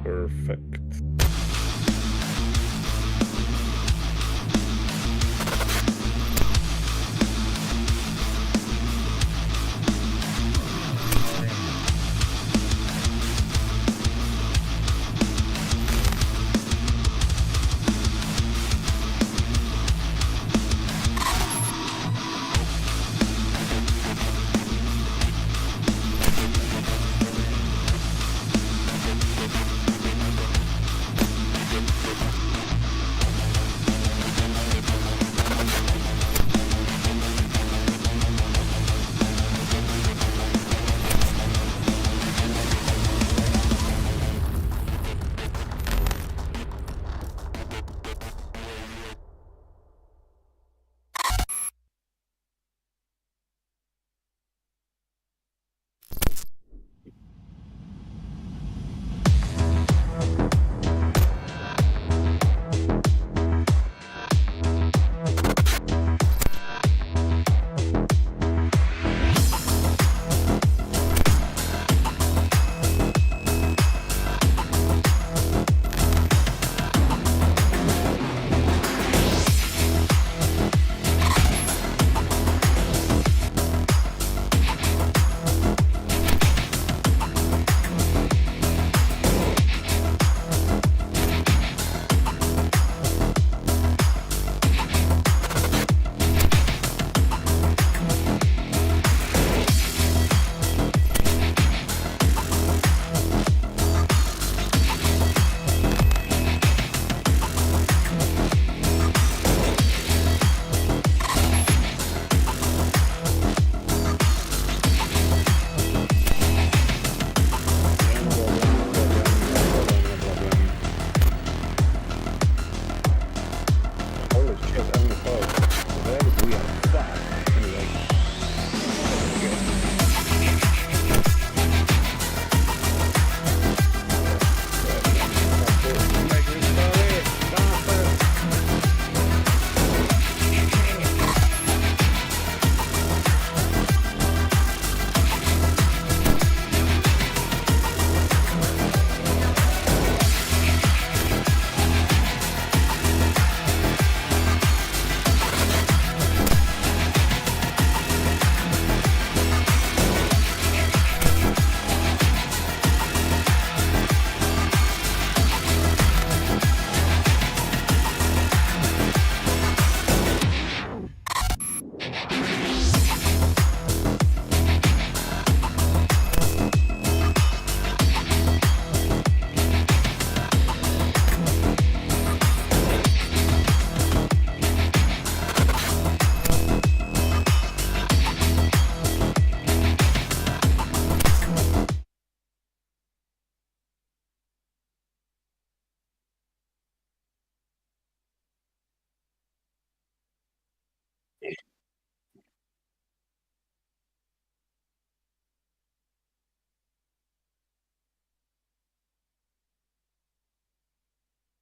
Perfect.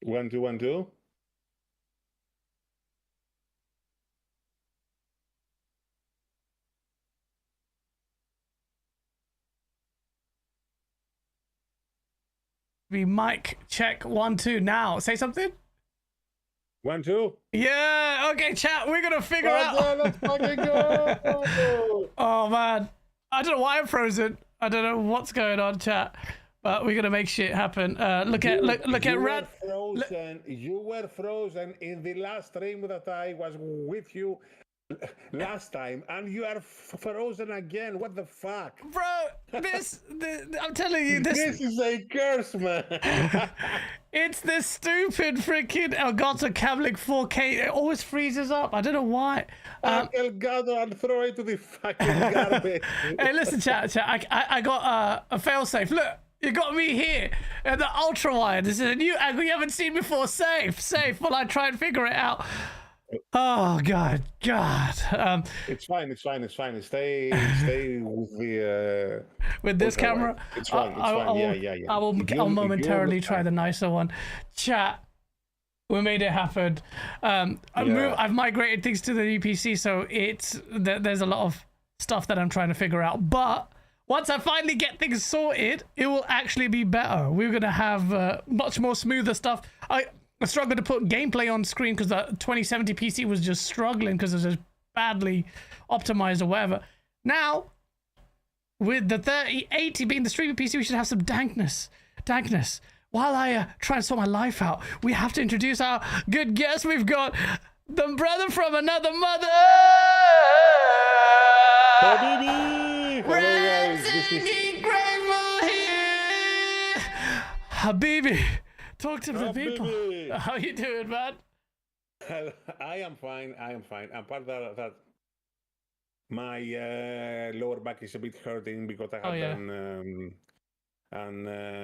1, 2, 1, 2. We mic check 1, 2 now. Say something. 1, 2. Yeah. Okay, chat. We're gonna figure out. Let's fucking go. Oh man, I don't know why I'm frozen. I don't know what's going on, chat. But we're gonna make shit happen. Look at Rad. You were frozen in the last stream that I was with you last time, and you are frozen again. What the fuck, Bro? I'm telling you, this is a curse, man. It's this stupid freaking Elgato Camlink 4K. It always freezes up. I don't know why. Elgato, I'll throw it to the fucking garbage. Hey, listen, chat. I got a failsafe. Look. You got me here at the ultra wide. This is a new angle you haven't seen before. Safe while I try and figure it out. Oh God. It's fine. Stay with the with this camera. It's fine. Yeah. I'll momentarily try the nicer one. Chat. We made it happen. I've migrated things to the new PC, so there's a lot of stuff that I'm trying to figure out, but. Once I finally get things sorted, it will actually be better. We're going to have much more smoother stuff. I struggled to put gameplay on screen because the 2070 PC was just struggling because it was just badly optimized or whatever. Now, with the 3080 being the streaming PC, we should have some dankness. While I try and sort my life out, we have to introduce our good guest. We've got the brother from another mother. Habibi! Habibi, talk to the people. How you doing, man? I am fine. I'm part of that. My lower back is a bit hurting because I had an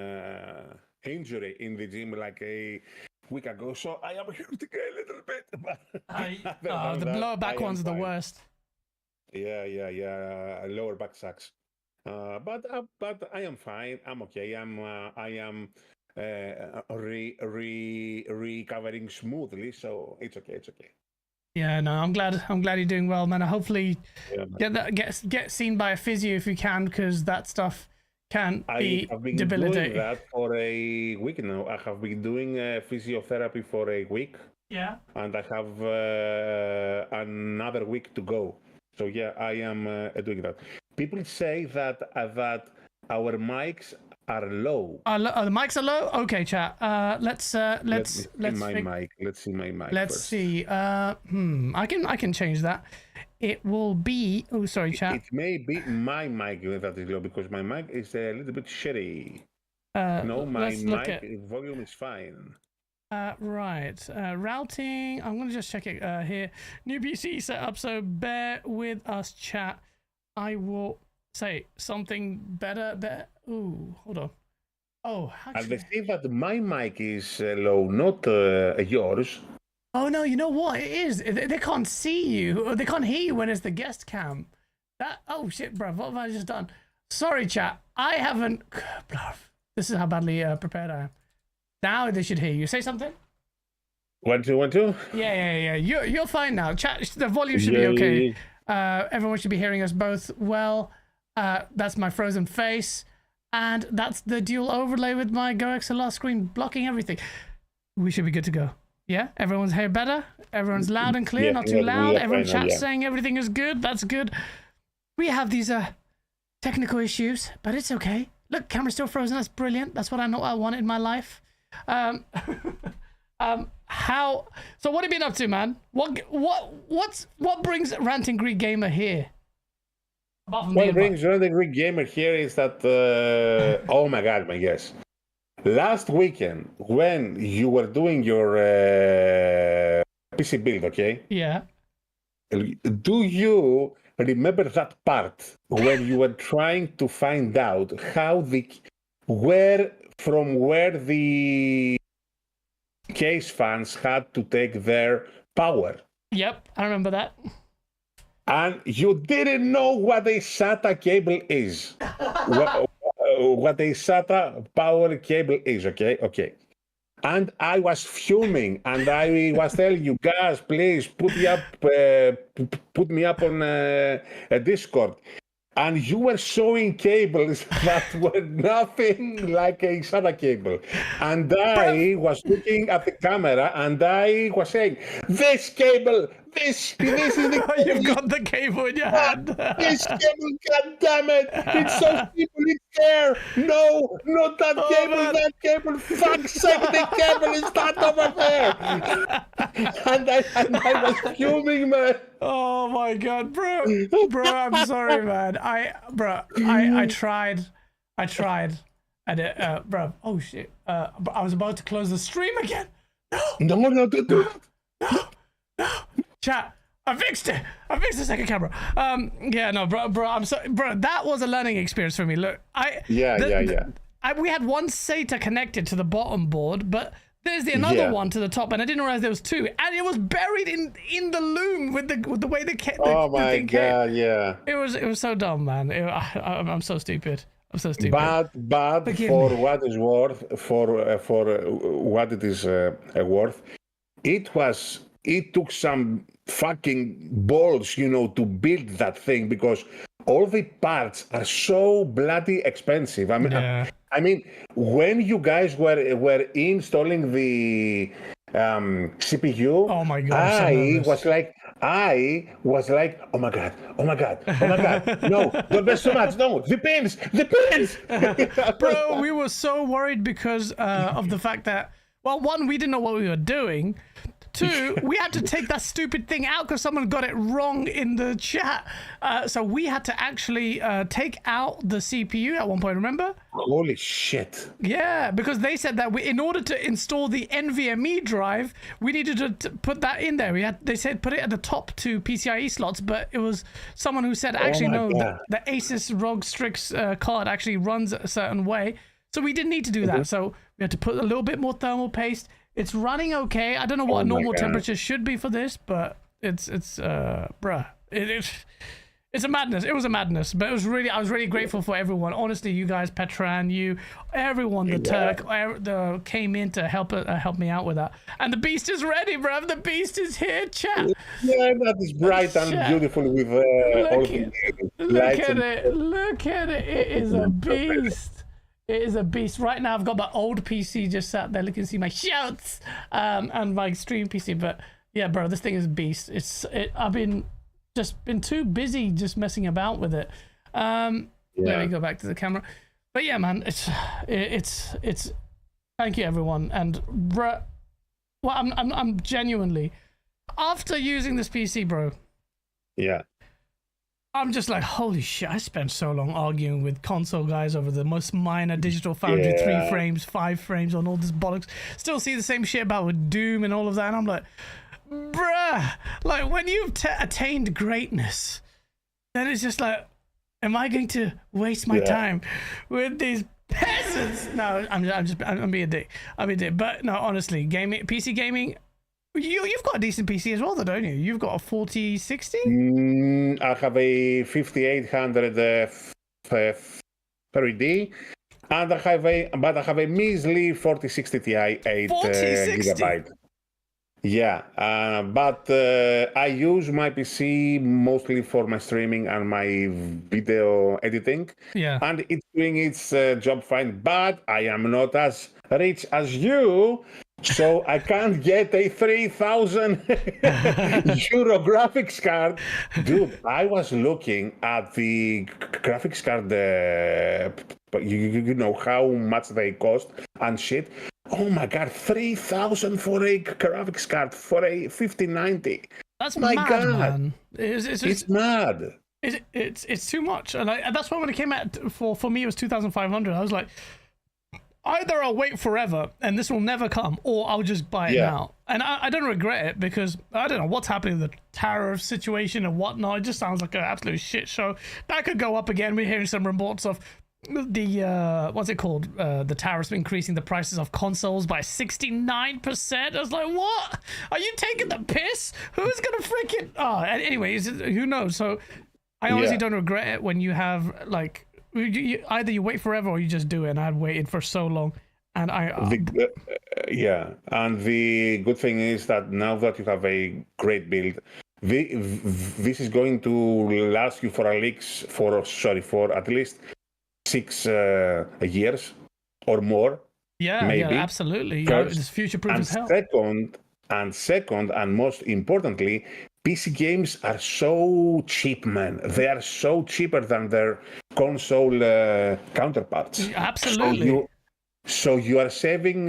injury in the gym like a week ago, so I am hurting a little bit. But the lower back one's the worst. Yeah. Lower back sucks. But I am fine. I'm okay. I am recovering smoothly, so it's okay. Yeah, no, I'm glad you're doing well, man. Hopefully, get seen by a physio if you can, because that stuff can be debilitating. I have been doing that for a week now. I have been doing physiotherapy for a week. Yeah. And I have another week to go. So yeah, I am doing that. People say that our mics are low. The mics are low. Okay, chat. Let's see my mic. Let's see my mic. Let's see. I can change that. It will be. Oh, sorry, chat. It may be my mic that is low because my mic is a little bit shitty. No, my mic volume is fine. Right. Routing. I'm going to just check it here. New PC setup, so bear with us, chat. I will say something better. Ooh, hold on. Oh, actually. And they say that my mic is low, not yours. Oh, no, you know what? It is. They can't see you. They can't hear you when it's the guest cam. Oh, shit, bro. What have I just done? Sorry, chat. I haven't... This is how badly prepared I am. Now they should hear you. Say something. 1, 2, 1, 2. Yeah. You're fine now. Chat. The volume should be okay. Everyone should be hearing us both well. That's my frozen face, and that's the dual overlay with my Go XLR screen blocking everything. We should be good to go. Yeah. Everyone's here better. Everyone's loud and clear. Not too loud. Everyone chat's saying everything is good. That's good. We have these technical issues, but it's okay. Look, camera's still frozen. That's brilliant. That's what I know I want in my life. So what have you been up to, man? What brings Ranting Greek Gamer here? What brings Ranting Greek Gamer here is that oh my god, my guess. Last weekend when you were doing your PC build, okay? Yeah. Do you remember that part when you were trying to find out how where the case fans had to take their power? Yep, I remember that. And you didn't know what a SATA cable is. what a SATA power cable is, okay? And I was fuming, and I was telling you guys, please put me up on a Discord. And you were showing cables that were nothing like a SATA cable. And I was looking at the camera and I was saying, this cable, this is the cable. You've got the cable in your hand. This cable, god damn it. It's so simple, it's there. No, not that cable, that cable. Fuck's sake, the cable is not over there. and I was fuming, man. Oh my god, bro, I'm sorry, man. I tried, and it, bro. Oh shit, I was about to close the stream again. No, don't do it. No, chat. I fixed it. I fixed the second camera. Yeah, no, bro. I'm sorry, bro. That was a learning experience for me. Look, we had one SATA connected to the bottom board, but there's another one to the top, and I didn't realize there was two, and it was buried in the loom with the way the thing god, yeah. It was so dumb, man. I'm so stupid. I'm so stupid. But for what is worth, for what it is worth, it took some fucking balls, to build that thing, because all the parts are so bloody expensive. I mean, when you guys were installing the CPU, oh my god, I was like, oh my god, no, don't mess so much, no, the pins. Bro, we were so worried because of the fact that, well, one, we didn't know what we were doing. Two, we had to take that stupid thing out because someone got it wrong in the chat. So we had to actually take out the CPU at one point, remember? Holy shit. Yeah, because they said that in order to install the NVMe drive, we needed to put that in there. They said put it at the top two PCIe slots, but it was someone who said, actually, no, the Asus ROG Strix card actually runs a certain way. So we didn't need to do that. So we had to put a little bit more thermal paste. It's running okay. I don't know what normal temperature should be for this, but it's bruh. It's a madness. It was a madness, but I was really grateful for everyone. Honestly, you guys, Petran, you, everyone, the Turk, came in to help me out with that. And the beast is ready, bruv. The beast is here, chat. Yeah, that is bright and beautiful with all the lights. Look at it. It is a beast. It is a beast. Right now, I've got my old PC just sat there. You can see my shouts and my stream PC. But yeah, bro, this thing is a beast. I've been too busy just messing about with it. Let me go back to the camera. But yeah, man, it's. Thank you, everyone. And bro, well, I'm genuinely, after using this PC, bro. Yeah. I'm just like, holy shit, I spent so long arguing with console guys over the most minor Digital Foundry 3 frames, 5 frames on all this bollocks. Still see the same shit about with Doom and all of that. And I'm like, bruh, like when you've attained greatness, then it's just like, am I going to waste my time with these peasants? No, I'm being a dick. But no, honestly, PC gaming, You've got a decent PC as well, though, don't you? You've got a 4060? I have a 5800 3D, and I have a measly 4060 Ti 8 gigabyte. Yeah, but I use my PC mostly for my streaming and my video editing. Yeah, and it's doing its job fine. But I am not as rich as you. So I can't get a 3,000 euro graphics card. Dude, I was looking at the graphics card, you know how much they cost and shit. Oh my god, 3,000 for a graphics card for a 5090. That's my mad, god, man. It's mad. It's too much, and that's why when it came out for me it was 2,500. I was like, either I'll wait forever and this will never come, or I'll just buy it now. And I don't regret it because I don't know what's happening with the tariff situation and whatnot. It just sounds like an absolute shit show. That could go up again. We're hearing some reports of the what's it called? The tariffs increasing the prices of consoles by 69%. I was like, what? Are you taking the piss? Who's gonna freaking? Oh, anyways, who knows? So I honestly don't regret it when you have like. Either you wait forever or you just do it, and I had waited for so long, And yeah, and the good thing is that now that you have a great build, this is going to last you for at least 6 years or more. Yeah, maybe. yeah, absolutely. First, It's future-proof as hell. Second, and most importantly, PC games are so cheap, man. They are so cheaper than their console counterparts. Absolutely. So you are saving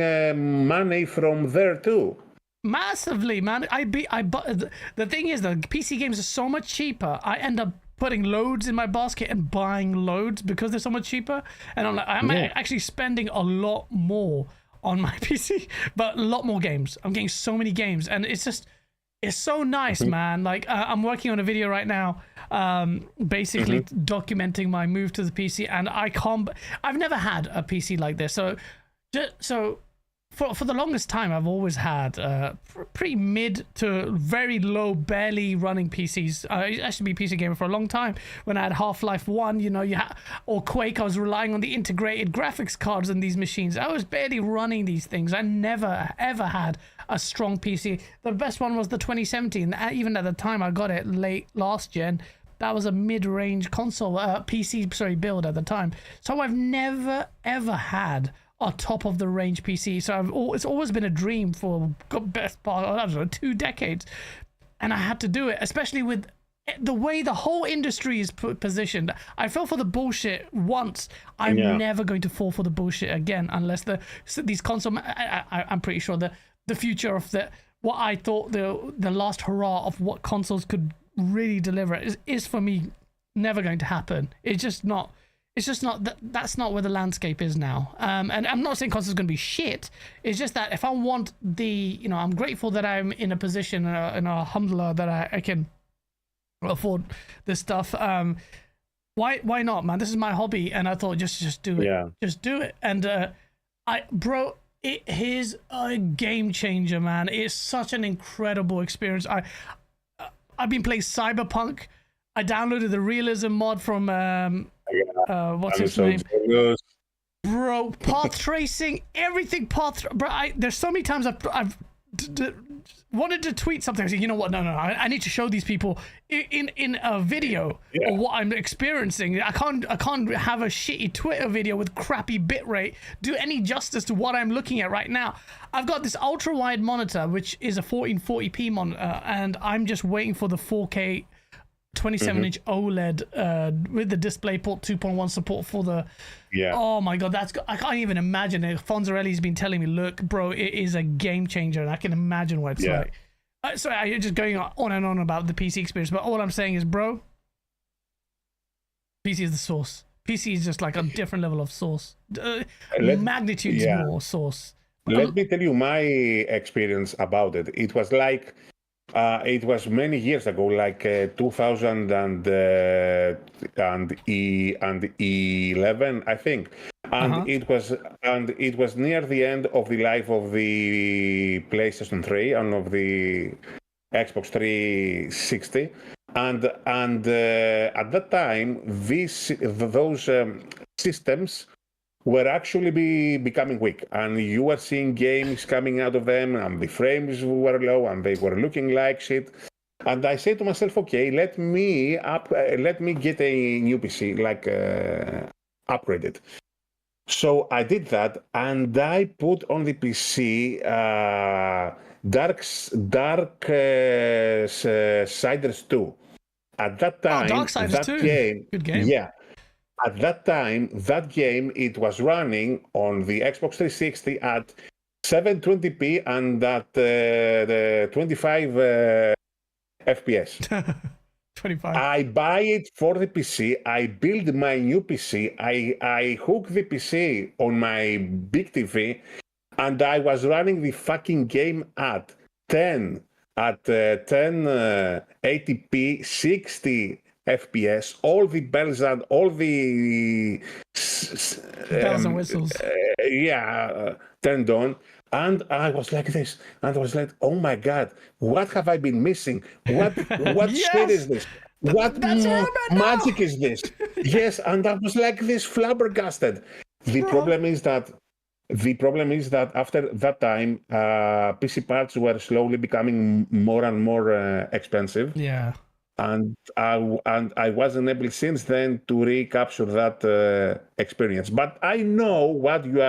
money from there too. Massively, man. The thing is, the PC games are so much cheaper. I end up putting loads in my basket and buying loads because they're so much cheaper. And I'm actually spending a lot more on my PC, but a lot more games. I'm getting so many games, and it's so nice, man. Like I'm working on a video right now, basically documenting my move to the PC, and I've never had a PC like this. So for the longest time, I've always had pretty mid to very low, barely running PCs. I used to be a PC gamer for a long time. When I had Half-Life 1, or Quake, I was relying on the integrated graphics cards in these machines. I was barely running these things. I never, ever had a strong PC. The best one was the 2017. Even at the time, I got it late last gen. That was a mid-range console, PC, build at the time. So I've never, ever had a top-of-the-range PC. So it's always been a dream for best part, I don't know, 2 decades. And I had to do it, especially with the way the whole industry is positioned. I fell for the bullshit once. I'm never going to fall for the bullshit again unless these console... I'm pretty sure the future of what I thought the last hurrah of what consoles could really deliver is for me never going to happen. It's just not that's not where the landscape is now. And I'm not saying consoles going to be shit. It's just that if I want I'm grateful that I'm in a position in a humbler that I can afford this stuff. Why not, man? This is my hobby, and I thought just do it. Just do it. And it is a game changer, man. It's such an incredible experience. I've been playing Cyberpunk. I downloaded the realism mod from what's his name? Bro, path tracing, everything bro, there's so many times I've wanted to tweet something. I said, you know what? No. I need to show these people in a video of what I'm experiencing. I can't have a shitty Twitter video with crappy bitrate do any justice to what I'm looking at right now. I've got this ultra wide monitor, which is a 1440p monitor, and I'm just waiting for the 4K 27-inch OLED with the DisplayPort 2.1 support for the... Oh my god, I can't even imagine it. Fonzarelli's been telling me, look, bro, it is a game changer, and I can imagine what it's like. Sorry, I'm just going on and on about the PC experience, but all I'm saying is, bro, PC is the source. PC is just like a different level of source. Magnitudes more source. Let me tell you my experience about it. It was like... it was many years ago, like 2011, I think, and it was near the end of the life of the PlayStation 3 and of the Xbox 360, and at that time, those systems were actually becoming weak, and you were seeing games coming out of them, and the frames were low, and they were looking like shit. And I said to myself, okay, let me get a new PC, upgraded. So I did that, and I put on the PC Darksiders 2. At that time, Darksiders 2. Good game. Yeah. At that time, that game, it was running on the Xbox 360 at 720p and at the 25 FPS. 25. I buy it for the PC. I build my new PC. I hook the PC on my big TV, and I was running the fucking game at 1080p, 60 FPS, all the bells and all the bells and whistles. Turned on, and I was like this, and I was like, "Oh my god, what have I been missing? What shit is this? What magic is this?" Yes, and I was like this flabbergasted. The problem is that the problem is that after that time, PC parts were slowly becoming more and more expensive. Yeah. And I wasn't able since then to recapture that experience. But I know what you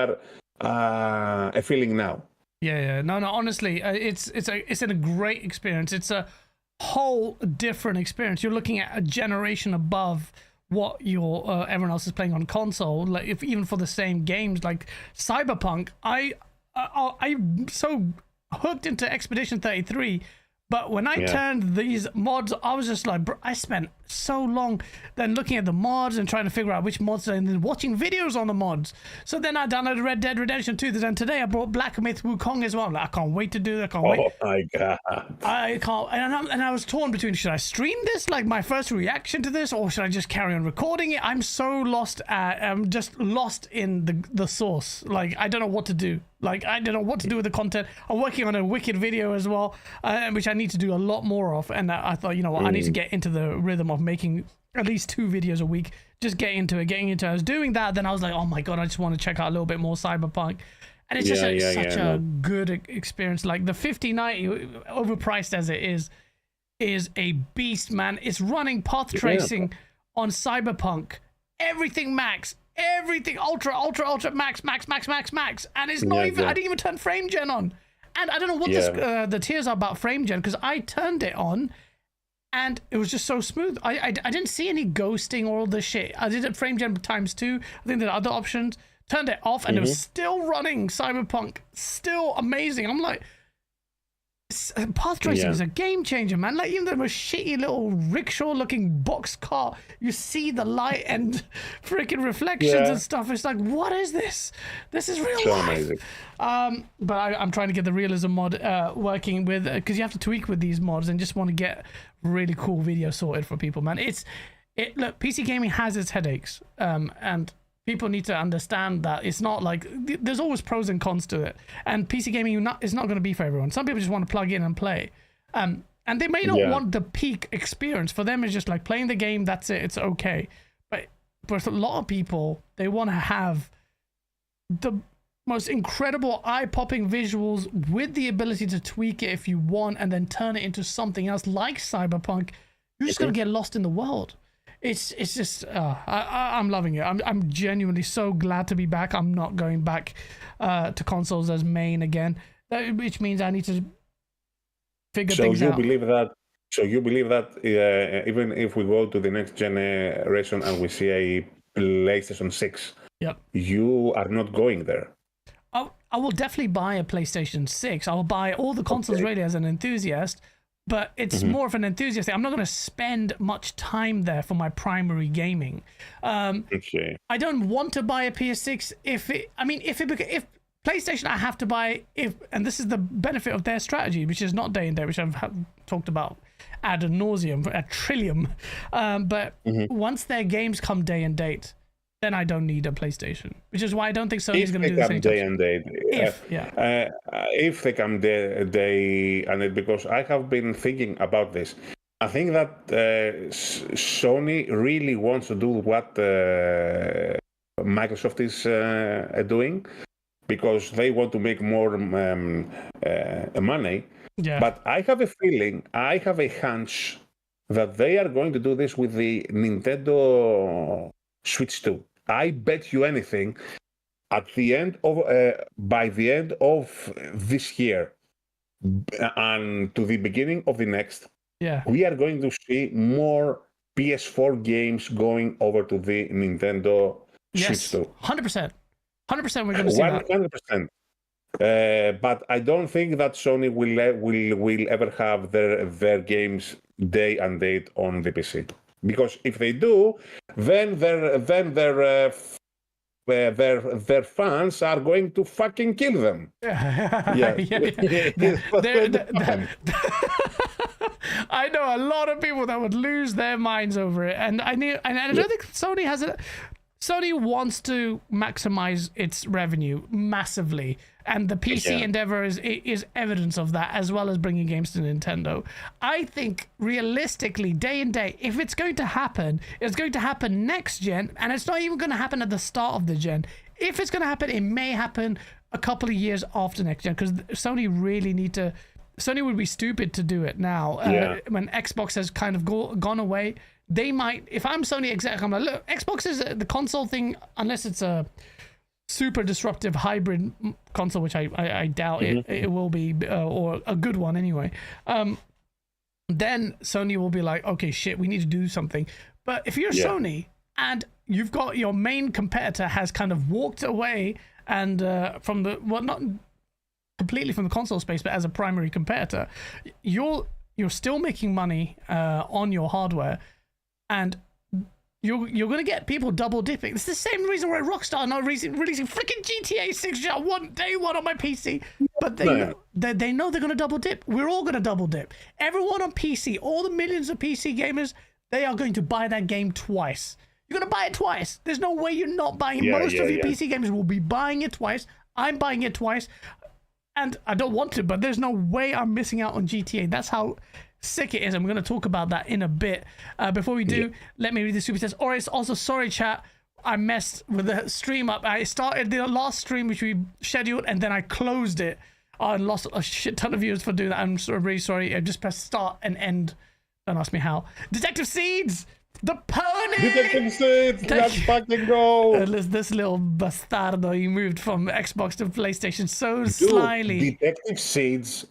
are feeling now. Yeah. No. Honestly, it's a great experience. It's a whole different experience. You're looking at a generation above what your everyone else is playing on console. Like, if even for the same games, like Cyberpunk, I'm so hooked into Expedition 33. But when I turned these mods, I was just like, bro, I spent so long then looking at the mods and trying to figure out which mods and then watching videos on the mods. So then I downloaded Red Dead Redemption 2. Then today I brought Black Myth Wukong as well. Like, I can't wait to do that. I can't wait. Oh my God. I can't. And I was torn between, should I stream this, like my first reaction to this, or should I just carry on recording it? I'm so lost. I'm just lost in the source. Like, I don't know what to do. Like, I don't know what to do with the content. I'm working on a Wicked video as well, which I need to do a lot more of. And I thought, you know what, I need to get into the rhythm of making at least 2 videos a week. Just getting into it. I was doing that. Then I was like, oh my God, I just want to check out a little bit more Cyberpunk. And it's just such a good experience. Like, the 5090, overpriced as it is a beast, man. It's running path tracing on Cyberpunk. Everything max. Everything ultra max, and it's not even. I didn't even turn frame gen on, and I don't know what the tears are about frame gen, because I turned it on, and it was just so smooth. I didn't see any ghosting or all this shit. I did it frame gen ×2. I think there are other options. Turned it off, and it was still running Cyberpunk, still amazing. I'm like, path tracing is a game changer, man. Like, even though it was shitty little rickshaw-looking box car, you see the light and freaking reflections and stuff. It's like, what is this? This is real life. Amazing. But I'm trying to get the realism mod working with, because you have to tweak with these mods, and just want to get really cool video sorted for people, man. Look, PC gaming has its headaches, and people need to understand that it's not like, there's always pros and cons to it, and PC gaming is not going to be for everyone. Some people just want to plug in and play, and they may not want the peak experience. For them, it's just like playing the game, that's it, it's okay. But a lot of people, they want to have the most incredible eye-popping visuals with the ability to tweak it if you want, and then turn it into something else like Cyberpunk. You're just going to get lost in the world. It's just I'm loving it. I'm genuinely so glad to be back. I'm not going back to consoles as main again, which means I need to figure things out. So you believe that even if we go to the next generation and we see a PlayStation 6, you are not going there? I will definitely buy a PlayStation 6. I will buy all the consoles really as an enthusiast. But it's more of an enthusiast thing. I'm not going to spend much time there for my primary gaming. I don't want to buy a PS6 if PlayStation, I have to buy, and this is the benefit of their strategy, which is not day and date, which I've talked about ad nauseum, ad trillium. But once their games come day and date, then I don't need a PlayStation, which is why I don't think Sony's going to do the same day and date. If they come day and date, because I have been thinking about this. I think that Sony really wants to do what Microsoft is doing, because they want to make more money. Yeah. But I have a feeling, I have a hunch that they are going to do this with the Nintendo Switch 2. I bet you anything, by the end of this year and to the beginning of the next, we are going to see more PS4 games going over to the Nintendo Switch 2. 100%. 100% we're going to see that. 100%. But I don't think that Sony will ever have their games day and date on the PC. Because if they do, then their fans are going to fucking kill them. I know a lot of people that would lose their minds over it, and I don't think Sony has it. Sony wants to maximize its revenue massively, and the PC endeavor is evidence of that, as well as bringing games to Nintendo. I think realistically, day and day, if it's going to happen, it's going to happen next gen, and it's not even going to happen at the start of the gen. If it's going to happen, it may happen a couple of years after next gen, because Sony really need to. Sony would be stupid to do it now when Xbox has kind of gone away. They might, if I'm Sony exec, I'm like, look, Xbox is the console thing, unless it's a super disruptive hybrid console, which I doubt it will be, or a good one anyway. Then Sony will be like, okay, shit, we need to do something. But if you're Sony and you've got your main competitor has kind of walked away and from the, well, not completely from the console space, but as a primary competitor, you're still making money on your hardware. And you're going to get people double dipping. It's the same reason why Rockstar are not releasing freaking GTA 6 day one on my PC. But they know they're going to double dip. We're all going to double dip. Everyone on PC, all the millions of PC gamers, they are going to buy that game twice. You're going to buy it twice. There's no way you're not buying it. Most of you PC gamers will be buying it twice. I'm buying it twice. And I don't want to, but there's no way I'm missing out on GTA. That's how sick it is. I'm going to talk about that in a bit. Before we do, let me read the super chats. Or it's also, sorry chat, I messed with the stream up. I started the last stream which we scheduled, and then I closed it. I lost a shit ton of viewers for doing that. I'm really sorry. I just pressed start and end. Don't ask me how. Detective Seeds, the pony. Detective Seeds, let's fucking go. This little bastardo, he moved from Xbox to PlayStation so slyly. Detective Seeds,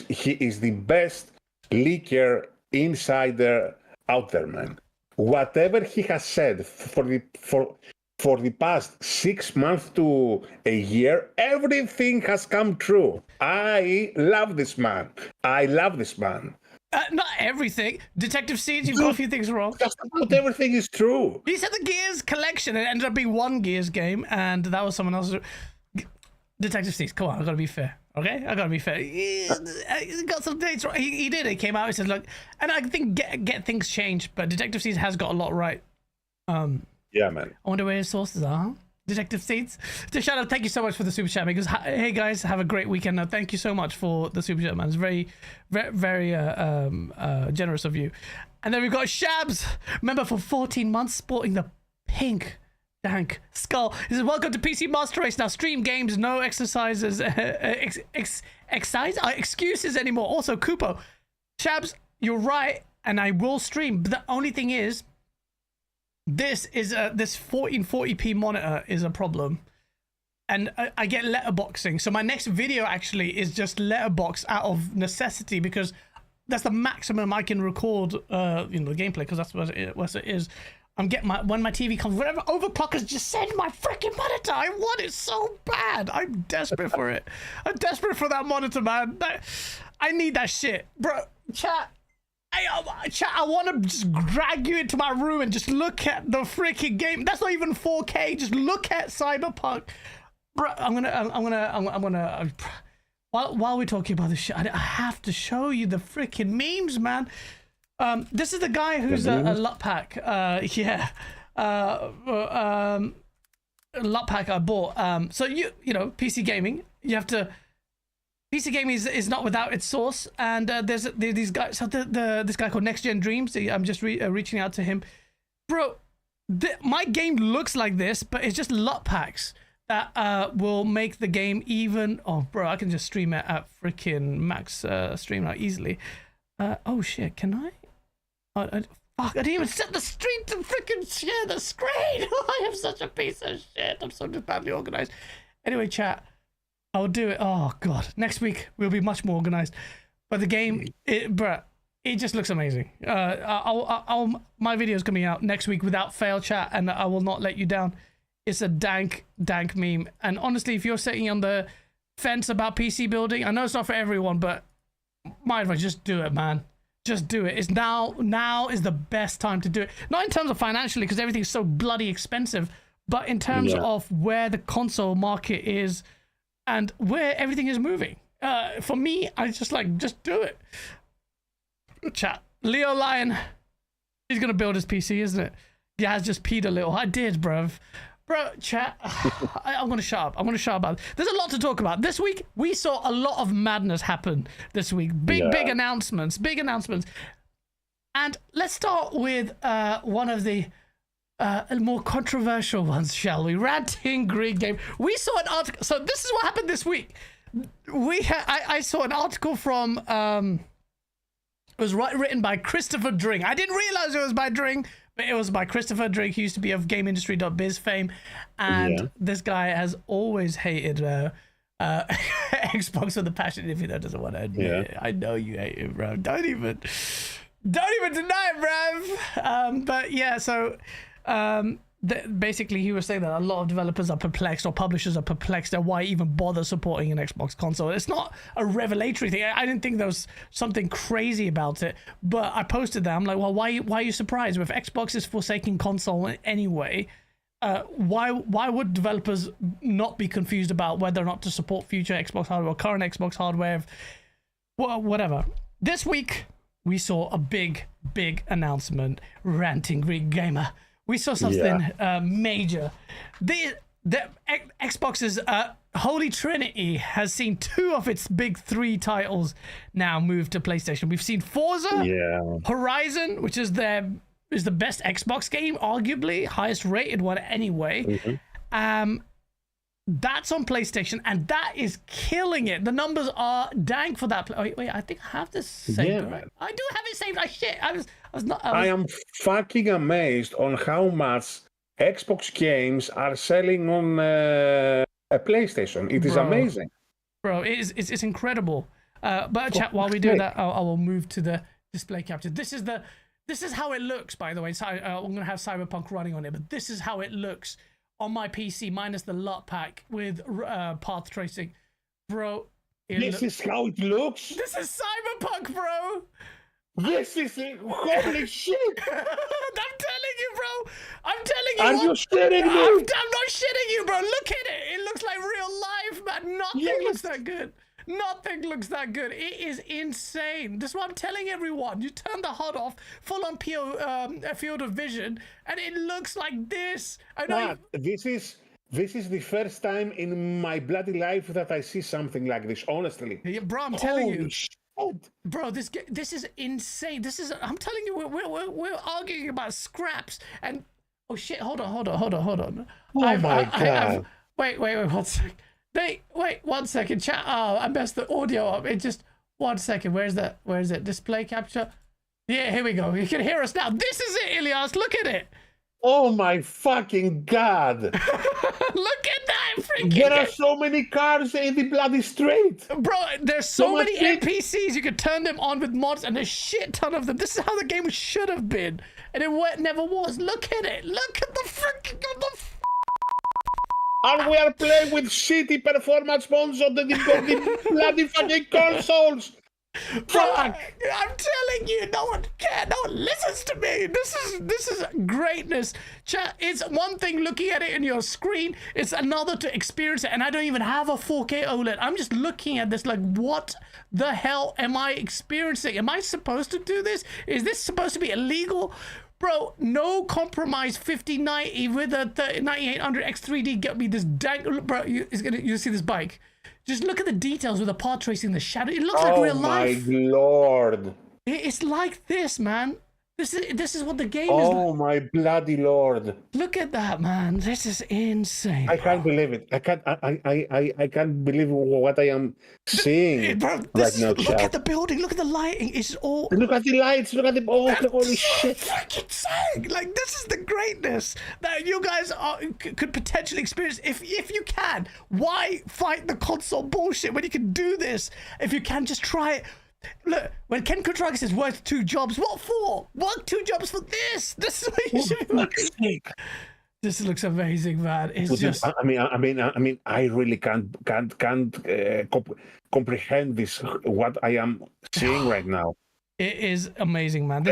he is the best leaker insider out there, man. Whatever he has said for the past 6 months to a year, everything has come true. I love this man. Not everything. Detective Seeds, you've got a few things wrong. Just about everything is true. He said the Gears collection, and it ended up being one Gears game, and that was someone else's. Detective Seeds, come on, I gotta be fair. Okay, I gotta be fair. He got some dates right. He did. He came out. He said, "Look," and I think get things changed, but Detective Seeds has got a lot right. Yeah, man. I wonder where his sources are. Huh? Detective Seeds. Shout out! Thank you so much for the super chat, because hey guys, have a great weekend. Thank you so much for the super chat, man. It's very, very generous of you. And then we've got Shabs, member for 14 months, sporting the pink dank skull. He says, welcome to PC Master Race. Now stream games, no exercises, excuses anymore. Also, Kupo, Shabs, you're right, and I will stream. But the only thing is, this 1440p monitor is a problem, and I get letterboxing. So my next video actually is just letterbox out of necessity, because that's the maximum I can record, the gameplay, because that's what it is. I'm getting when my TV comes, whatever overclockers, just send my freaking monitor. I want it so bad. I'm desperate for it. I'm desperate for that monitor, man. I need that shit, bro. Chat, I want to just drag you into my room and just look at the freaking game. That's not even 4K. Just look at Cyberpunk, bro. I'm gonna. While we're talking about this shit, I have to show you the freaking memes, man. This is the guy who's a LUT pack. LUT pack I bought. So you know, PC gaming, you have to. PC gaming is not without its source, and there's these guys. So this guy called Next Gen Dreams. I'm just reaching out to him, bro. My game looks like this, but it's just LUT packs that will make the game even. Oh, bro, I can just stream it at freaking max stream now easily. Oh shit, can I? Fuck, I didn't even set the stream to freaking share the screen. I am such a piece of shit. I'm so badly organized. Anyway, chat, I'll do it. Oh god, next week we'll be much more organized. But the game, it just looks amazing. My video's coming out next week without fail, chat, and I will not let you down. It's a dank meme. And honestly, if you're sitting on the fence about PC building, I know it's not for everyone, but my advice, just do it, man. Just do it. It's now is the best time to do it. Not in terms of financially, because everything's so bloody expensive, but in terms of where the console market is and where everything is moving. For me, I just do it. Chat. Leo Lion, he's gonna build his PC, isn't it? Gaz just peed a little. I did, bruv. Bro, chat. I'm going to shut up. I'm going to shut up about it. There's a lot to talk about. This week, we saw a lot of madness happen this week. Big announcements. Big announcements. And let's start with one of the more controversial ones, shall we? Ranting Greek game. We saw an article. So this is what happened this week. I saw an article from... it was written by Christopher Dring. I didn't realize it was by Dring, but it was by Christopher Dring. He used to be of GameIndustry.biz fame. And this guy has always hated Xbox with a passion, if he doesn't want to admit it. I know you hate it, bro. Don't even deny it, bruv. But yeah, so basically he was saying that a lot of developers are perplexed, or publishers are perplexed at why even bother supporting an Xbox console. It's not a revelatory thing. I didn't think there was something crazy about it, but I posted that. I'm like, well, why are you surprised? If Xbox is forsaking console anyway, why would developers not be confused about whether or not to support future Xbox hardware or current Xbox hardware? Whatever. This week we saw a big announcement. Ranting Greek gamer. We saw something major. The Xbox's Holy Trinity has seen 2 of its big 3 titles now move to PlayStation. We've seen Forza, Horizon, which is the best Xbox game, arguably highest rated one anyway. That's on PlayStation, and that is killing it. The numbers are dang for that. Wait, I think I have this saved. Right? I do have it saved. I am fucking amazed on how much Xbox games are selling on a PlayStation. It is amazing, bro. It's incredible. But chat, while we do that, I will move to the display capture. This is how it looks, by the way. So I'm gonna have Cyberpunk running on it, but this is how it looks on my PC minus the LUT pack with path tracing, bro. This is how it looks. This is Cyberpunk, bro. This is it. Holy shit! I'm telling you, bro. I'm telling you. Are you shitting me? I'm not shitting you, bro. Look at it. It looks like real life, man. Nothing looks that good. Nothing looks that good. It is insane. This is what I'm telling everyone. You turn the HUD off, full on field of vision, and it looks like this. I know. This is the first time in my bloody life that I see something like this. Honestly, bro, I'm telling you. Shit. Bro, this is insane. I'm telling you, we're arguing about scraps and oh shit. Hold on. Oh my god. Wait, 1 second. Wait 1 second, chat. Oh, I messed the audio up. It just 1 second. Where is it? Display capture. Yeah, here we go. You can hear us now. This is it, Ilias. Look at it. Oh my fucking god. Look at that freaking There are so many cars in the bloody street. Bro, there's so many NPCs. You could turn them on with mods, and a shit ton of them. This is how the game should have been, and it never was. Look at it. Look at the freaking And we are playing with shitty performance mods on the bloody fucking consoles. Fuck! I'm telling you, no one cares. No one listens to me. This is greatness. Chat. It's one thing looking at it in your screen. It's another to experience it. And I don't even have a 4K OLED. I'm just looking at this like, what the hell am I experiencing? Am I supposed to do this? Is this supposed to be illegal? Bro, no compromise 5090 with a 9800 X3D get me this dang. Bro, you see this bike? Just look at the details with the path tracing, the shadow. It looks like real life. Oh my lord! It's like this, man. This is what the game is. Oh my bloody lord! Look at that, man. This is insane. I can't believe it. I can't believe what I am seeing right now. Look at the building. Look at the lighting. It's all. Look at the lights. Look at the holy shit! Freaking insane! Like, this is the greatness that you guys could potentially experience if you can. Why fight the console bullshit when you can do this? If you can, just try it. Look, when Ken Kutragas is worth 2 jobs, what for? What 2 jobs for this? This is what you should be looking. This looks amazing, man. It's just. I mean, I really can't comprehend this. What I am seeing right now. It is amazing, man.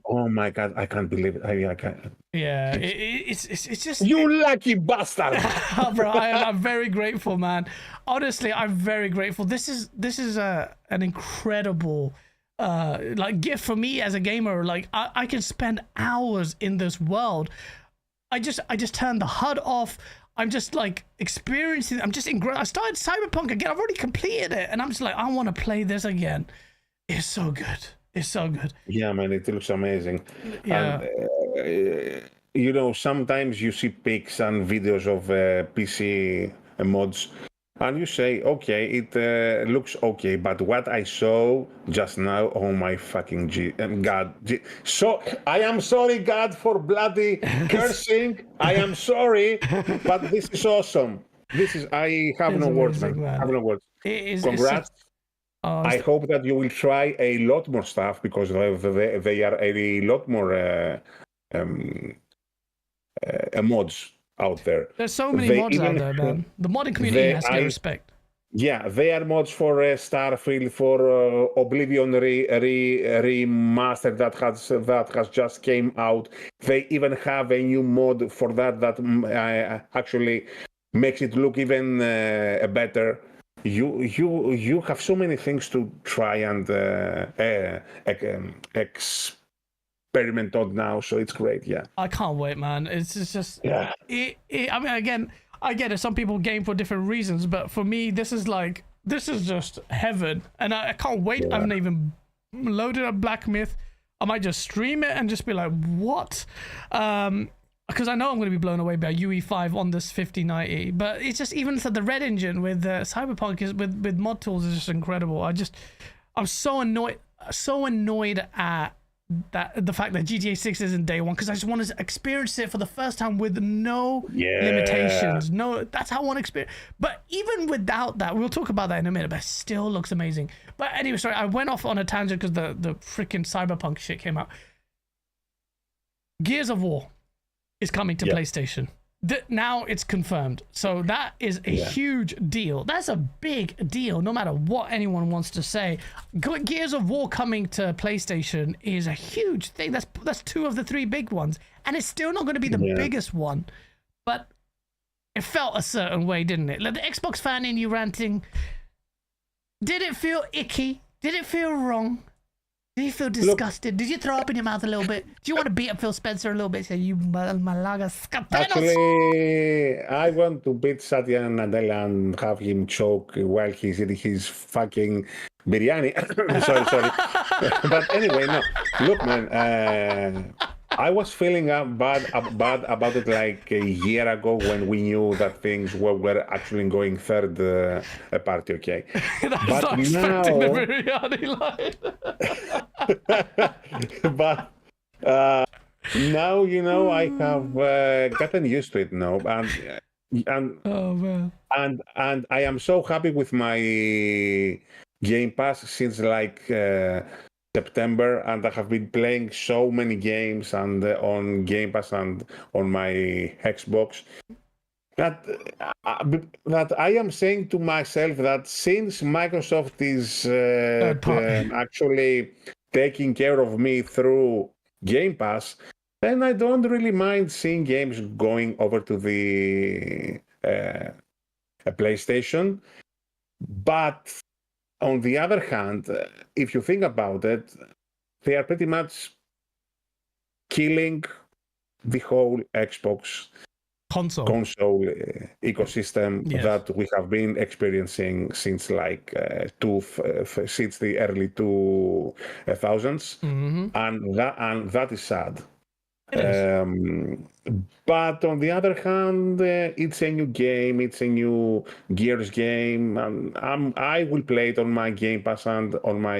Oh my god, I can't believe it. I can't. Yeah, it's just. You lucky bastard, bro. I'm very grateful, man. Honestly, I'm very grateful. This is an incredible like gift for me as a gamer. Like I can spend hours in this world. I just turned the HUD off. I'm just like experiencing. I started Cyberpunk again. I've already completed it, and I'm just like, I want to play this again. It's so good. It's so good. Yeah, man, it looks amazing. Yeah. And, you know, sometimes you see pics and videos of PC mods, and you say, okay, it looks okay, but what I saw just now, oh my fucking God. So, I am sorry, God, for bloody cursing. I am sorry, but this is awesome. I have no words, man. I have no words. Congrats. I hope that you will try a lot more stuff because they are a lot more mods out there. There's so many mods out there, man. The modding community has to get respect. Yeah, they are mods for Starfield, for Oblivion remastered that has just came out. They even have a new mod for that actually makes it look even better. You have so many things to try and experiment on now, so it's great. Yeah, I can't wait, man. It's just I mean, again, I get it. Some people game for different reasons, but for me, this is just heaven, and I can't wait. I haven't even loaded up Black Myth. I might just stream it and just be like, what? Because I know I'm going to be blown away by UE5 on this 5090, but it's just even the Red Engine with Cyberpunk with mod tools is just incredible. I'm so annoyed at the fact that GTA 6 isn't day one, because I just want to experience it for the first time with no limitations. That's how I want to experience. But even without that, we'll talk about that in a minute, but it still looks amazing. But anyway, sorry, I went off on a tangent because the freaking Cyberpunk shit came out. Gears of War is coming to PlayStation. Now it's confirmed. So that is a huge deal. That's a big deal, no matter what anyone wants to say. Gears of War coming to PlayStation is a huge thing. That's two of the three big ones. And it's still not going to be the biggest one. But it felt a certain way, didn't it? Like the Xbox fan in you ranting. Did it feel icky? Did it feel wrong? Did you feel disgusted? Did you throw up in your mouth a little bit? Do you want to beat up Phil Spencer a little bit? Say, you Malaga scapenos. Actually, I want to beat Satya Nadella and have him choke while he's eating his fucking biryani. sorry. But anyway, no. Look, man, I was feeling bad about it like a year ago when we knew that things were actually going third party, okay? That's but not expecting the biryani line. But now, you know, I have gotten used to it now. And oh, man. And I am so happy with my Game Pass since like September, and I have been playing so many games and on Game Pass and on my Xbox that I am saying to myself that since Microsoft is actually taking care of me through Game Pass, then I don't really mind seeing games going over to the PlayStation. But on the other hand, if you think about it, they are pretty much killing the whole Xbox console ecosystem that we have been experiencing since like since the early 2000s, and that is sad. But on the other hand, it's a new game. It's a new Gears game, and I will play it on my Game Pass and on my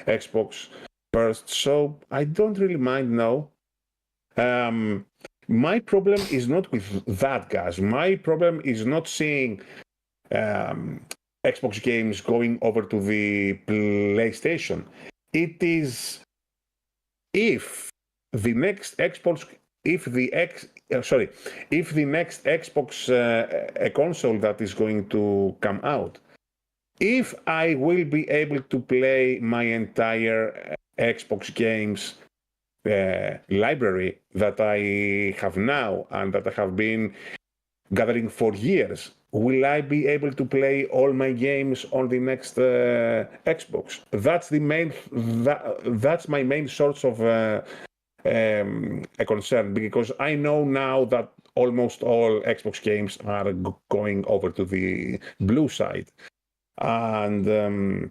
Xbox first. So I don't really mind now. My problem is not with that, guys. My problem is not seeing Xbox games going over to the PlayStation. It is if the next Xbox, if the next Xbox a console that is going to come out, if I will be able to play my entire Xbox games library that I have now and that I have been gathering for years will I be able to play all my games on the next Xbox? That's the main. That's my main source of a concern, because I know now that almost all Xbox games are going over to the blue side, and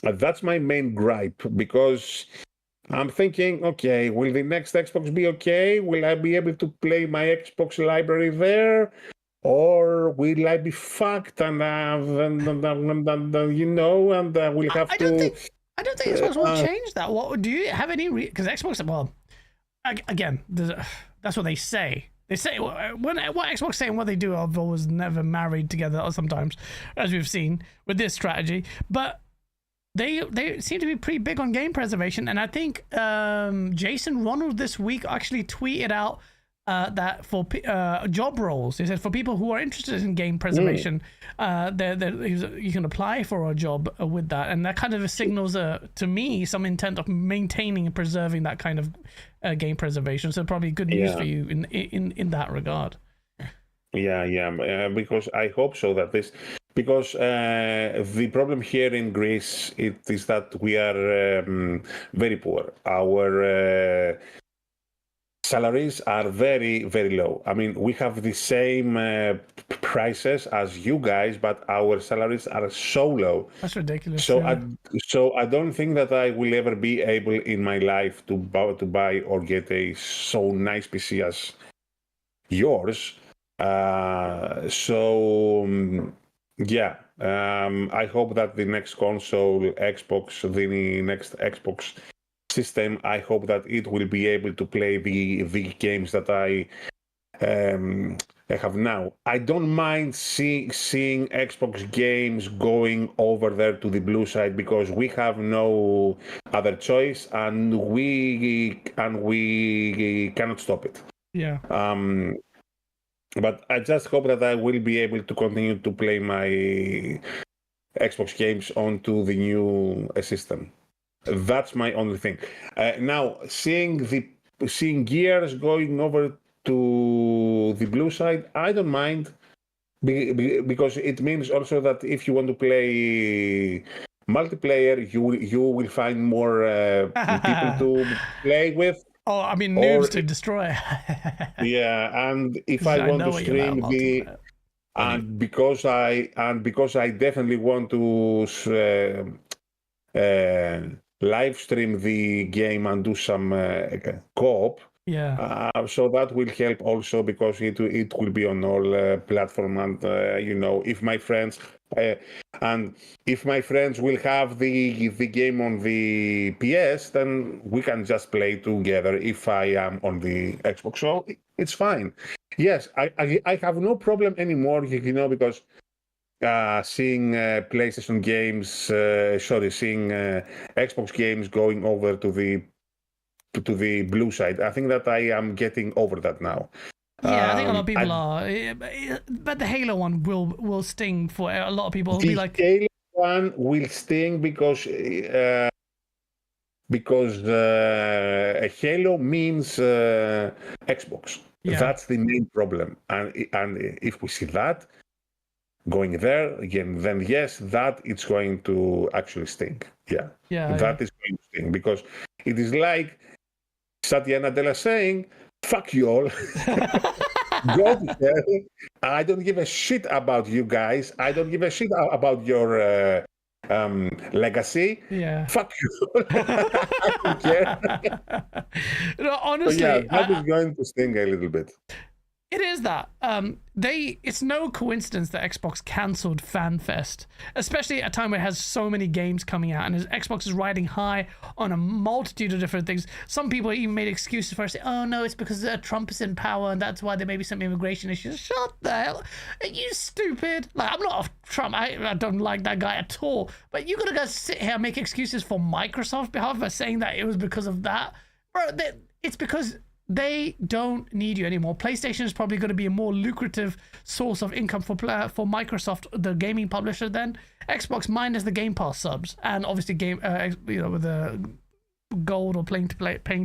that's my main gripe, because I'm thinking, okay, will the next Xbox be okay? Will I be able to play my Xbox library there? Or will I be fucked and you know, and we'll have to... I don't think Xbox will change that. What do you have any? Because Xbox, well, again, that's what they say. They say what Xbox say and what they do are always never married together. Sometimes, as we've seen with this strategy, but they seem to be pretty big on game preservation. And I think Jason Ronald this week actually tweeted out that for job roles, he said for people who are interested in game preservation, you can apply for a job with that, and that kind of signals to me some intent of maintaining and preserving that kind of game preservation. So probably good news for you in that regard. Because I hope so that this, because the problem here in Greece is that we are very poor. Our salaries are very, very low. I mean, we have the same prices as you guys, but our salaries are so low. That's ridiculous. So I don't think that I will ever be able in my life to buy or get a so nice PC as yours. I hope that the next console, the next Xbox system, I hope that it will be able to play the games that I have now. I don't mind seeing Xbox games going over there to the blue side, because we have no other choice, and we cannot stop it. Yeah. But I just hope that I will be able to continue to play my Xbox games onto the new system. That's my only thing. Now, seeing Gears going over to the blue side, I don't mind, because it means also that if you want to play multiplayer, you will find more people to play with. Oh, I mean, noobs to destroy. And if I want to stream because I definitely want to live stream the game and do some co-op. So that will help also, because it will be on all platform, and if my friends will have the game on the PS, then we can just play together if I am on the Xbox. So it's fine. Yes, I have no problem anymore, because seeing PlayStation games, seeing Xbox games going over to the blue side. I think that I am getting over that now. Yeah, I think a lot of people are, but the Halo one will sting for a lot of people. It'll be like Halo one will sting because Halo means Xbox. Yeah. That's the main problem, and if we see that going there again, then yes, that it's going to actually sting. That is going to sting, because it is like Satya Nadella saying, "Fuck you all." Go to hell. I don't give a shit about you guys. I don't give a shit about your legacy. Fuck you. I don't care. No, honestly, that is going to sting a little bit. It is that. It's no coincidence that Xbox cancelled FanFest, especially at a time where it has so many games coming out, and as Xbox is riding high on a multitude of different things. Some people even made excuses for it, say, "Oh no, it's because Trump is in power, and that's why there may be some immigration issues." Shut the hell! Are you stupid? Like, I'm not off Trump. I don't like that guy at all. But you gotta go sit here and make excuses for Microsoft's behalf by saying that it was because of that, bro. It's because they don't need you anymore. PlayStation is probably going to be a more lucrative source of income for Microsoft, the gaming publisher, than Xbox, minus the Game Pass subs, and obviously with the gold or paying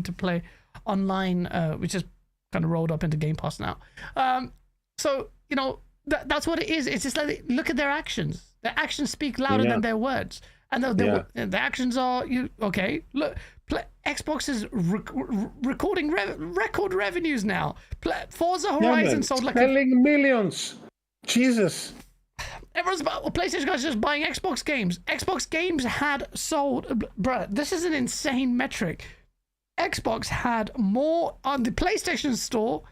to play online, which is kind of rolled up into Game Pass now. So That's what it is. It's just like, look at their actions. Their actions speak louder than their words. And the actions are, look, Xbox is recording record revenues now. Forza Horizon sold like selling millions. Jesus. Everyone's PlayStation guys just buying Xbox games. Xbox games had sold, bruh, this is an insane metric. Xbox had more on the PlayStation Store.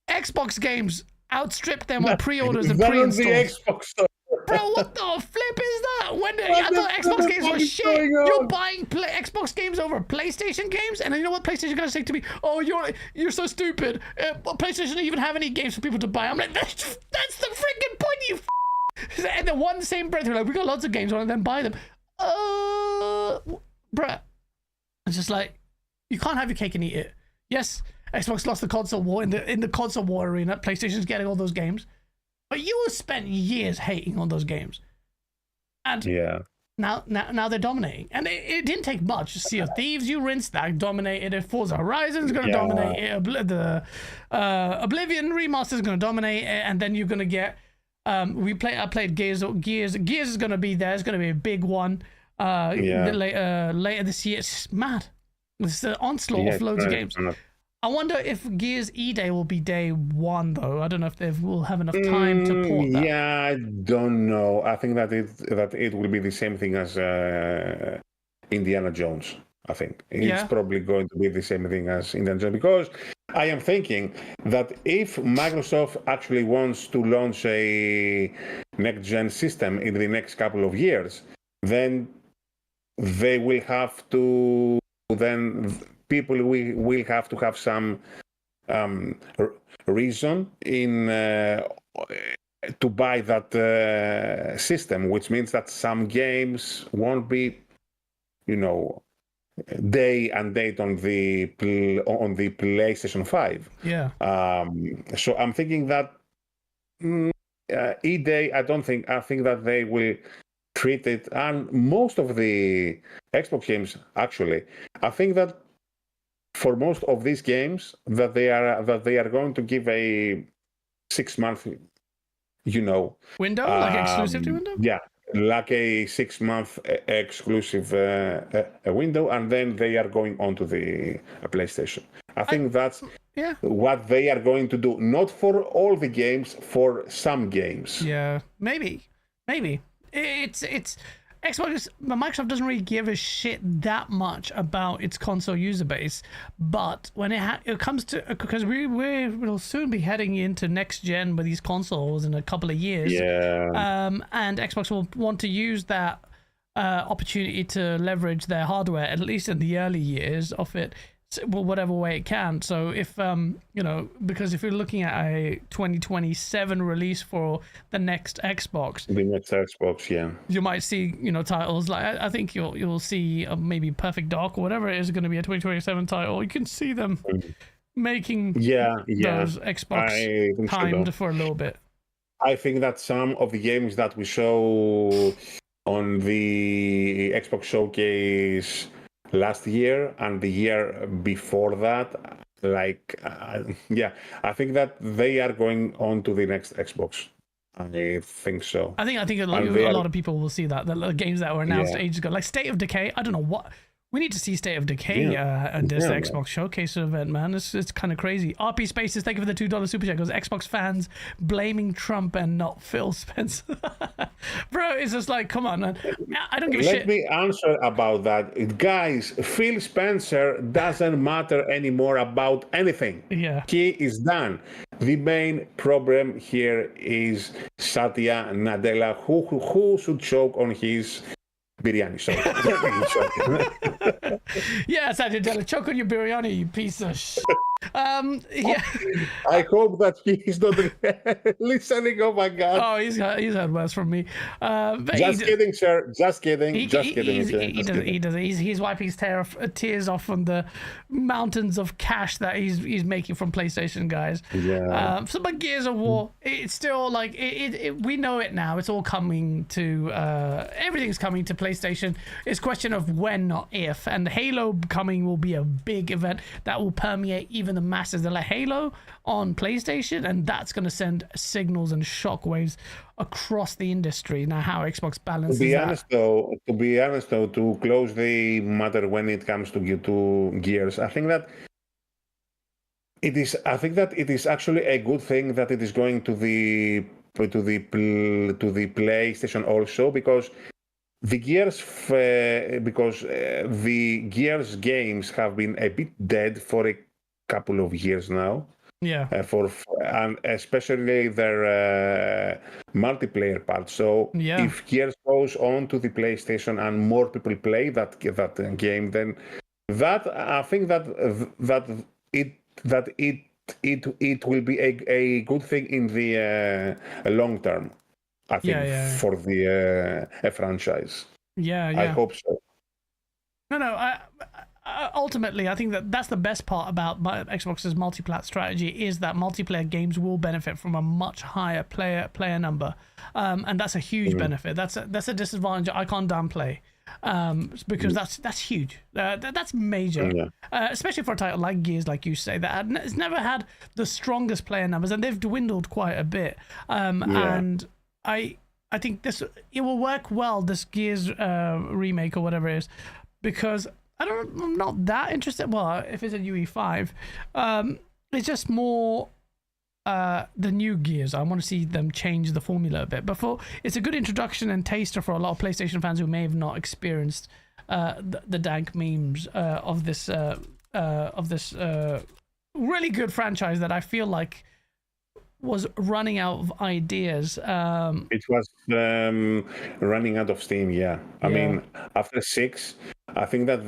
Xbox games outstripped them on pre-orders and pre-installs. Bro, what the flip is that? I thought Xbox games were shit. You're buying Xbox games over PlayStation games, and then you know what PlayStation guys say to me? Oh, you're so stupid. PlayStation doesn't even have any games for people to buy. I'm like, that's the freaking point, you. And then one same breath, they're like, we got lots of games on, and then buy them. Bruh, it's just like, you can't have your cake and eat it. Yes, Xbox lost the console war in the console war arena. PlayStation's getting all those games. But you spent years hating on those games, and now they're dominating. And it didn't take much. Sea of Thieves, you rinsed that, dominated it. Forza Horizon's going to dominate it. The Oblivion remaster is going to dominate it, and then you're going to get. I played Gears. Gears is going to be there. It's going to be a big one. Later this year. It's mad. It's the onslaught of loads of games. I wonder if Gears E-Day will be day one, though. I don't know if they will have enough time to port that. Yeah, I don't know. I think that it will be the same thing as Indiana Jones. I think it's probably going to be the same thing as Indiana Jones, because I am thinking that if Microsoft actually wants to launch a next-gen system in the next couple of years, then they will have to people will have to have some reason to buy that system, which means that some games won't be, day and date on the PlayStation 5. Yeah. So I'm thinking that E-Day, I think that they will treat it, and most of the Xbox games actually, I think that for most of these games that they are going to give a 6-month, window, like exclusivity window. Yeah, like a 6-month exclusive window, and then they are going onto the PlayStation. I think that's what they are going to do. Not for all the games, for some games. Yeah, maybe. It's Microsoft doesn't really give a shit that much about its console user base, but when it comes to, because we'll soon be heading into next gen with these consoles in a couple of years, and Xbox will want to use that opportunity to leverage their hardware, at least in the early years of it, whatever way it can. So if because if you're looking at a 2027 release for the next Xbox, you might see titles like, I think you'll see maybe Perfect Dark or whatever it is going to be a 2027 title. You can see them making those Xbox timed for a little bit. I think that some of the games that we show on the Xbox Showcase last year and the year before that, I think that they are going on to the next Xbox. I think so. I think a lot of people will see that the games that were announced ages ago, like State of Decay. I don't know what. We need to see State of Decay at this Xbox Showcase event, man. It's kind of crazy. RP Spaces, thank you for the $2 super chat. Goes Xbox fans blaming Trump and not Phil Spencer. Bro, it's just like, come on, man. I don't give a shit. Let me answer about that. Guys, Phil Spencer doesn't matter anymore about anything. Yeah. He is done. The main problem here is Satya Nadella, who should choke on his biryani. Yeah, Satya Nadella, choke on your biryani, you piece of shit. I hope that he's not listening. Oh my God. Oh, he's heard worse from me. Just kidding, sir. Just kidding. He does. He's wiping his tears off from the mountains of cash that he's making from PlayStation guys. Yeah. So, but Gears of War, it's still like we know it now. It's all coming to everything's coming to PlayStation. It's a question of when, not if. And Halo coming will be a big event that will permeate even moving the masses. They're like Halo on PlayStation, and that's going to send signals and shockwaves across the industry. Now, how Xbox balances To be that. honest, though, to close the matter when it comes to Gears, I think that it is actually a good thing that it is going to the PlayStation also, because the Gears games have been a bit dead for a couple of years now. Yeah. And especially their multiplayer part. So if Gears goes on to the PlayStation and more people play that game, then I think that it will be a good thing in the long term. I think for the franchise. Yeah. I hope so. No. Ultimately, I think that's the best part about Xbox's multiplayer strategy, is that multiplayer games will benefit from a much higher player number, and that's a huge benefit. That's a disadvantage I can't downplay, because that's huge. That's major, especially for a title like Gears, like you say, that it's never had the strongest player numbers, and they've dwindled quite a bit. And I think it will work well, this Gears remake or whatever it is, because I'm not that interested. Well, if it's a UE5, it's just more the new Gears. I want to see them change the formula a bit. But it's a good introduction and taster for a lot of PlayStation fans who may have not experienced the dank memes of this really good franchise that I feel like was running out of ideas. It was running out of steam. I mean, after 6, I think that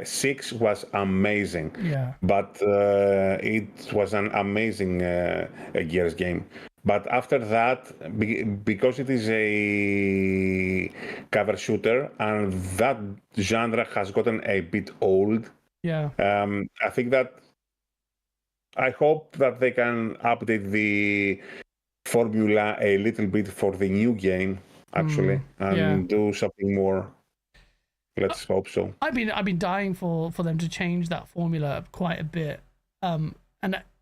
6 was amazing. But it was an amazing Gears game. But after that, because it is a cover shooter and that genre has gotten a bit old, I think that I hope that they can update the formula a little bit for the new game, actually, and do something more. Let's hope so. I've been dying for them to change that formula quite a bit, and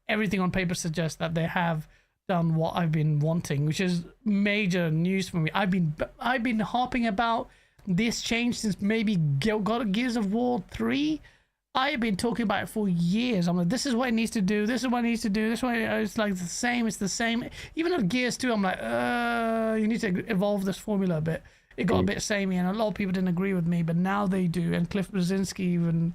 everything on paper suggests that they have done what I've been wanting, which is major news for me. I've been harping about this change since maybe Gears of War 3. I've been talking about it for years. I'm like, this is what it needs to do. This is what it needs to do. This one, it's like the same. It's the same. Even at Gears 2, I'm like, you need to evolve this formula a bit. It got a bit samey, and a lot of people didn't agree with me, but now they do. And Cliff Brzezinski even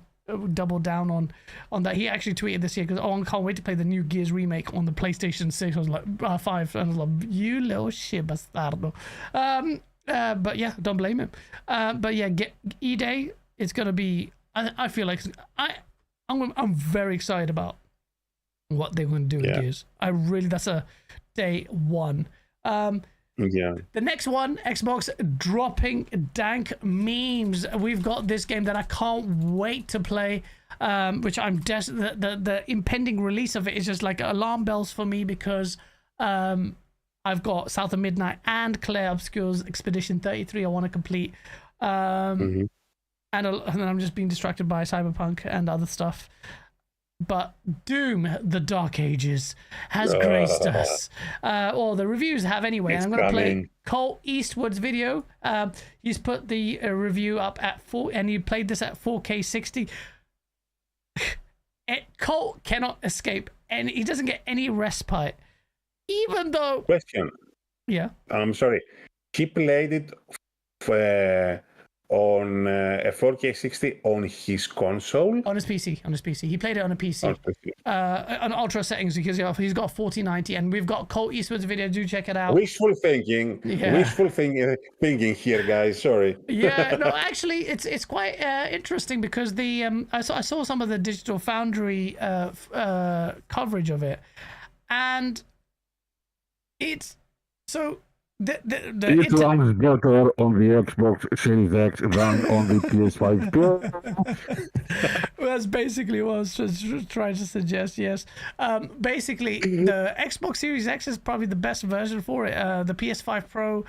doubled down on that. He actually tweeted this year because, I can't wait to play the new Gears remake on the PlayStation 6. I was like, 5. And I was like, you little shit bastardo. But yeah, don't blame him. But yeah, E-Day, it's going to be... I feel like I'm very excited about what they're going to do with Gears. That's a day one. The next one, Xbox dropping dank memes. We've got this game that I can't wait to play, which I'm the impending release of it is just like alarm bells for me, because I've got South of Midnight and Claire Obscure's Expedition 33 I want to complete. And I'm just being distracted by Cyberpunk and other stuff. But Doom, The Dark Ages, has graced us. Or the reviews have anyway. And I'm going to play Cole Eastwood's video. He's put the review up at 4, and he played this at 4K 60. Cole cannot escape, and he doesn't get any respite. Even though... Question. Yeah. I'm sorry. He played it on a 4K 60 on his console? On his PC. He played it on a PC. On ultra settings, because he's got 4090, and we've got Colt Eastwood's video. Do check it out. Wishful thinking. Wishful thinking here, guys. Sorry. Yeah, no, actually, it's quite interesting, because I saw some of the Digital Foundry coverage of it, and it's so It runs better on the Xbox Series X than on the PS5 Pro. That's basically what I was just trying to suggest. Yes. Basically, the Xbox Series X is probably the best version for it. The PS5 Pro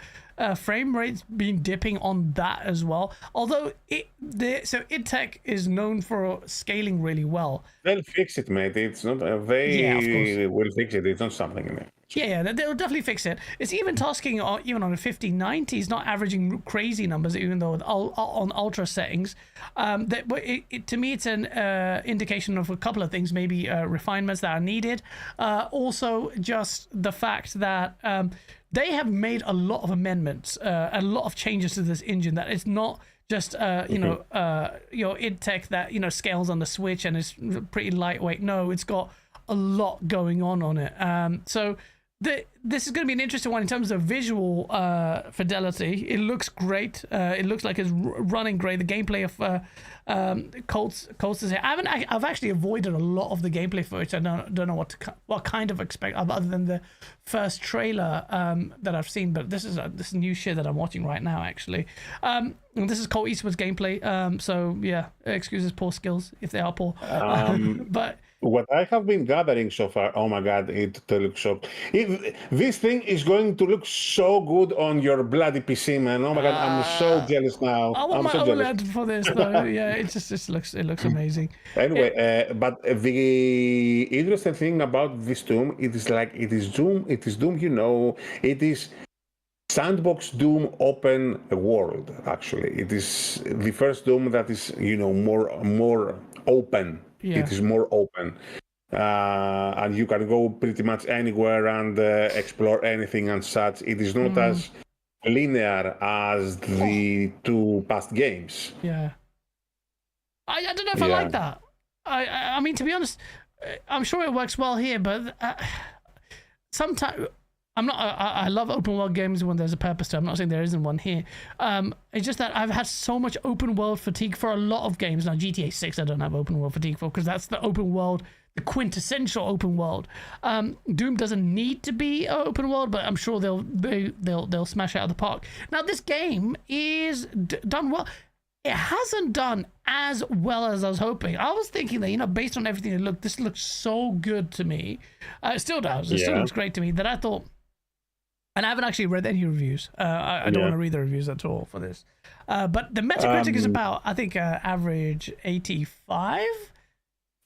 frame rate's been dipping on that as well. Although id Tech is known for scaling really well. They'll fix it, mate. It's not. They will fix it. It's not something in it. Yeah, they'll definitely fix it. It's even tasking even on a 5090, it's not averaging crazy numbers, even though on ultra settings. To me, it's an indication of a couple of things, maybe refinements that are needed. Also, just the fact that they have made a lot of amendments, a lot of changes to this engine. That it's not just your id Tech that scales on the Switch and is pretty lightweight. No, it's got a lot going on it. So this is going to be an interesting one in terms of visual fidelity. It looks great. It looks like it's running great. The gameplay of Colts is here. I've actually avoided a lot of the gameplay footage. I don't know what kind of expect other than the first trailer that I've seen. But this is new shit that I'm watching right now actually. And this is Colt Eastwood's gameplay. So yeah, excuses poor skills if they are poor. But what I have been gathering so far, oh my god, it looks so. This thing is going to look so good on your bloody PC, man. Oh my god, I'm so jealous now. I want my OLED for this, though. Yeah, it looks amazing. Anyway, but the interesting thing about this Doom, it is Doom. It is Doom. It is sandbox Doom open world. Actually, it is the first Doom that is more open. Yeah. It is more open, and you can go pretty much anywhere and explore anything and such. It is not as linear as the two past games. Yeah, I don't know if I like that. I mean, to be honest, I'm sure it works well here, but sometimes I'm not. I love open world games when there's a purpose to it. I'm not saying there isn't one here. It's just that I've had so much open world fatigue for a lot of games. Now GTA 6 I don't have open world fatigue for because that's the open world, the quintessential open world. Doom doesn't need to be open world, but I'm sure they'll smash it out of the park. Now this game is done well. It hasn't done as well as I was hoping. I was thinking that based on everything this looks so good to me. It still does. It still looks great to me. That I thought. And I haven't actually read any reviews. I don't want to read the reviews at all for this. But the Metacritic is about, I think, average 85.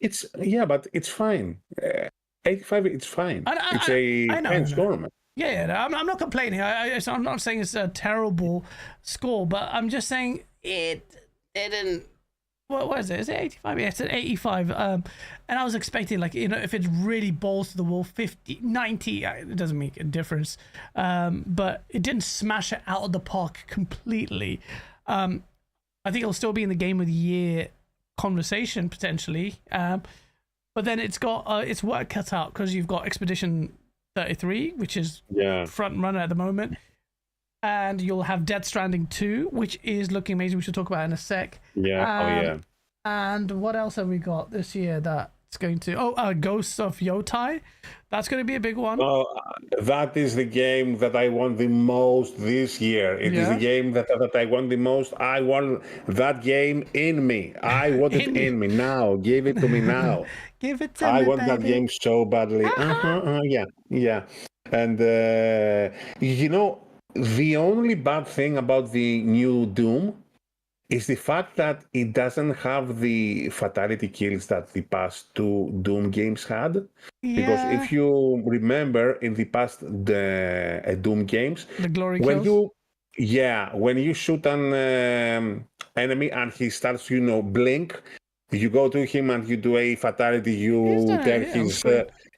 But it's fine. 85, it's fine. It's a fine score. Yeah, I'm not complaining. I'm not saying it's a terrible score, but I'm just saying it didn't. What is it? Is it 85? Yeah, it's an 85. And I was expecting, if it's really balls to the wall, 50, 90, it doesn't make a difference. But it didn't smash it out of the park completely. I think it'll still be in the Game of the Year conversation, potentially. But then it's got its work cut out because you've got Expedition 33, which is front runner at the moment. And you'll have Death Stranding 2, which is looking amazing. We should talk about it in a sec. Yeah, And what else have we got this year that's going to... Ghosts of Yotai. That's going to be a big one. That is the game that I want the most this year. It is the game that I want the most. I want that game in me. I want it in me now. Give it to me now. Give it to me, I want that game so badly. Yeah. And, the only bad thing about the new Doom is the fact that it doesn't have the fatality kills that the past two Doom games had. Yeah. Because if you remember in the past Doom games, the glory kills. When you shoot an enemy and he starts, blink, you go to him and you do a fatality. You tear his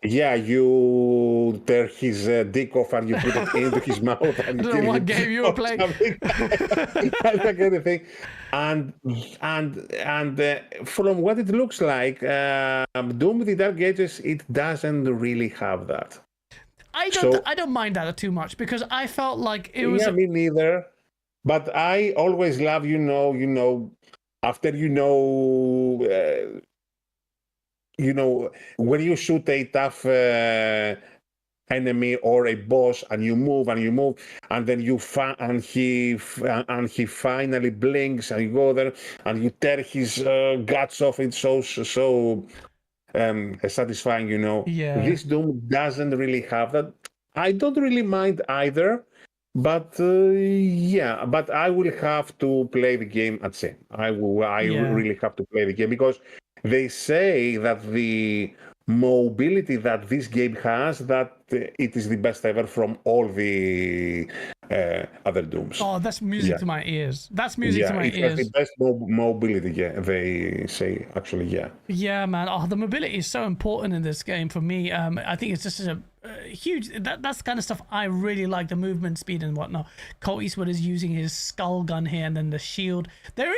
you tear his dick off and you put it into his mouth. And I don't know what game you were playing. That kind of thing. And from what it looks like, Doom: The Dark Ages, it doesn't really have that. I don't mind that too much because I felt like it was. Yeah, me neither. But I always love, after when you shoot a tough enemy or a boss, and you move, and then he finally blinks, and you go there, and you tear his guts off. It's so satisfying, you know. Yeah. This Doom doesn't really have that. I don't really mind either, but but I will have to play the game at same. I really have to play the game, because they say that the mobility that this game has, that it is the best ever from all the other Dooms. Oh, that's music to my ears. That's music to my ears. Yeah, it has the best mobility, they say, actually, yeah. Yeah, man. Oh, the mobility is so important in this game for me. I think it's just a huge... That's the kind of stuff I really like, the movement speed and whatnot. Colt Eastwood is using his skull gun here, and then the shield. There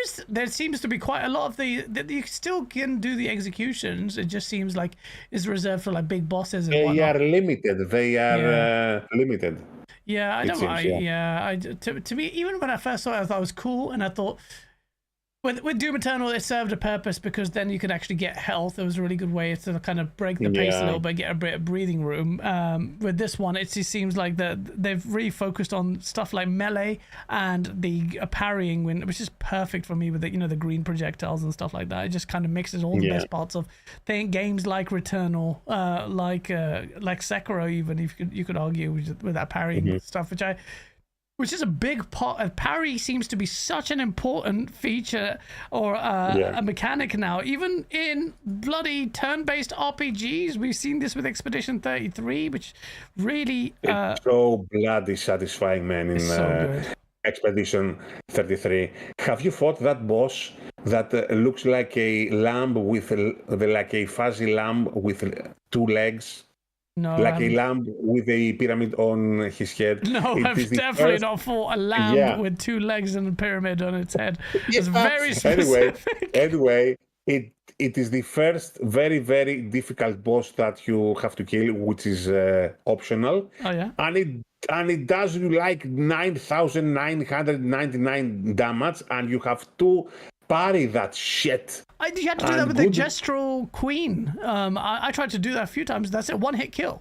seems to be quite a lot of that you still can do the executions. It just seems like it's reserved for like big bosses and whatnot. They are limited. Limited. Yeah, I don't mind. To me, even when I first saw it, I thought it was cool, and I thought with Doom Eternal, it served a purpose, because then you could actually get health. It was a really good way to kind of break the pace a little bit, get a bit of breathing room. With this one, it just seems like they've really focused on stuff like melee and the parrying, which is perfect for me with the green projectiles and stuff like that. It just kind of mixes all the best parts of games like Returnal, like Sekiro, even if you could argue with that parrying stuff, which is a big part. Parry seems to be such an important feature or a mechanic now. Even in bloody turn-based RPGs, we've seen this with Expedition 33, which really... it's so bloody satisfying, man, in Expedition 33. Have you fought that boss that looks like a lamb with like a fuzzy lamb with 2 legs? No, like a lamb with a pyramid on his head. No, I've definitely not fought a lamb with 2 legs and a pyramid on its head. It's very specific. Anyway, it is the first very, very difficult boss that you have to kill, which is optional. Oh yeah. And it does you like 9,999 damage, and you have to parry that shit. You had to do that with the Gestural Queen. I tried to do that a few times. That's a 1-hit kill.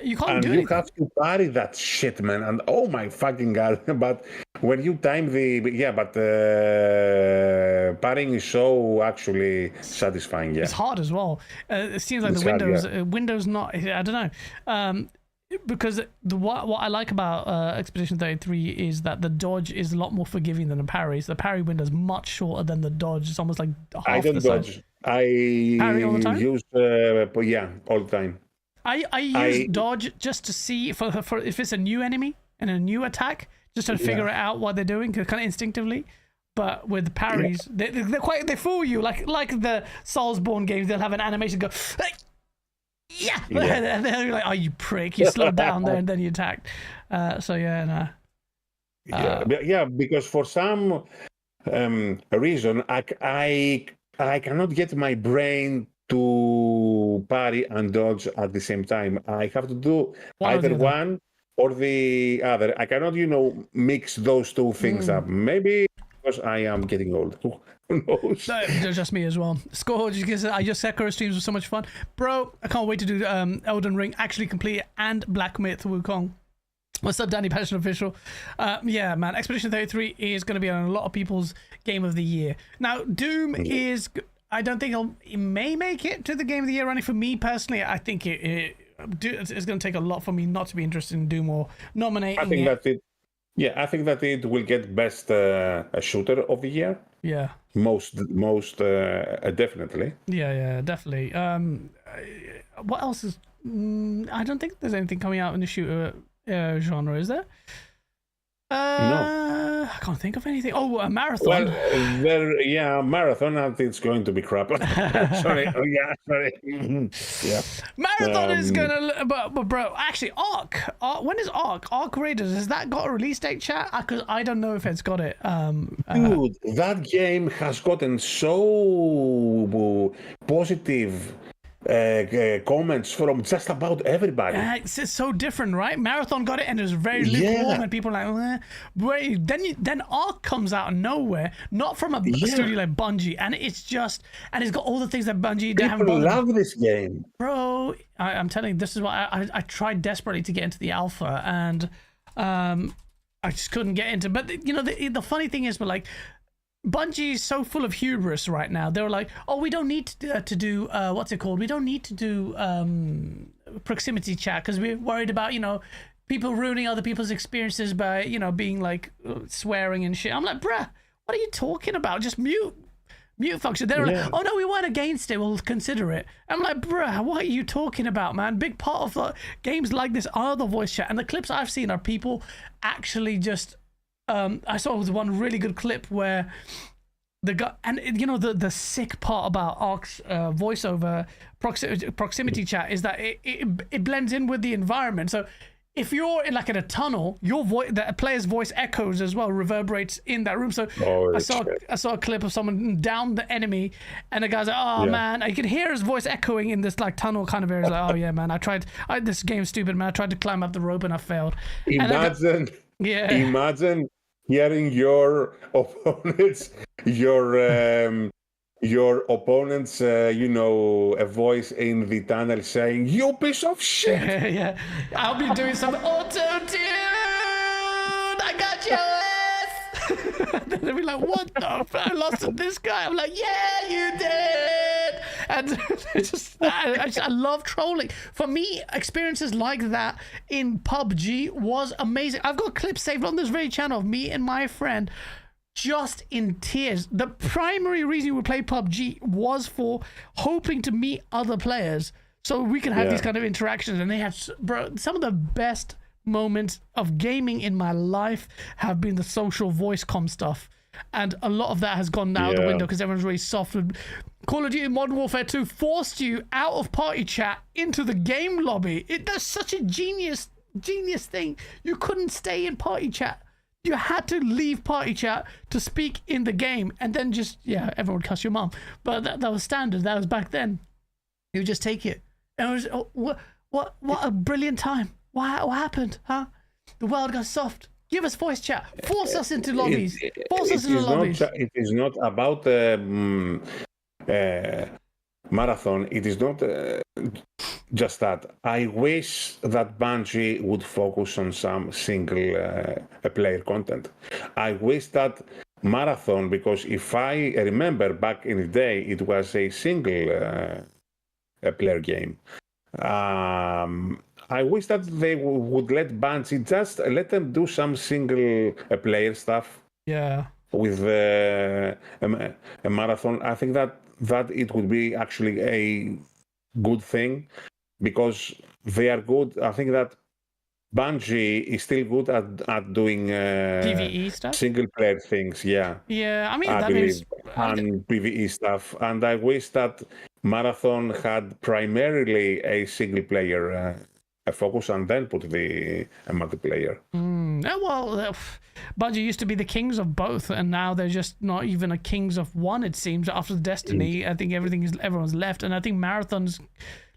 You can't do anything. You have to parry that shit, man. And oh my fucking god! But when you time parrying is so actually satisfying. Yeah, it's hard as well. It seems like Windows not. I don't know. Because what I like about Expedition 33 is that the dodge is a lot more forgiving than the parry. So the parry window is much shorter than the dodge. It's almost like half the size. I don't dodge. I parry all the time? Use all the time. I use dodge just to see for if it's a new enemy and a new attack, just to figure it out what they're doing, kind of instinctively. But with the parries, they fool you like the Soulsborne games. They'll have an animation go. And then you're like, oh, you prick, you slowed down there and then you attacked. Because for some reason I cannot get my brain to parry and dodge at the same time. I have to do either one or the other. I cannot mix those two things up. Maybe because I am getting old. Who knows? No, just me as well. Score, your Sekiro streams were so much fun. Bro, I can't wait to do Elden Ring, actually complete it, and Black Myth Wukong. What's up, Danny Passion Official? Yeah, man, Expedition 33 is going to be on a lot of people's Game of the Year. Now, Doom is... I don't think it may make it to the Game of the Year running. For me, personally, I think it's going to take a lot for me not to be interested in Doom or nominating I think I think that it will get best shooter of the year. Yeah. Most definitely. Yeah, definitely. What else is? I don't think there's anything coming out in the shooter genre, is there? No. I can't think of anything. Oh, a Marathon. Well, Marathon. It's going to be crap. Sorry. Sorry. Marathon is gonna. But bro, actually, Ark. When is Ark Raiders? Has that got a release date, chat? Because I don't know if it's got it. Dude, that game has gotten so positive comments from just about everybody. It's so different, right? Marathon got it, and it was very lukewarm, and people are like, wait. Then Ark comes out of nowhere, not from a studio like Bungie, and it's got all the things that Bungie they haven't bothered. People love this game, bro. I'm telling you, this is what I tried desperately to get into the alpha, and I just couldn't get into. But the funny thing is, but like, Bungie is so full of hubris right now. They were like, oh, we don't need to do what's it called? We don't need to do proximity chat because we're worried about people ruining other people's experiences by being like swearing and shit. I'm like, bruh, what are you talking about? Just mute function. They're like, oh no, we weren't against it. We'll consider it. I'm like, bruh, what are you talking about, man? Big part of the games like this are the voice chat, and the clips I've seen are people actually just. I saw one really good clip where the guy, and the sick part about Ark's voiceover proximity chat is that it blends in with the environment. So if you're in a tunnel, your voice, the player's voice echoes as well, reverberates in that room. So I saw a clip of someone down the enemy, and the guy's like, oh man, you can hear his voice echoing in this tunnel kind of area. He's like, oh yeah, man, this game's stupid, man. I tried to climb up the rope and I failed. Imagine hearing your opponents, your opponent's, a voice in the tunnel saying, "You piece of shit." Yeah, I'll be doing some auto-tune. I got your ass. Then they'll be like, "What the fuck? I lost to this guy." I'm like, "Yeah, you did." And I love trolling. For me, experiences like that in PUBG was amazing. I've got clips saved on this very channel of me and my friend just in tears. The primary reason we play PUBG was for hoping to meet other players so we can have these kind of interactions. And they had, bro, some of the best moments of gaming in my life have been the social voice comm stuff. And a lot of that has gone out the window because everyone's really soft. Call of Duty Modern Warfare 2 forced you out of party chat into the game lobby. That's such a genius thing. You couldn't stay in party chat. You had to leave party chat to speak in the game, and then just everyone would cuss your mom. But that was standard. That was back then. You would just take it. And it was what a brilliant time. What happened? Huh? The world got soft. Give us voice chat. Force us into lobbies. Force us into lobbies. It is not about Marathon. It is not just that. I wish that Bungie would focus on some single player content. I wish that Marathon, because if I remember back in the day, it was a single player game. I wish that they would let Bungie just let them do some single player stuff. Yeah. With a Marathon, I think that it would be actually a good thing because they are good. I think that Bungie is still good at doing PvE stuff, single player things. Yeah. I mean, I believe, and PvE stuff. And I wish that Marathon had primarily a single player focus and then put the multiplayer. Well, Bungie used to be the kings of both, and now they're just not even a kings of one. It seems after Destiny, I think everyone's left, and I think Marathon's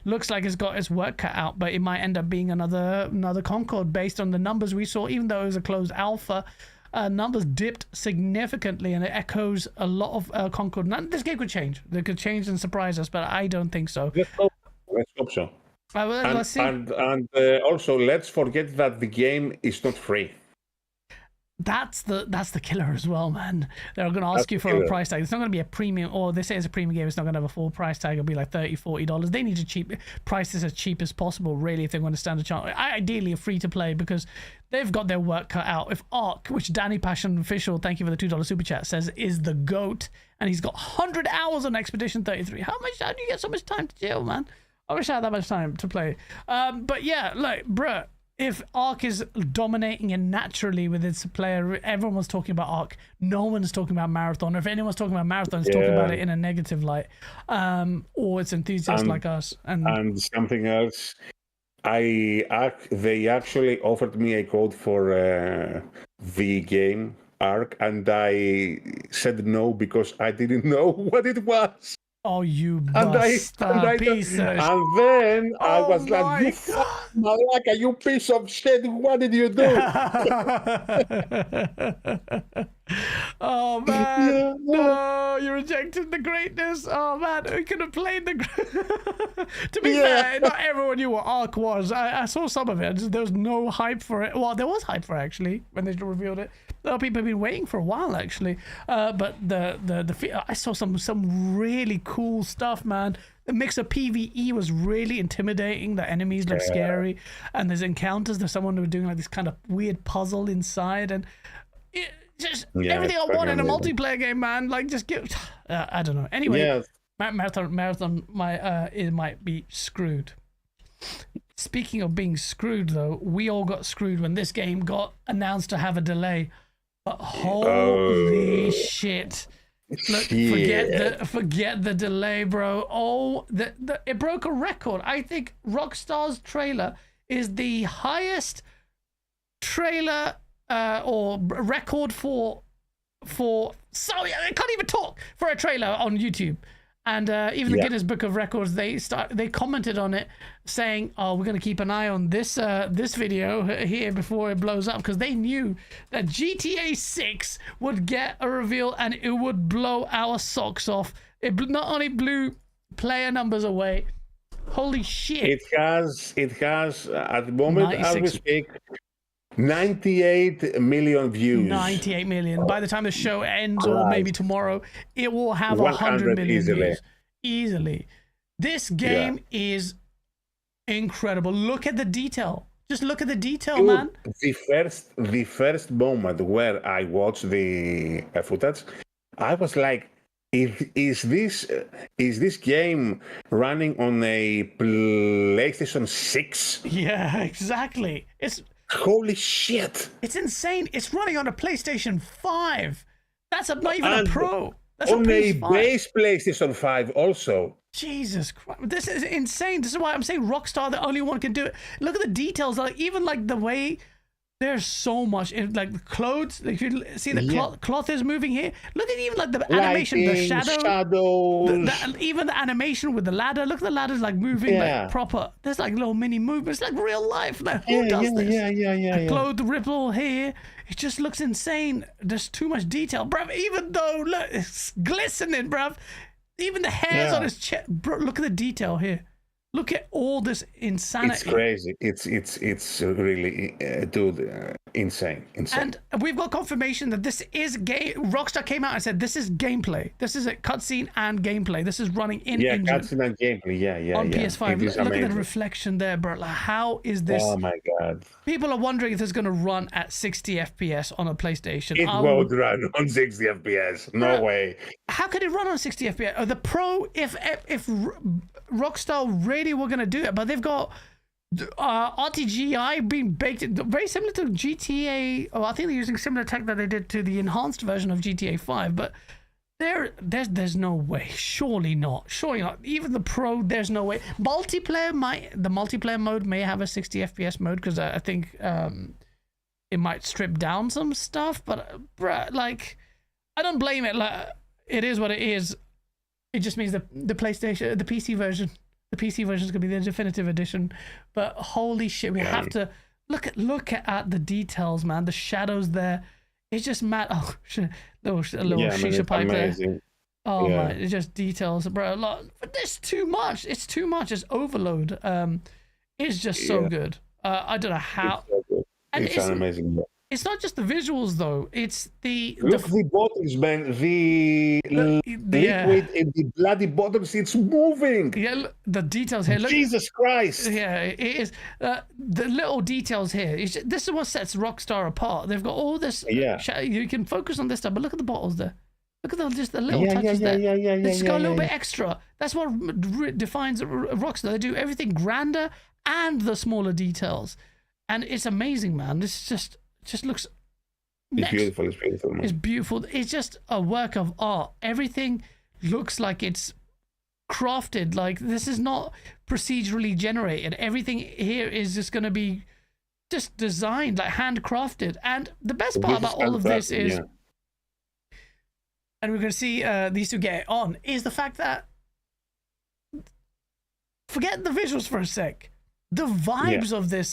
looks like it's got its work cut out, but it might end up being another Concord based on the numbers we saw. Even though it was a closed alpha, numbers dipped significantly, and it echoes a lot of Concord. Now, this game could change. They could change and surprise us, but I don't think so. Let's hope so. Let's see. And also, let's forget that the game is not free. That's the killer as well, man. They're going to ask you for a price tag. It's not going to be a premium, or they say it's a premium game. It's not going to have a full price tag. It'll be like $30, $40. They need to price this as cheap as possible, really, if they want to stand a chance. Ideally, a free to play, because they've got their work cut out. If Ark, which Danny Passion Official, thank you for the $2 super chat, says is the GOAT, and he's got 100 hours on Expedition 33. How do you get so much time to chill, man? I wish I had that much time to play. But yeah, like, bruh, if Ark is dominating it naturally with its player, everyone was talking about Ark. No one's talking about Marathon. If anyone's talking about Marathon, it's talking about it in a negative light. Or it's enthusiasts like us. And something else, they actually offered me a code for the game Ark, and I said no because I didn't know what it was. Oh, you bastard pieces. And then I was like, you Malaka, you piece of shit, what did you do? Oh man, no, you rejected the greatness. Oh man, we could have played the. To be fair, not everyone knew what Ark was. I saw some of it. There was no hype for it. Well, there was hype for it, actually when they revealed it. People have been waiting for a while actually. But I saw some really cool stuff, man. The mix of PvE was really intimidating. The enemies look scary, and there's encounters. There's someone who was doing like this kind of weird puzzle inside, and just everything I want in a multiplayer game, man. Like, just give. I don't know. Anyway, marathon it might be screwed. Speaking of being screwed, though, we all got screwed when this game got announced to have a delay. But holy shit! Look, forget the delay, bro. Oh, it broke a record. I think Rockstar's trailer is the highest trailer or record for. Sorry, I can't even talk for a trailer on YouTube. And even the Guinness Book of Records, they commented on it, saying, "Oh, we're going to keep an eye on this video here before it blows up," because they knew that GTA 6 would get a reveal and it would blow our socks off. It not only blew player numbers away. Holy shit! It has at the moment as we speak, 98 million views. 98 million. By the time the show ends, or maybe tomorrow, it will have 100 million views. Easily. This game is incredible. Look at the detail. Just look at the detail, man. The first moment where I watched the footage, I was like, is this game running on a PlayStation 6? Yeah, exactly. Holy shit! It's insane. It's running on a PlayStation 5. That's not even a Pro. That's on a base PlayStation 5 also. Jesus Christ. This is insane. This is why I'm saying Rockstar, the only one can do it. Look at the details. Like, even like the way there's so much in, like, the clothes. Like, if you see the cloth is moving here. Look at even like the animation, the shadows. Even the animation with the ladder. Look at the ladder's like moving like proper. There's like little mini movements, like real life. Like, who does this? The clothes ripple here. It just looks insane. There's too much detail, bruv. Even though, look, it's glistening, bruv. Even the hairs on his chest. Bro, look at the detail here. Look at all this insanity. It's crazy. It's really, dude, insane. And we've got confirmation that this is Rockstar came out and said this is gameplay. This is a cutscene and gameplay. This is running in engine. Cutscene and gameplay. On PS5. Look at the reflection there, bro. Like, how is this? Oh my god. People are wondering if it's going to run at 60 FPS on a PlayStation. It won't run on 60 FPS. No way. How could it run on 60 FPS? The Pro, if Rockstar really were going to do it, but they've got RTGI being baked in, very similar to GTA. I think they're using similar tech that they did to the enhanced version of GTA 5, but there's no way. Surely not. Even the Pro, there's no way. The multiplayer mode may have a 60 FPS mode, because I think it might strip down some stuff, but bruh, like, I don't blame it. Like, it is what it is. It just means the PlayStation, the PC version is going to be the definitive edition. But holy shit, we have to look at the details, man. The shadows there. It's just mad. Oh shit, little shisha pipe there. Oh my, it's just details, bro. But there's too much. It's too much. It's overload. It's just so good. I don't know how. It's amazing. It's not just the visuals, though. It's the bottles, man. The liquid in the bloody bottles. It's moving. Yeah, look, the details here. Look, Jesus Christ. Yeah, it is. The little details here. This is what sets Rockstar apart. They've got all this. You can focus on this stuff, but look at the bottles there. Look at just the little touches there. They just go a little bit extra. That's what defines Rockstar. They do everything grander and the smaller details, and it's amazing, man. This just looks beautiful. It's beautiful, man. It's beautiful. It's just a work of art. Everything looks like it's crafted. Like, this is not procedurally generated. Everything here is just going to be just designed, like handcrafted. And the best part about all of this is, and we're going to see these two get it on, is the fact that forget the visuals for a sec. The vibes of the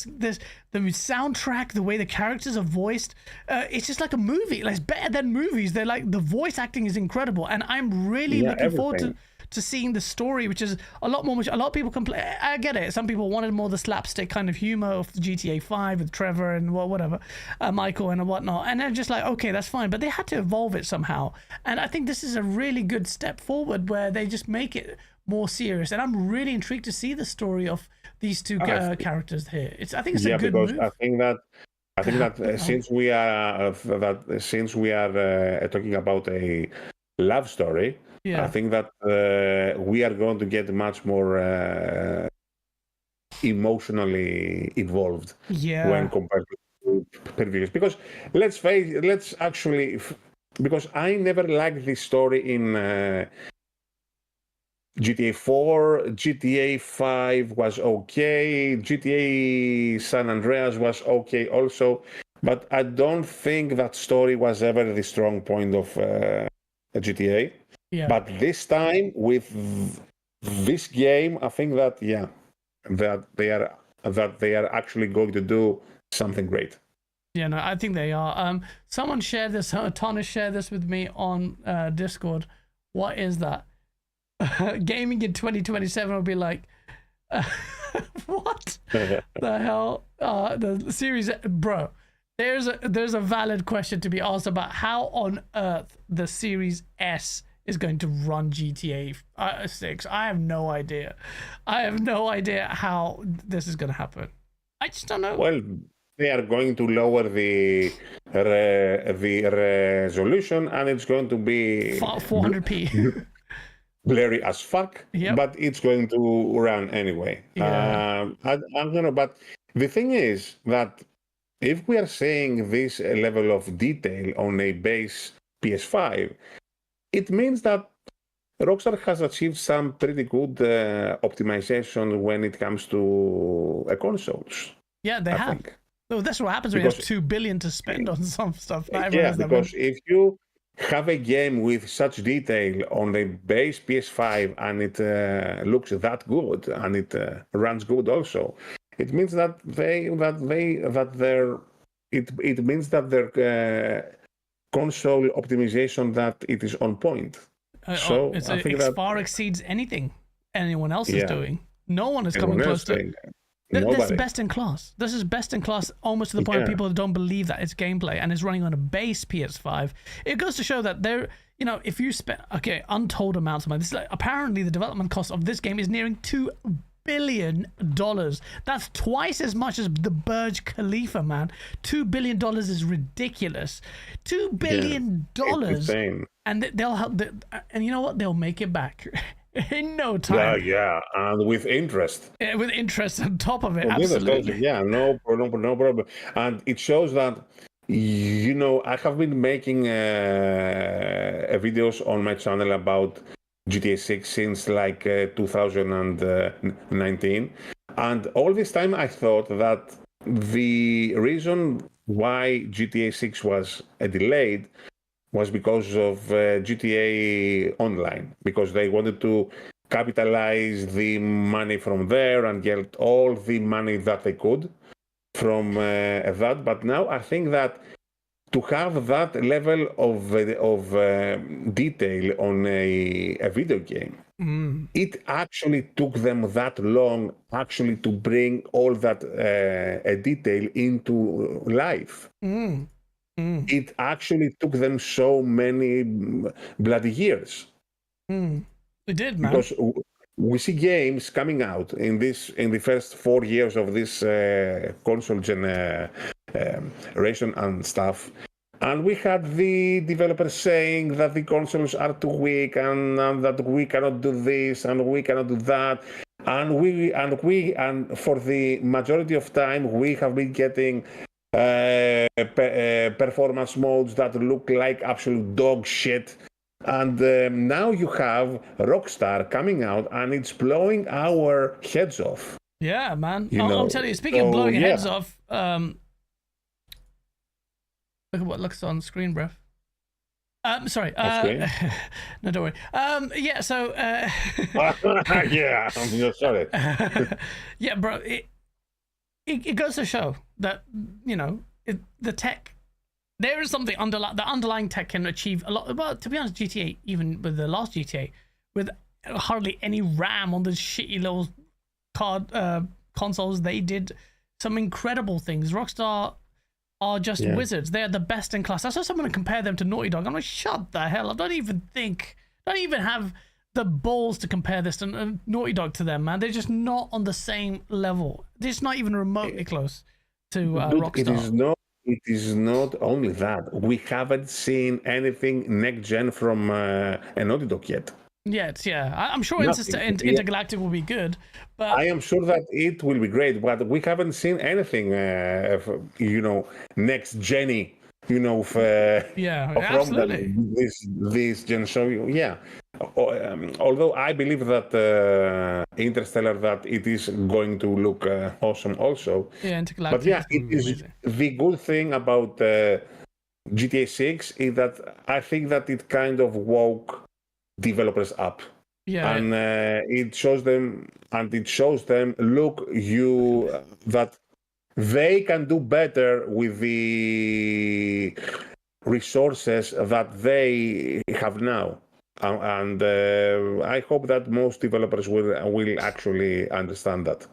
soundtrack, the way the characters are voiced, it's just like a movie. Like, it's better than movies. They're like, the voice acting is incredible, and I'm really looking forward to seeing the story, which is a lot more. A lot of people complain. I get it. Some people wanted more the slapstick kind of humor of GTA 5 with Trevor and whatever, Michael and whatnot. And they're just like, okay, that's fine. But they had to evolve it somehow. And I think this is a really good step forward where they just make it more serious. And I'm really intrigued to see the story of these two characters here. I think it's a good move. I think that since we are talking about a love story, I think that we are going to get much more emotionally involved when compared to previous. Because because I never liked this story in GTA 4, GTA 5 was okay, GTA San Andreas was okay also, but I don't think that story was ever the strong point of GTA. Yeah. But this time with this game, I think that that they are actually going to do something great. Yeah, no, I think they are. Someone shared this. Tana shared this with me on Discord. What is that? Gaming in 2027 will be like, what the hell? The series, bro. There's a valid question to be asked about how on earth the Series S is going to run GTA 6. I have no idea. I have no idea how this is going to happen. I just don't know. Well, they are going to lower the resolution, and it's going to be 400p. Blurry as fuck, but it's going to run anyway. I don't know, but the thing is that if we are saying this level of detail on a base PS5, it means that Rockstar has achieved some pretty good optimization when it comes to consoles. Yeah, they have. So that's what happens when you have $2 billion to spend on some stuff. Because if you have a game with such detail on the base PS5 and it looks that good and it runs good also, it means that it means that their console optimization that it is on point. So it far exceeds anyone else is doing. No one is coming close to. This is best in class. This is best in class, almost to the point where people don't believe that it's gameplay and it's running on a base PS5. It goes to show that if you spend untold amounts of money. This is apparently the development cost of this game is nearing $2 billion. That's twice as much as the Burj Khalifa, man. $2 billion is ridiculous. $2 billion. It's insane. And they'll help. And you know what? They'll make it back. In no time. And with interest. With interest on top of it, absolutely. No problem. And it shows that, I have been making videos on my channel about GTA 6 since 2019. And all this time I thought that the reason why GTA 6 was delayed was because of GTA Online, because they wanted to capitalize the money from there and get all the money that they could from that. But now I think that to have that level of detail on a video game, it actually took them that long actually to bring all that detail into life. It actually took them so many bloody years. It did, man. Because we see games coming out in the first 4 years of this console generation and stuff, and we had the developers saying that the consoles are too weak and that we cannot do this and we cannot do that, and for the majority of time we have been getting performance modes that look like absolute dog shit. And now you have Rockstar coming out and it's blowing our heads off. Yeah, man. I'm telling you, speaking of blowing heads off, look at what looks on screen, bruv. Sorry. No, don't worry. Yeah. So. Yeah, I'm sorry. Yeah, bro. It goes to show that the tech. There is something the underlying tech can achieve a lot. Well, to be honest, GTA, even with the last GTA, with hardly any RAM on the shitty little consoles, they did some incredible things. Rockstar are just wizards. They're the best in class. I saw someone compare them to Naughty Dog. I'm like, shut the hell up. Don't even have the balls to compare this to Naughty Dog to them, man. They're just not on the same level. It's not even remotely close to Rockstar. It is not only that. We haven't seen anything next gen from a Naughty Dog yet. I'm sure Intergalactic will be good, but I am sure that it will be great. But we haven't seen anything, next gen. Absolutely. This gen. So although I believe that Interstellar, that it is going to look awesome also. Yeah, Intergalactic. But yeah, it is amazing. The good thing about GTA 6 is that I think that it kind of woke developers up. Yeah. And it shows them, look, that they can do better with the resources that they have now. And I hope that most developers will actually understand that.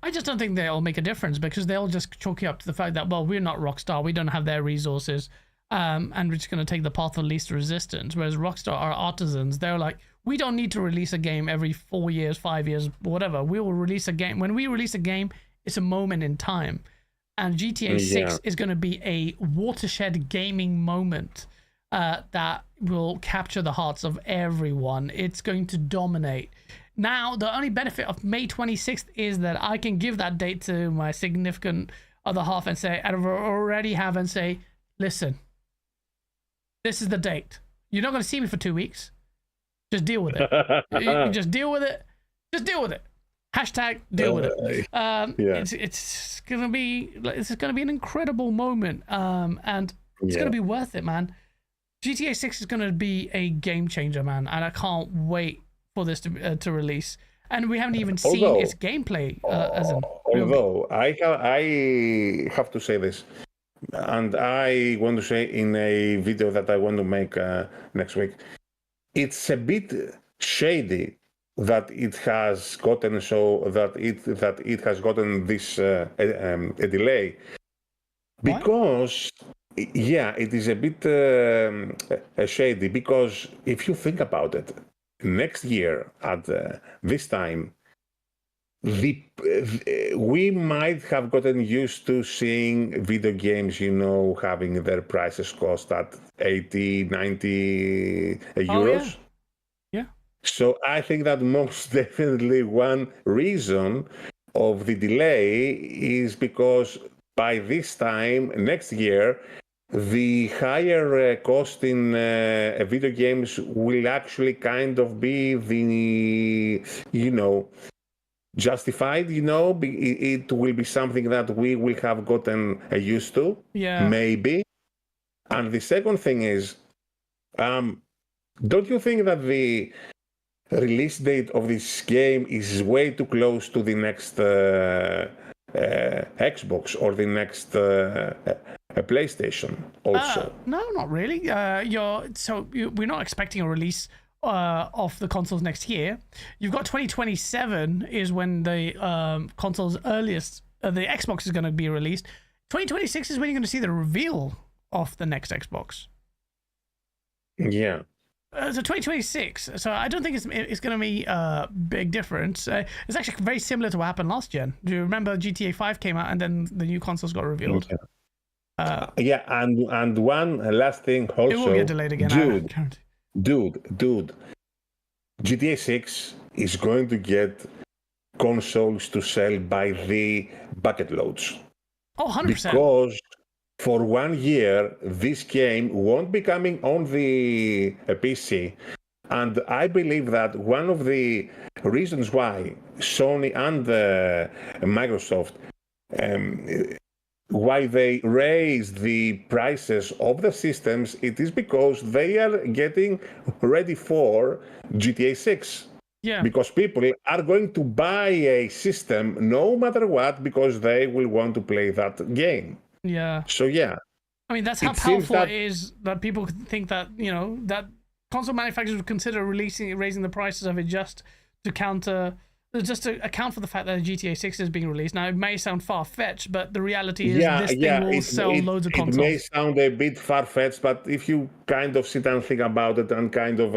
I just don't think they'll make a difference, because they'll just chalk you up to the fact that, well, we're not Rockstar, we don't have their resources, and we're just going to take the path of least resistance. Whereas Rockstar are artisans. They're like, we don't need to release a game every 4 years, 5 years, whatever. We will release a game. When we release a game, it's a moment in time. And GTA 6 is going to be a watershed gaming moment that will capture the hearts of everyone. It's going to dominate. Now, the only benefit of May 26th is that I can give that date to my significant other half and say, listen, this is the date. You're not going to see me for 2 weeks. Just deal with it. Just deal with it. Just deal with it. Hashtag deal with it. It's gonna be an incredible moment, and it's gonna be worth it, man. GTA 6 is gonna be a game changer, man, and I can't wait for this to release. And we haven't even seen its gameplay. Although I have to say this, and I want to say in a video that I want to make next week, it's a bit shady that it has gotten this a delay, because it is a bit shady, because if you think about it, next year at this time, we might have gotten used to seeing video games, having their prices cost at 80, 90 euros. So I think that most definitely one reason of the delay is because by this time next year, the higher cost in video games will actually kind of be the, justified, it will be something that we will have gotten used to, maybe. And the second thing is, don't you think that the release date of this game is way too close to the next Xbox or the next PlayStation also? No, not really. We're not expecting a release of the consoles next year. You've got 2027 is when the console's earliest, the Xbox is going to be released. 2026 is when you're going to see the reveal of the next Xbox. Yeah. So 2026. So I don't think it's going to be a big difference. It's actually very similar to what happened last gen. Do you remember GTA 5 came out and then the new consoles got revealed? And one last thing also. It will get delayed again. Dude. GTA 6 is going to get consoles to sell by the bucket loads. Oh, 100%. Because for 1 year, this game won't be coming on the PC. And I believe that one of the reasons why Sony and Microsoft why they raise the prices of the systems, it is because they are getting ready for GTA 6. Yeah. Because people are going to buy a system no matter what, because they will want to play that game. Yeah. So yeah. I mean, that's how powerful it is that people think that, you know, that console manufacturers would consider raising the prices of it just to account for the fact that GTA 6 is being released. Now, it may sound far-fetched, but the reality is this thing will sell loads of consoles. It may sound a bit far-fetched, but if you kind of sit and think about it and kind of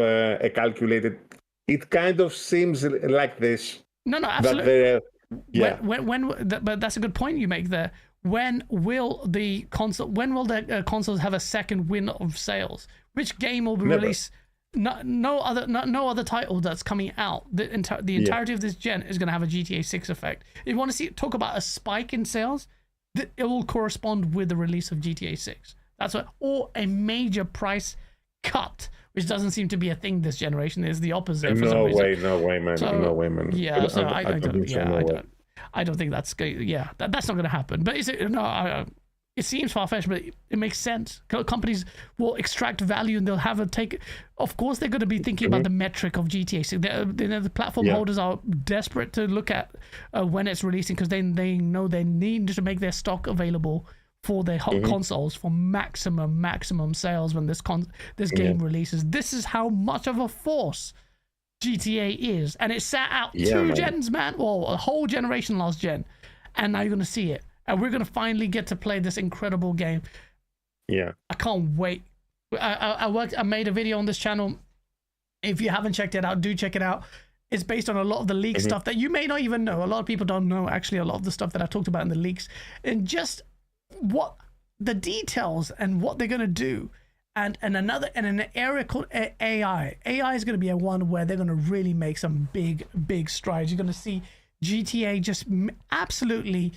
calculate it kind of seems like this. No, absolutely. But that's a good point you make there. When will the consoles have a second win of sales? Which game will be released? No other title that's coming out. The entirety of this gen is going to have a GTA 6 effect. If you want to talk about a spike in sales, it will correspond with the release of GTA 6. That's what, or a major price cut, which doesn't seem to be a thing this generation. Is the opposite. No way, man. So, no way, man. Yeah, so I don't think that's going. Yeah, that's not going to happen. But it seems far-fetched, but it makes sense. Companies will extract value and they'll have a take. Of course, they're going to be thinking about the metric of GTA. So the platform holders are desperate to look at when it's releasing, because they know they need to make their stock available for their consoles for maximum sales when this game releases. This is how much of a force GTA is, and it sat out two gens, man. Well, a whole generation last gen, and now you're going to see it. And we're going to finally get to play this incredible game. Yeah. I can't wait. I made a video on this channel. If you haven't checked it out, do check it out. It's based on a lot of the leak stuff that you may not even know. A lot of people don't know, actually, a lot of the stuff that I talked about in the leaks. And just what the details and what they're going to do. And an area called AI. AI is going to be a one where they're going to really make some big strides. You're going to see GTA just absolutely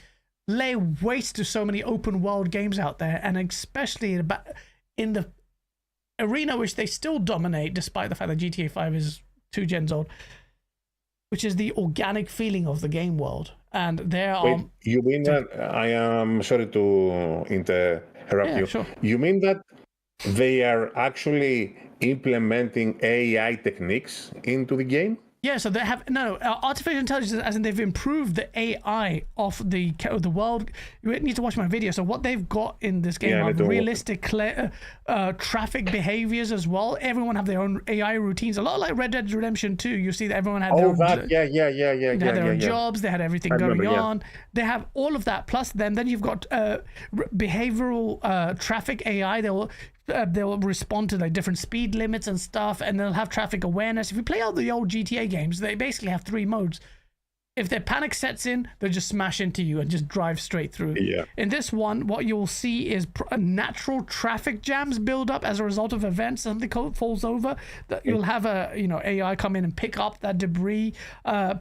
lay waste to so many open world games out there, and especially in the arena which they still dominate, despite the fact that GTA 5 is 2 gens old, which is the organic feeling of the game world. And there are... Wait, you mean that... I am sorry to interrupt you. Sure. You mean that they are actually implementing AI techniques into the game? Yeah, so they have artificial intelligence, as in they've improved the AI of the world. You need to watch my video. So what they've got in this game are realistic traffic behaviors as well. Everyone have their own AI routines, a lot like Red Dead Redemption 2. You see that everyone had their own, they had their own jobs. They had everything going on. They have all of that. Plus, then you've got behavioral traffic AI. They'll respond to like different speed limits and stuff, and they'll have traffic awareness. If you play all the old GTA games, they basically have 3 modes. If their panic sets in, they'll just smash into you and just drive straight through. Yeah. In this one, what you'll see is natural traffic jams build up as a result of events. Something falls over, that you'll have AI come in and pick up that debris.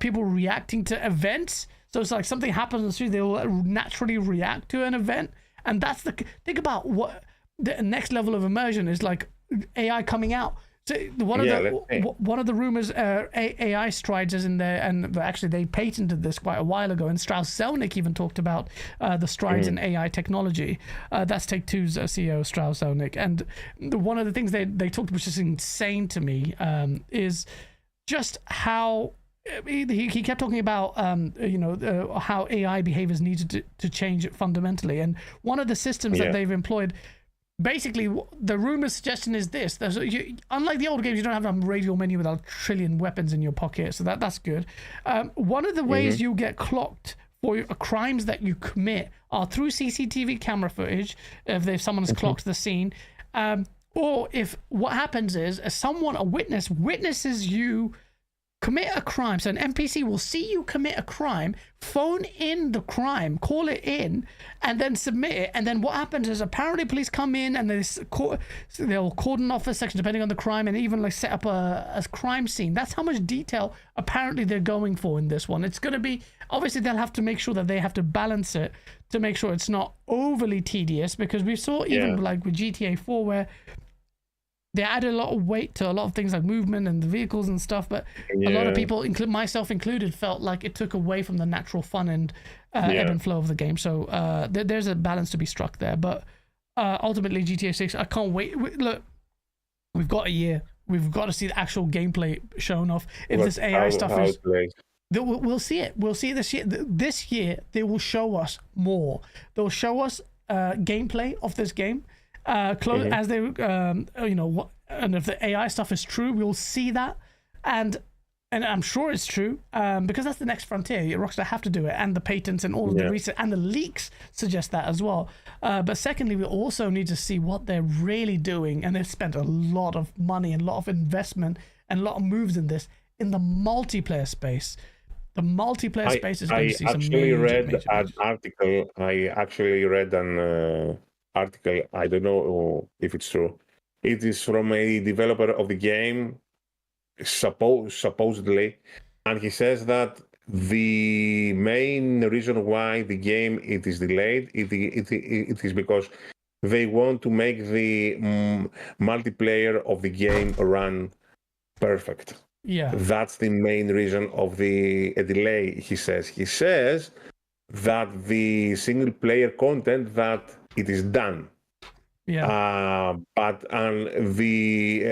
People reacting to events. So it's like something happens on the street, they'll naturally react to an event. And that's think about what the next level of immersion is, like AI coming out. So one of the rumors AI strides is in there, and actually they patented this quite a while ago, and Strauss-Zelnick even talked about the strides in AI technology. That's Take-Two's CEO, Strauss-Zelnick. And one of the things they talked, which is insane to me, is just how he kept talking about how AI behaviors needed to change fundamentally. And one of the systems that they've employed, basically, the rumor suggestion is this: unlike the old games, you don't have a radial menu with a trillion weapons in your pocket, so that's good. One of the ways you get clocked for crimes that you commit are through CCTV camera footage, if someone has clocked the scene, or if what happens is a witness witnesses you commit a crime. So an NPC will see you commit a crime, phone in the crime, call it in, and then submit it. And then what happens is apparently police come in and they'll cordon off a section depending on the crime, and even like set up a crime scene. That's how much detail apparently they're going for in this one. It's going to be, obviously they'll have to make sure that they have to balance it to make sure it's not overly tedious, because we saw even like with GTA 4 where they added a lot of weight to a lot of things like movement and the vehicles and stuff, but a lot of people, myself included, felt like it took away from the natural fun ebb and flow of the game. So there's a balance to be struck there. But ultimately, GTA 6, I can't wait. Look, we've got a year. We've got to see the actual gameplay shown off. If this AI stuff is... We'll see it. We'll see it this year. This year, they will show us more. They'll show us gameplay of this game. As they, and if the AI stuff is true, we'll see that. And I'm sure it's true because that's the next frontier. Rockstar have to do it, and the patents and all of the research and the leaks suggest that as well. But secondly, we also need to see what they're really doing, and they've spent a lot of money and a lot of investment and a lot of moves in this in the multiplayer space. The multiplayer space is going to see some major article. I actually read an article. I don't know if it's true. It is from a developer of the game, supposedly, and he says that the main reason why the game is delayed it is because they want to make the multiplayer of the game run perfect. Yeah, that's the main reason of the delay. He says that the single player content that it is done. Yeah. But the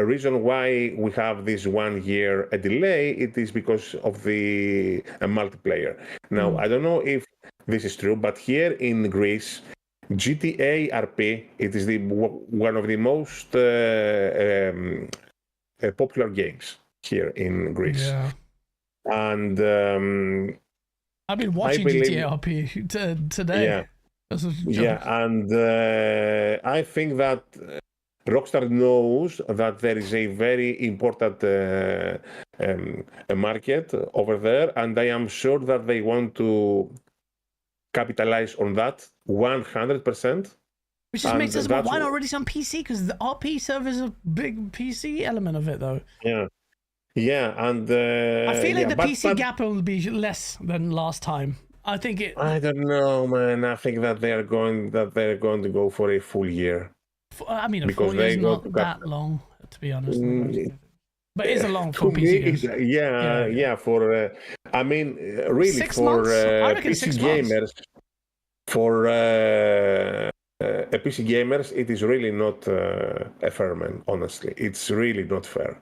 reason why we have this 1 year delay, it is because of the multiplayer. Now, I don't know if this is true, but here in Greece, GTA RP, it is one of the most popular games here in Greece. Yeah. And I've been watching GTA RP today. Yeah. And I think that Rockstar knows that there is a very important market over there, and I am sure that they want to capitalize on that 100%. Which just makes us why not release on PC? Because the RP server is a big PC element of it, though. Yeah, and I feel like the PC gap will be less than last time. I think it. I don't know, man. I think that they're going to go for a full year. I mean, a full year is not that long, to be honest. But it's a long for PC games. Yeah. For I mean, really 6 for months? I reckon PC 6 gamers. Months. For PC gamers, it is really not fair, man. Honestly, it's really not fair.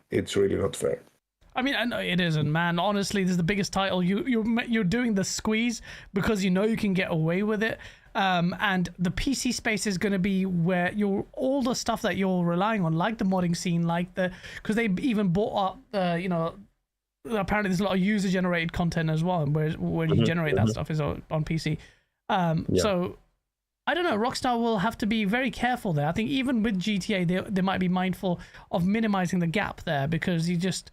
I mean, I know it isn't, man. Honestly, this is the biggest title. You're doing the squeeze because you know you can get away with it. And the PC space is going to be where all the stuff that you're relying on, like the modding scene, because they even bought up, apparently there's a lot of user-generated content as well, where you generate that stuff is on PC. So I don't know. Rockstar will have to be very careful there. I think even with GTA, they might be mindful of minimizing the gap there because you just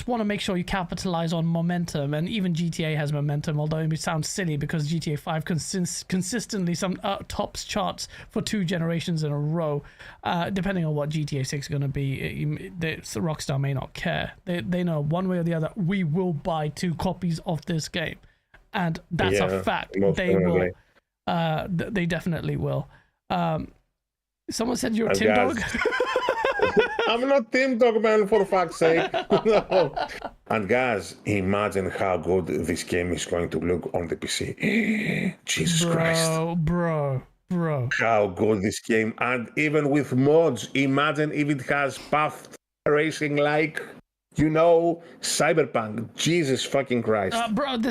want to make sure you capitalize on momentum, and even GTA has momentum, although it sounds silly because GTA 5 consistently tops charts for 2 generations in a row. Depending on what GTA 6 is going to be, Rockstar may not care. They know one way or the other, we will buy 2 copies of this game, and that's a fact. They will. They definitely will. Someone said you're a Tim Dog. I'm not Tim Dog, man, for fuck's sake. No. And guys, imagine how good this game is going to look on the PC. Jesus Christ. Bro. How good this game, and even with mods, imagine if it has path racing like, Cyberpunk. Jesus fucking Christ. Bro,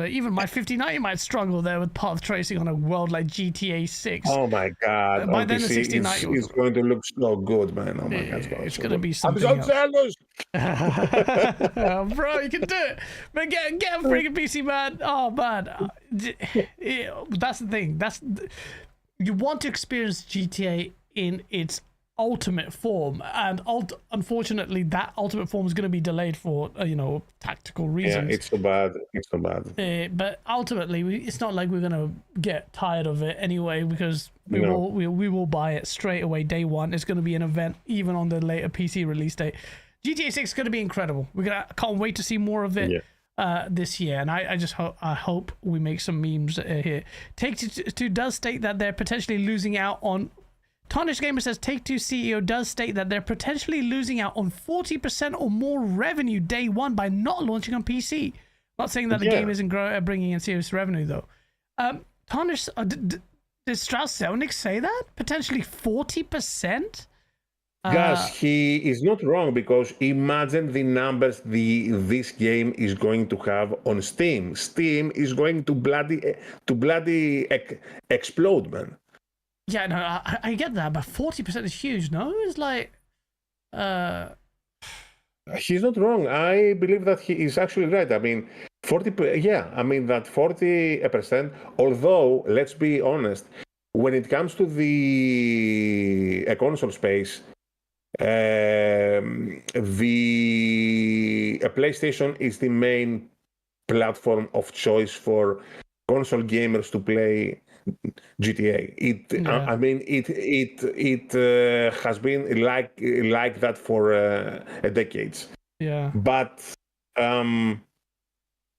even my 5090 might struggle there with path tracing on a world like GTA 6. Oh my God. By then the 6090 is going to look so good, man. Oh my God. It's going to be something I'm so jealous. Bro, you can do it. Man, get a freaking PC, man. Oh, man. That's the thing. You want to experience GTA in its ultimate form, and unfortunately that ultimate form is going to be delayed for tactical reasons. Yeah, it's so bad. But ultimately it's not like we're going to get tired of it anyway, because we will buy it straight away day one. It's going to be an event even on the later PC release date. GTA 6 is going to be incredible. Can't wait to see more of it this year, and I hope we make some memes here. Take-Two does state that they're potentially losing out on Tarnished Gamer says Take-Two CEO does state that they're potentially losing out on 40% or more revenue day one by not launching on PC. Not saying that the game isn't bringing in serious revenue, though. Tarnish, did Strauss Zelnick say that? Potentially 40%? Yes, he is not wrong, because imagine the numbers this game is going to have on Steam. Steam is going to bloody explode, man. Yeah, no, I get that, but 40% is huge, no? It's like... He's not wrong. I believe that he is actually right. I mean, 40%, yeah, I mean that 40%, although, let's be honest, when it comes to the console space, PlayStation is the main platform of choice for console gamers to play GTA. I mean, it has been like that for decades. Yeah. But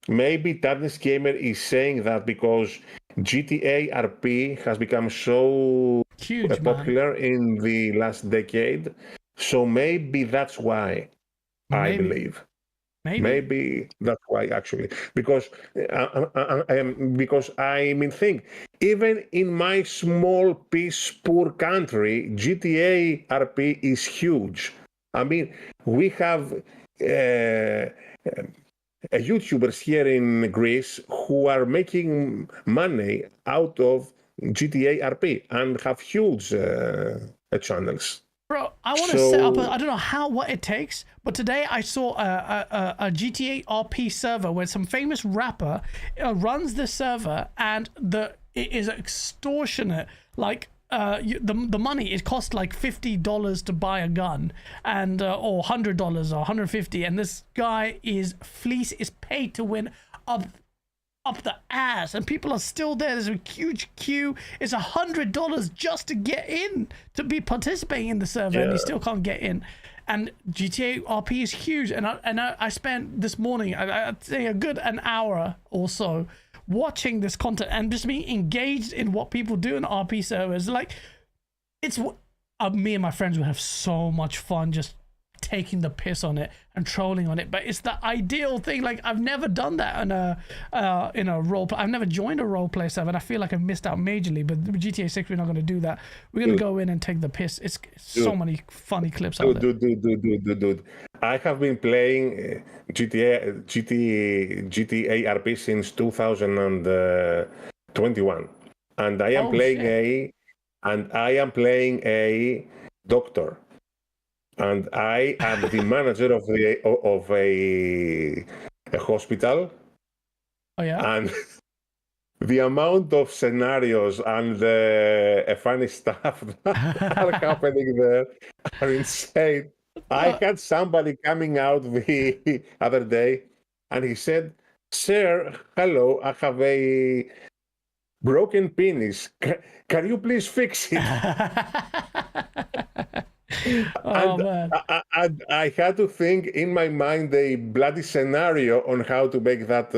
maybe Tarnish Gamer is saying that because GTA RP has become so huge, popular in the last decade. So maybe that's why, I believe. Maybe that's why, actually, because I mean, think, even in my small, poor country, GTA RP is huge. I mean, we have YouTubers here in Greece who are making money out of GTA RP and have huge channels. Bro, I want to set up I don't know what it takes, but today I saw a GTA RP server where some famous rapper runs the server, and it is extortionate. Like the money, it costs like $50 to buy a gun, and or $100 or $150, and this guy is paid to win up the ass, and people are still there. There's a huge queue. It's $100 just to get in, to be participating in the server, and you still can't get in. And GTA RP is huge, and I spent this morning, I'd say a good an hour or so, watching this content and just being engaged in what people do in RP servers. Like, it's me and my friends would have so much fun just taking the piss on it and trolling on it, but it's the ideal thing. Like, I've never done that in a role play. I've never joined a role play server, and I feel like I've missed out majorly. But with GTA 6, we're not going to do that. We're going to go in and take the piss. It's so many funny clips out there. Dude. I have been playing GTA RP since 2021, and I am playing a doctor. And I am the manager of a hospital. Oh yeah. And the amount of scenarios and funny stuff that are happening there are insane. I had somebody coming out the other day, and he said, "Sir, hello, I have a broken penis. Can you please fix it?" Man. I had to think in my mind a bloody scenario on how to make that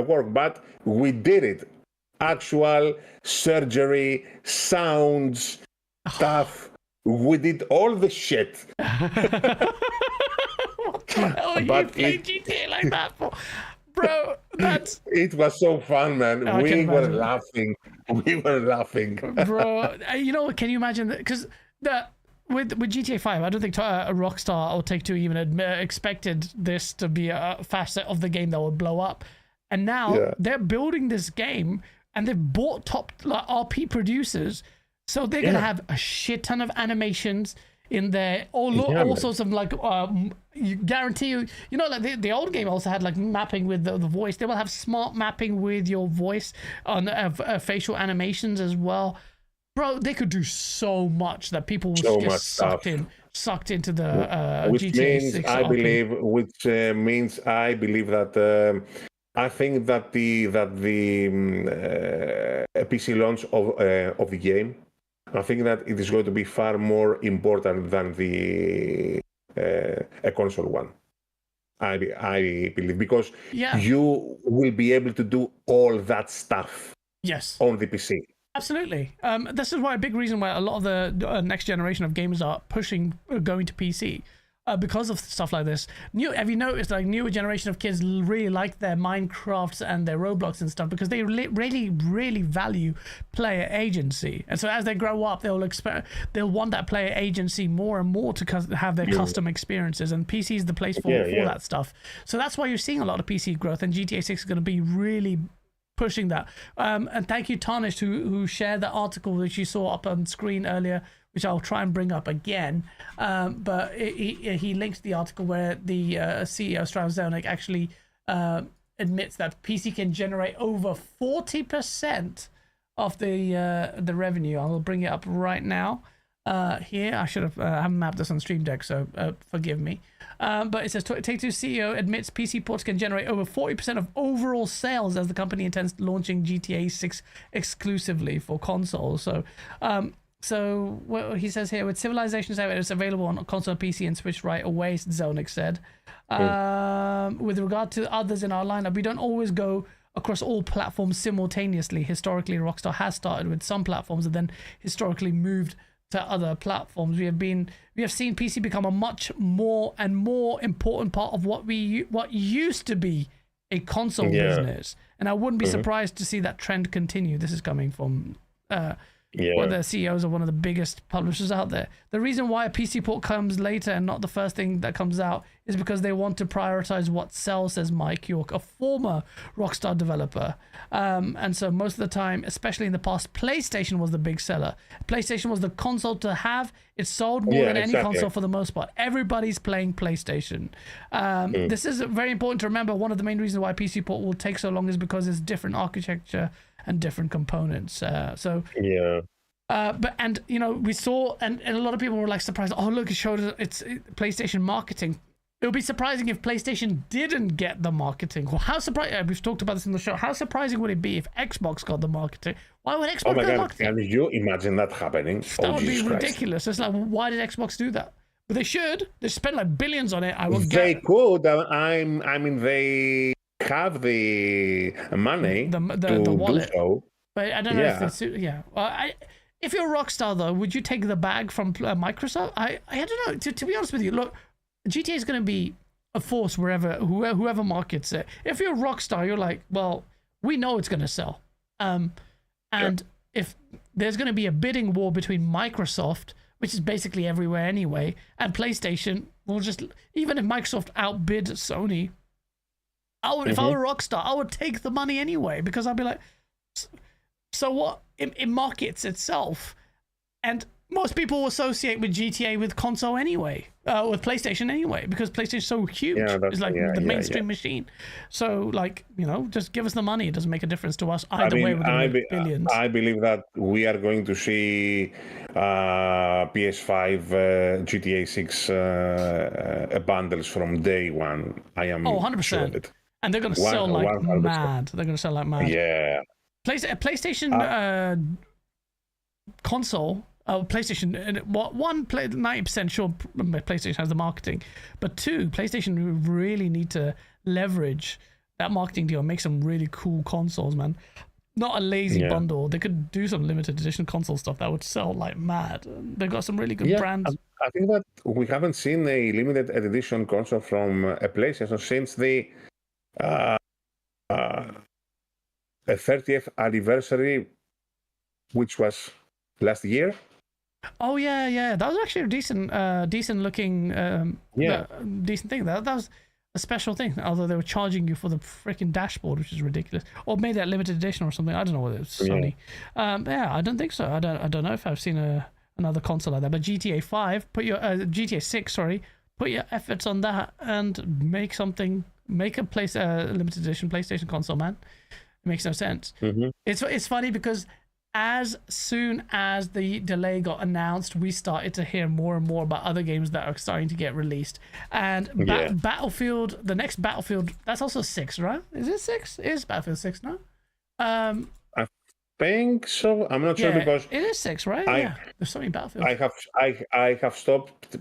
work, but we did it. Actual surgery, sounds, stuff. We did all the shit. What the hell you played GTA like that for? Bro, it was so fun, man. We were laughing. Bro, you know, can you imagine that? Because with GTA 5, I don't think Rockstar or Take-Two even expected this to be a facet of the game that would blow up. And now they're building this game, and they've bought top RP producers, so they're going to have a shit ton of animations in there, all sorts of, like, you guarantee you know, like the old game also had like mapping with the voice. They will have smart mapping with your voice on facial animations as well. Bro, they could do so much that people will get sucked into the GTA 6 RP. Which means I believe that I think that the PC launch of the game, I think that it is going to be far more important than the a console one. I believe, because you will be able to do all that stuff on the PC. Absolutely. This is why a big reason why a lot of the next generation of gamers are pushing going to PC. because of stuff like this. Have you noticed like newer generation of kids really like their Minecrafts and their Roblox and stuff because they really value player agency, and so as they grow up they'll want that player agency more and more to have their custom experiences, and PC is the place for that stuff. So that's why you're seeing a lot of PC growth, and GTA 6 is going to be really pushing that. And thank you Tarnished who shared that article which you saw up on screen earlier, which I'll try and bring up again. But he linked the article where the CEO Strauss-Zelnick actually admits that PC can generate over 40% of the revenue. I'll bring it up right now. Here, I should have I haven't mapped this on Stream Deck, so forgive me. But it says Take-Two CEO admits PC ports can generate over 40% of overall sales as the company intends launching GTA 6 exclusively for consoles. So what he says here, with Civilization 7, it's available on console, PC, and Switch right away, Zelnick said. With regard to others in our lineup, we don't always go across all platforms simultaneously. Historically, Rockstar has started with some platforms and then historically moved to other platforms. We have seen PC become a much more and more important part of what used to be a console business, and I wouldn't be surprised to see that trend continue. This is coming from one of the CEOs of one of the biggest publishers out there. The reason why a PC port comes later and not the first thing that comes out is because they want to prioritize what sells, says Mike York, a former Rockstar developer. And so most of the time, especially in the past, PlayStation was the big seller. PlayStation was the console to have. It sold more than any console for the most part. Everybody's playing PlayStation. This is very important to remember. One of the main reasons why PC port will take so long is because it's different architecture and different components. But we saw, and a lot of people were like surprised. Oh, look, it showed it's PlayStation marketing. It would be surprising if PlayStation didn't get the marketing. Well, how surprising? We've talked about this in the show. How surprising would it be if Xbox got the marketing? Why would Xbox get the marketing? Can you imagine that happening? That would be ridiculous. It's like, why did Xbox do that? But they should. They spent like billions on it. They could. I mean, they have the money the wallet. Do so. But I don't know if they if you're Rockstar though, would you take the bag from Microsoft? I don't know. To be honest with you, look, GTA is going to be a force whoever markets it. If you're Rockstar, you're like, well, we know it's going to sell. And if there's going to be a bidding war between Microsoft, which is basically everywhere anyway, and PlayStation, will just, even if Microsoft outbid Sony, if I were Rockstar, I would take the money anyway, because I'd be like, so what? It markets itself, and most people associate with GTA with console anyway, with PlayStation anyway, because PlayStation's so huge. It's like the mainstream machine. So, like, just give us the money. It doesn't make a difference to us either way. We're going to make billions. I believe that we are going to see PS5 GTA 6 bundles from day one. I am 100%. sure of it. And they're going to sell like mad. They're going to sell like mad. Yeah. PlayStation console, PlayStation, 90% sure PlayStation has the marketing, but 2, PlayStation really need to leverage that marketing deal and make some really cool consoles, man. Not a lazy bundle. They could do some limited edition console stuff that would sell like mad. They've got some really good brands. I think that we haven't seen a limited edition console from a PlayStation since the 30th anniversary, which was last year. Oh yeah, that was actually a decent looking, decent thing. That was a special thing. Although they were charging you for the freaking dashboard, which is ridiculous, or made that limited edition or something. I don't know whether it's Sony. I don't think so. I don't know if I've seen another console like that. But GTA 5, GTA 6, sorry, put your efforts on that and make a limited edition PlayStation console, man. It makes no sense. It's funny because as soon as the delay got announced, we started to hear more and more about other games that are starting to get released. And Battlefield, the next Battlefield, that's also 6, right? Is it 6? It is Battlefield 6, no? I think so. I'm not sure because it is 6, right? There's so many Battlefields. I have stopped.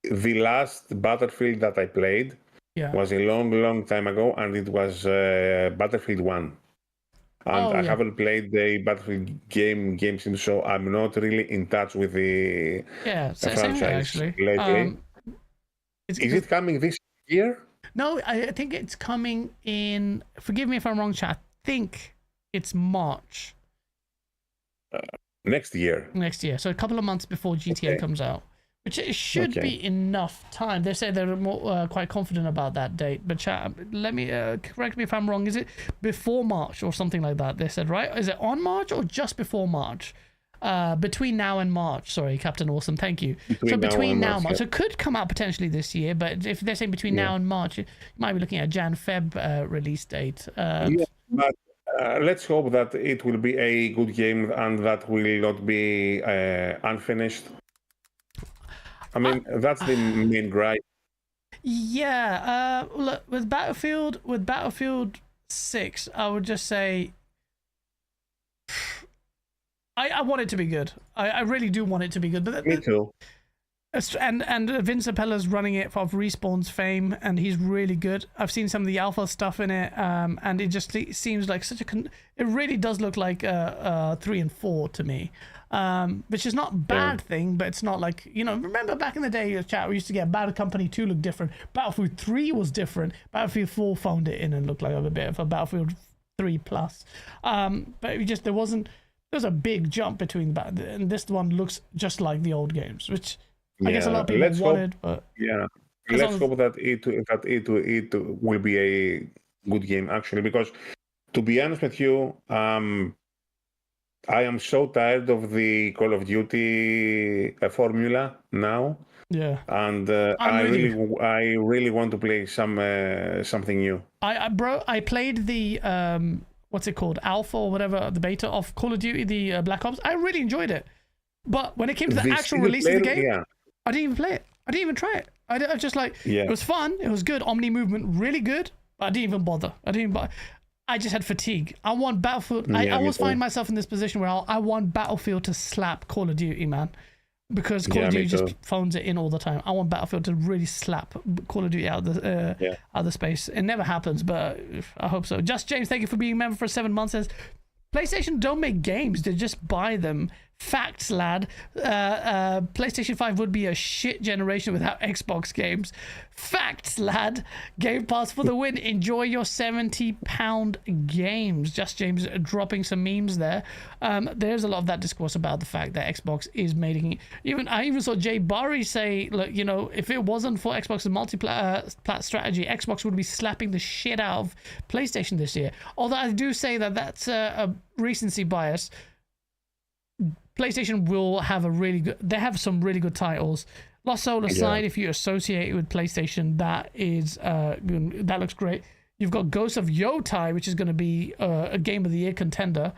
The last Battlefield that I played was a long time ago, and it was Battlefield 1. And I haven't played the Battlefield game since, so I'm not really in touch with the franchise lately. Is it coming this year? No, I think it's coming in. Forgive me if I'm wrong, chat. I think it's March. Next year. Next year. So a couple of months before GTA comes out, which it should be enough time. They say they're more, quite confident about that date. But chat, let me correct me if I'm wrong. Is it before March or something like that? They said, right? Is it on March or just before March? Between now and March. Sorry, Captain Awesome. Thank you. Between now and March. So it could come out potentially this year, but if they're saying between now and March, you might be looking at a Jan-Feb release date. But let's hope that it will be a good game and that will not be unfinished. I mean, that's the main gripe. Yeah. Look, with Battlefield 6, I would just say I want it to be good. I really do want it to be good. But Me too. And Vince Appella's running it of Respawn's fame, and he's really good. I've seen some of the alpha stuff in it, and it just seems like such a. It really does look like 3 and 4 to me, which is not a bad thing, but it's not like, you know. Remember back in the day, chat, we used to get Bad Company 2 look different. Battlefield 3 was different. Battlefield 4 phoned it in and looked like a bit of a Battlefield 3 plus. But it just there's a big jump between and this one looks just like the old games, which. I guess a lot of people wanted, but let's hope that it will be a good game actually. Because to be honest with you, I am so tired of the Call of Duty formula now. Yeah, and I really want to play something new. I played the what's it called, Alpha or whatever, the beta of Call of Duty, the Black Ops. I really enjoyed it, but when it came to the actual release of the game. I didn't even play it. I didn't even try it. I was just like, it was fun. It was good. Omni movement, really good. But I didn't even bother. I just had fatigue. I want Battlefield. I always find myself in this position where I want Battlefield to slap Call of Duty, man. Because Call of Duty just phones it in all the time. I want Battlefield to really slap Call of Duty out of the space. It never happens, but I hope so. Just James, thank you for being a member for 7 months. Says, PlayStation don't make games. They just buy them. Facts, lad. PlayStation 5 would be a shit generation without Xbox games. Facts, lad. Game Pass for the win. Enjoy your £70 games. Just James dropping some memes there. There's a lot of that discourse about the fact that Xbox is making. I even saw Jay Barry say, look, you know, if it wasn't for Xbox's multi-plat strategy, Xbox would be slapping the shit out of PlayStation this year. Although I do say that that's a recency bias. PlayStation will have they have some really good titles. Lost Soul aside, if you associate it with PlayStation, that looks great. You've got Ghost of Yotai, which is going to be a Game of the Year contender.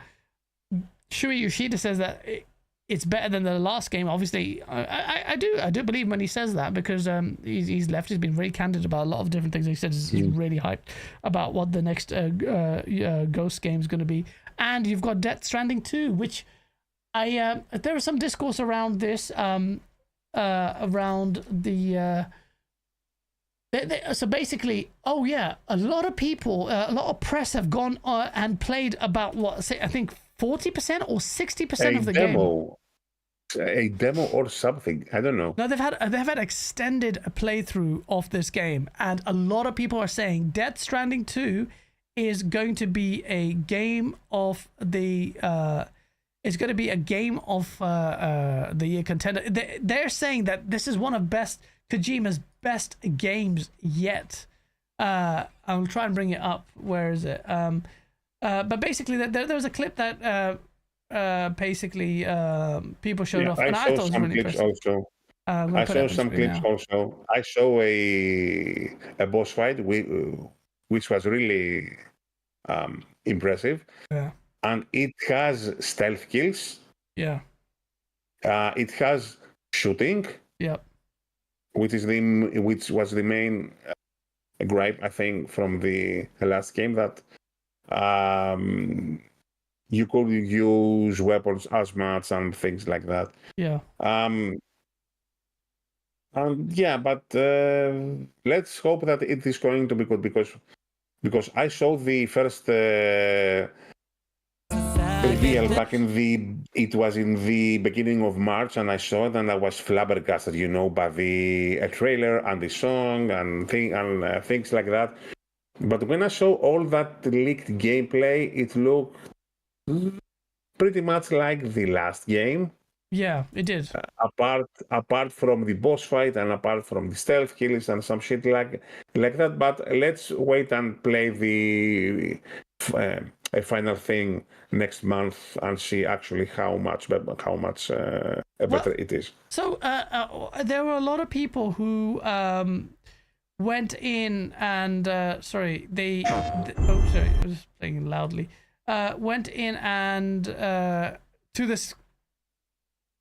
Shuei Yoshida says that it's better than the last game. Obviously, I do believe when he says that, because he's been very candid about a lot of different things. He says he's really hyped about what the next Ghost game is going to be. And you've got Death Stranding 2, which there was some discourse around this, around the. So basically, a lot of people, a lot of press have gone and played about I think 40% or 60% of the game. A demo or something. I don't know. No, they've had extended playthrough of this game, and a lot of people are saying Death Stranding 2 is going to be a game of the. It's going to be a game of the year contender. They're saying that this is one of Kojima's best games yet. I'll try and bring it up. Where is it? But basically, there was a clip that basically people showed off, and I thought it was really impressive. I saw some clips also. I saw a boss fight which was really impressive. Yeah. And it has stealth kills. Yeah. It has shooting. Yep. Which was the main gripe, I think, from the last game, that you could use weapons as much and things like that. Yeah. But let's hope that it is going to be good, because I saw the first reveal back it was in the beginning of March, and I saw it and I was flabbergasted, by the trailer and the song and things like that. But when I saw all that leaked gameplay, it looked pretty much like the last game. Yeah, it did. Apart from the boss fight and apart from the stealth kills and some shit like that. But let's wait and play the final thing next month and see actually how much better it is. So there were a lot of people who went in and sorry, I was playing loudly. Went in and to this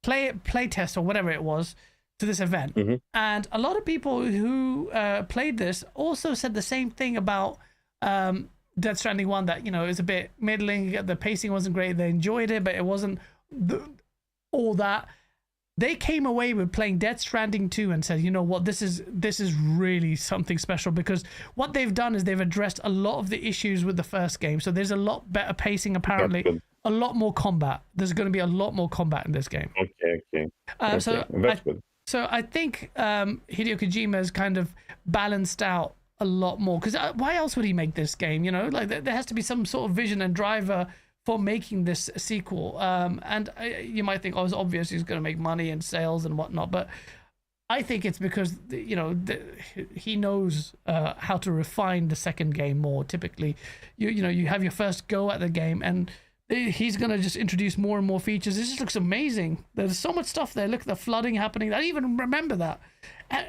play test or whatever it was to this event, and a lot of people who played this also said the same thing about Death Stranding 1, that it was a bit middling, the pacing wasn't great, they enjoyed it, but it wasn't all that. They came away with playing Death Stranding 2 and said, you know what, this is really something special, because what they've done is they've addressed a lot of the issues with the first game. So there's a lot better pacing, apparently, a lot more combat. There's going to be a lot more combat in this game. Okay. So that's good. So I think Hideo Kojima has kind of balanced out a lot more, because why else would he make this game? Like there has to be some sort of vision and driver for making this sequel. And you might think, it's obvious he's going to make money and sales and whatnot, but I think it's because he knows how to refine the second game more. Typically, you have your first go at the game, and he's going to just introduce more and more features. This just looks amazing. There's so much stuff there. Look at the flooding happening. I didn't even remember that.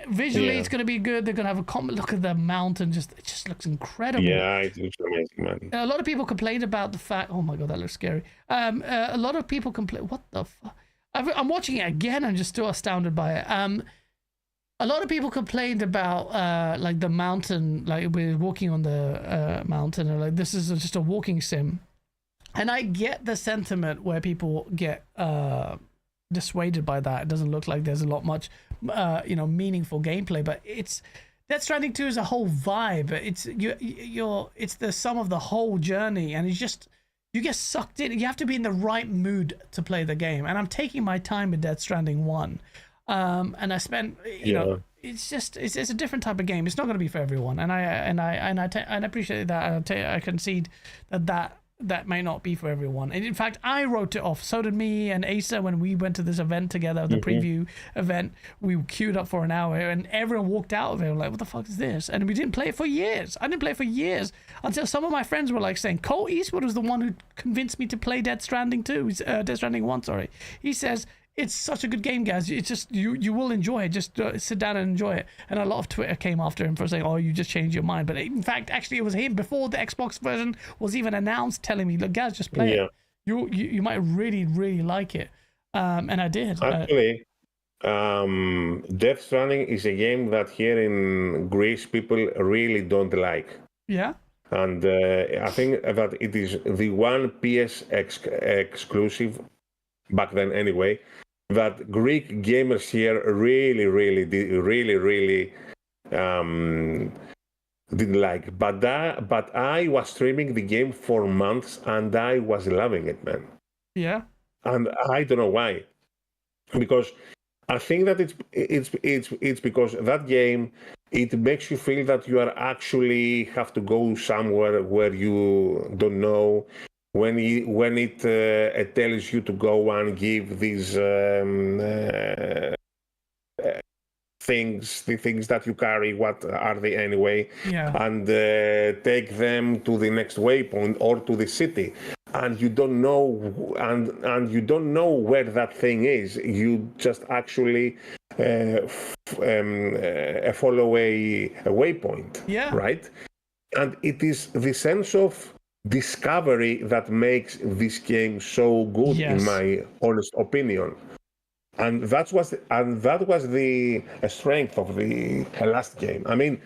Visually, It's going to be good. They're going to have a look at the mountain. It just looks incredible. Yeah, it looks amazing, man. A lot of people complained about the fact. Oh my god, that looks scary. A lot of people complain. What the fuck? I'm watching it again. I'm just still astounded by it. A lot of people complained about like the mountain, like we're walking on the mountain, and like this is just a walking sim. And I get the sentiment where people get dissuaded by that. It doesn't look like there's a lot much, meaningful gameplay. But Death Stranding 2 is a whole vibe. It's the sum of the whole journey, and you get sucked in. You have to be in the right mood to play the game. And I'm taking my time with Death Stranding 1, and I spent it's a different type of game. It's not going to be for everyone, and I appreciate that. I concede that may not be for everyone. And in fact, I wrote it off. So did me and Asa when we went to this event together, the preview event. We queued up for an hour and everyone walked out of it like, what the fuck is this? And we didn't play it for years. I didn't play it for years until some of my friends were like saying, Cole Eastwood was the one who convinced me to play Death Stranding 2. Death Stranding 1, sorry. He says, it's such a good game, guys. It's just, you will enjoy it. Just sit down and enjoy it. And a lot of Twitter came after him for saying, oh, you just changed your mind. But in fact, actually, it was him before the Xbox version was even announced telling me, look, guys, just play it. You might really, really like it. And I did. Actually, Death Stranding is a game that here in Greece, people really don't like. Yeah. And I think that it is the one PS exclusive, back then anyway, that Greek gamers here really didn't like. But I was streaming the game for months and I was loving it, man. Yeah. And I don't know why, because I think that it's because that game, it makes you feel that you are actually have to go somewhere where you don't know. When it tells you to go and give these things, the things that you carry, what are they anyway? Yeah. And take them to the next waypoint or to the city, and you don't know, and you don't know where that thing is. You just actually follow a waypoint. Yeah. Right. And it is the sense of discovery that makes this game so good, in my honest opinion, and that was the strength of the last game. I mean,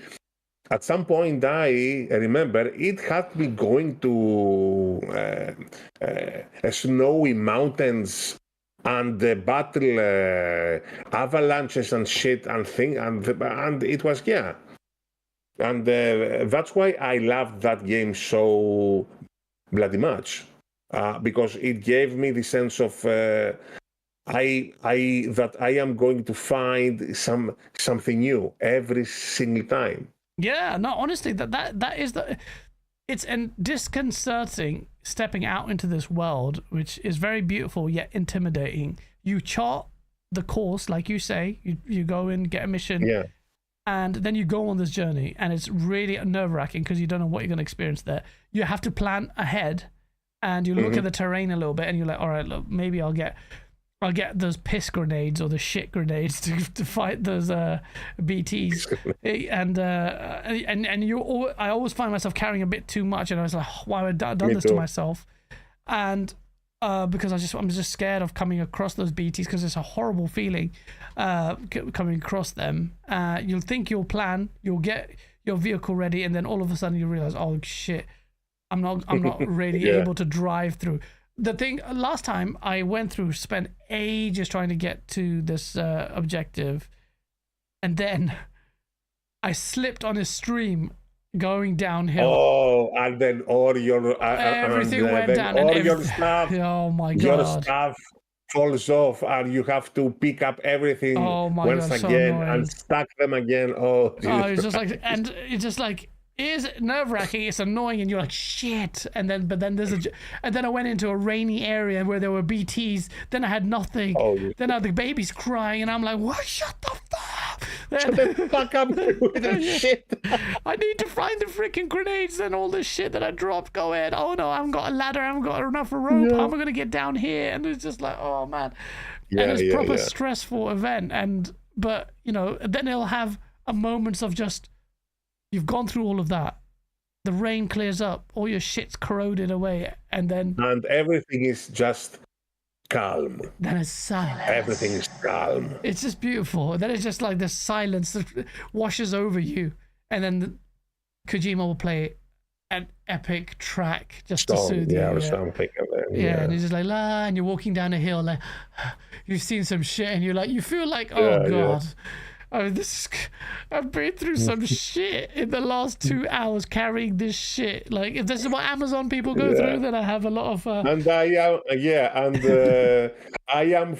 at some point, I remember it had me going to snowy mountains and battle avalanches and shit and thing, and it was And that's why I loved that game so bloody much. because it gave me the sense of that I am going to find something new every single time. Yeah, no, honestly, that is it's disconcerting stepping out into this world, which is very beautiful yet intimidating. You chart the course, like you say, you go in, get a mission, yeah, and then you go on this journey, and it's really nerve-wracking because you don't know what you're going to experience there. You have to plan ahead, and you look at the terrain a little bit, and you're like, all right, look, maybe I'll get those piss grenades or the shit grenades to fight those BTs, and I always find myself carrying a bit too much, and I was like, oh, why have I done this to myself? And because I'm just scared of coming across those BTs because it's a horrible feeling coming across them. You'll think you'll plan, you'll get your vehicle ready, and then all of a sudden you realize, oh shit, I'm not really able to drive through. The thing, last time I went through, spent ages trying to get to this objective, and then I slipped on a stream going downhill. Oh, and then all your everything went down, all and your stuff. Oh my god! Your stuff falls off, and you have to pick up everything once again and stack them again. Oh, it's just like, and it's just like. It is nerve-wracking, it's annoying, and you're like, shit. And then I went into a rainy area where there were BTs. Then I had nothing. Then I had the babies crying, and I'm like, what? Shut the fuck! Shut the fuck up with that shit. I need to find the freaking grenades and all this shit that I dropped. Go ahead. Oh no, I haven't got a ladder. I haven't got enough rope. How am I going to get down here? And it's just like, oh man. And it's proper stressful event. But, you know, then it'll have a moments of just, you've gone through all of that. The rain clears up. All your shit's corroded away. And everything is just calm. Then it's silence. Everything is calm. It's just beautiful. Then it's just like this silence that washes over you. And then Kojima will play an epic track just to soothe you. Or something. Yeah, and he's just like, la, and you're walking down a hill, like, you've seen some shit, and you're like, you feel like, oh God. I've been through some shit in the last 2 hours carrying this shit. Like, if this is what Amazon people go through, then I have a lot of. And I am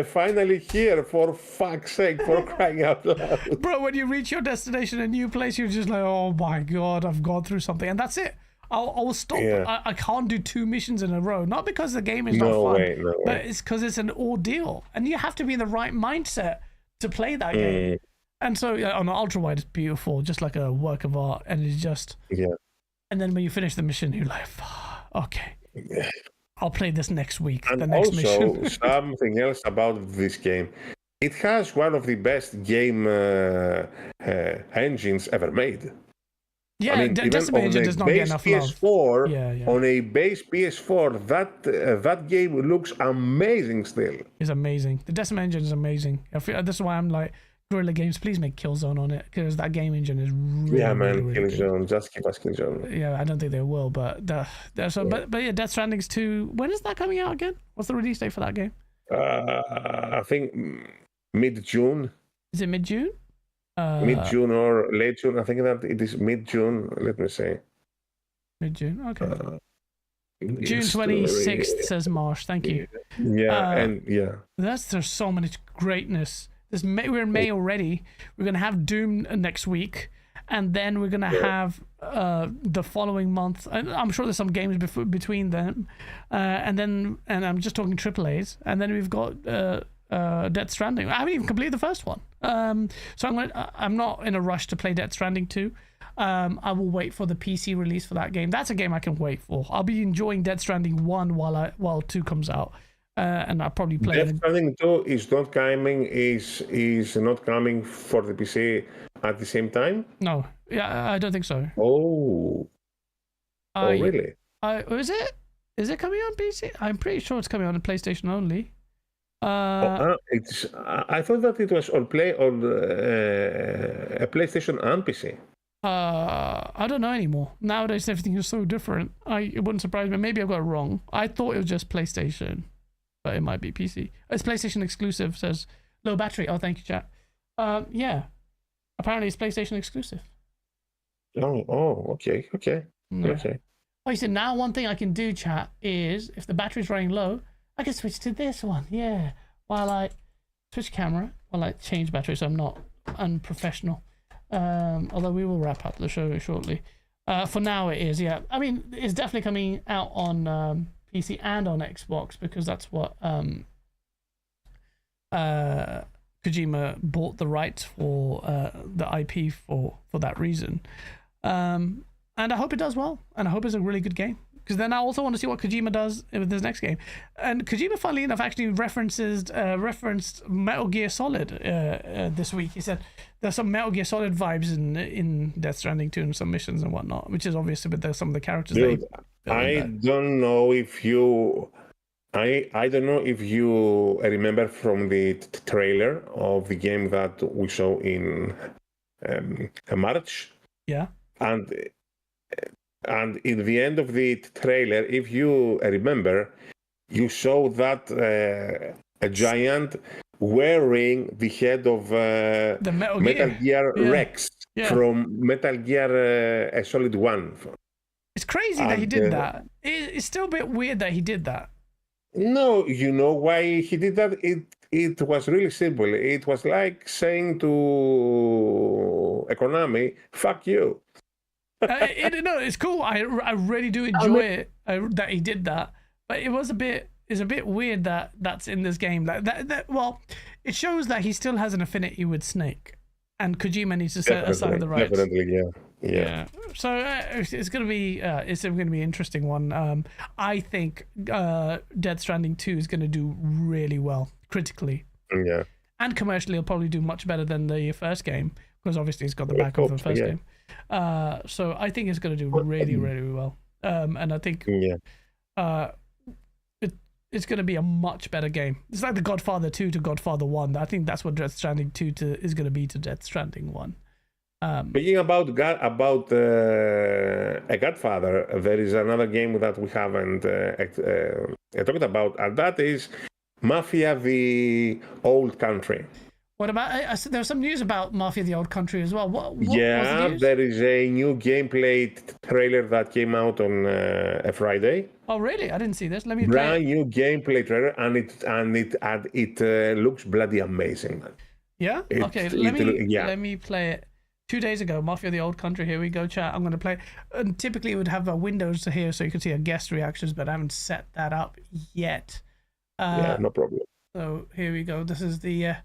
finally here, for fuck's sake, for crying out loud. Bro, when you reach your destination, a new place, you're just like, oh my God, I've gone through something, and that's it. I'll stop. I can't do 2 missions in a row, not because the game is not fun, but it's because it's an ordeal, and you have to be in the right mindset to play that game. And so on the ultra wide, it's beautiful, just like a work of art, and it's just and then when you finish the mission, you're like, okay, I'll play this next week. And the next also mission. something else about this game, it has one of the best game engines ever made. Yeah, I mean, Decima Engine does not get enough PS4, love. On a base PS4, that game looks amazing still. It's amazing. The Decima Engine is amazing. This is why I'm like, Guerrilla Games, please make Killzone on it, because that game engine is really, really Killzone. good. Just give us Killzone. Yeah, I don't think they will, but but yeah, Death Stranding's 2. When is that coming out again? What's the release date for that game? I think mid-June. Is it mid-June? Mid-June or late June. I think that it is mid-June. Let me say. Mid-June. Okay. June 26th says Marsh. Thank you. There's so much greatness. We're in May already. We're gonna have Doom next week, and then we're gonna have the following month. I'm sure there's some games between them, and I'm just talking AAA's, and then we've got Death Stranding. I haven't even completed the first one, so I'm not in a rush to play Death Stranding 2. I will wait for the PC release for that game. That's a game I can wait for. I'll be enjoying Death Stranding 1 while 2 comes out, and I'll probably play Death Stranding 2 is not coming. Is not coming for the PC at the same time. No, I don't think so. Oh, really? Is it? Is it coming on PC? I'm pretty sure it's coming on the PlayStation only. I thought that it was on a PlayStation and PC. I don't know anymore. Nowadays everything is so different. It wouldn't surprise me. Maybe I got it wrong. I thought it was just PlayStation, but it might be PC. It's PlayStation exclusive. Says low battery. Oh, thank you, chat. Yeah. Apparently it's PlayStation exclusive. Oh, okay. Yeah. Okay. Oh, you said now one thing I can do, chat, is if the battery's running low, I can switch to this one. Yeah. While I switch camera, while I change battery, so I'm not unprofessional. Although we will wrap up the show shortly. For now it is, yeah. I mean, it's definitely coming out on PC and on Xbox because that's what Kojima bought the rights for the IP for that reason. And I hope it does well, and I hope it's a really good game. Because then I also want to see what Kojima does with this next game. And Kojima, funnily enough, actually referenced Metal Gear Solid this week. He said there's some Metal Gear Solid vibes in Death Stranding 2 and some missions and whatnot, which is obvious, but there's some of the characters. Dude, I don't know if you... I don't know if you remember from the trailer of the game that we saw in March. Yeah. And in the end of the trailer, if you remember, you saw that a giant wearing the head of the Metal Gear Rex from Metal Gear Solid 1. It's crazy that he did that. It's still a bit weird that he did that. No, you know why he did that? It was really simple. It was like saying to Konami, fuck you. No, it's cool. I really do enjoy it that he did that, but it's a bit weird that that's in this game. Well, it shows that he still has an affinity with Snake, and Kojima needs to set aside the rights. Definitely, yeah. So it's gonna be an interesting one. I think Death Stranding 2 is gonna do really well critically. Yeah. And commercially, it'll probably do much better than the first game because obviously it's got the back of the first game. So I think it's going to do really, really well. And I think it's going to be a much better game. It's like the Godfather 2 to Godfather 1. I think that's what Death Stranding 2 is going to be to Death Stranding 1. Speaking about a Godfather, there is another game that we haven't talked about, and that is Mafia The Old Country. What about? There's some news about Mafia The Old Country as well. What there is a new gameplay trailer that came out on a Friday. Oh, really? I didn't see this. Let me brand new gameplay trailer, and it looks bloody amazing, man. Yeah. Okay. Let me play it. 2 days ago, Mafia The Old Country. Here we go, chat. I'm going to play it. And typically, it would have windows here so you can see our guest reactions, but I haven't set that up yet. No problem. So here we go. This is the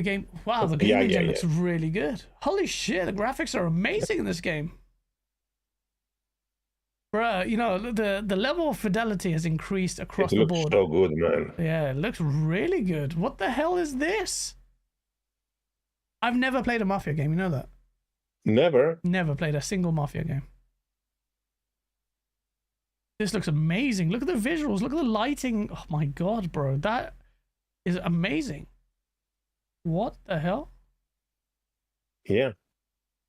game. Wow, the game engine looks really good. Holy shit, the graphics are amazing in this game. Bruh, you know, the level of fidelity has increased across the board. It looks so good, man. Yeah, it looks really good. What the hell is this? I've never played a Mafia game, you know that? Never? Never played a single Mafia game. This looks amazing. Look at the visuals. Look at the lighting. Oh my god, bro. That is amazing. What the hell? Yeah.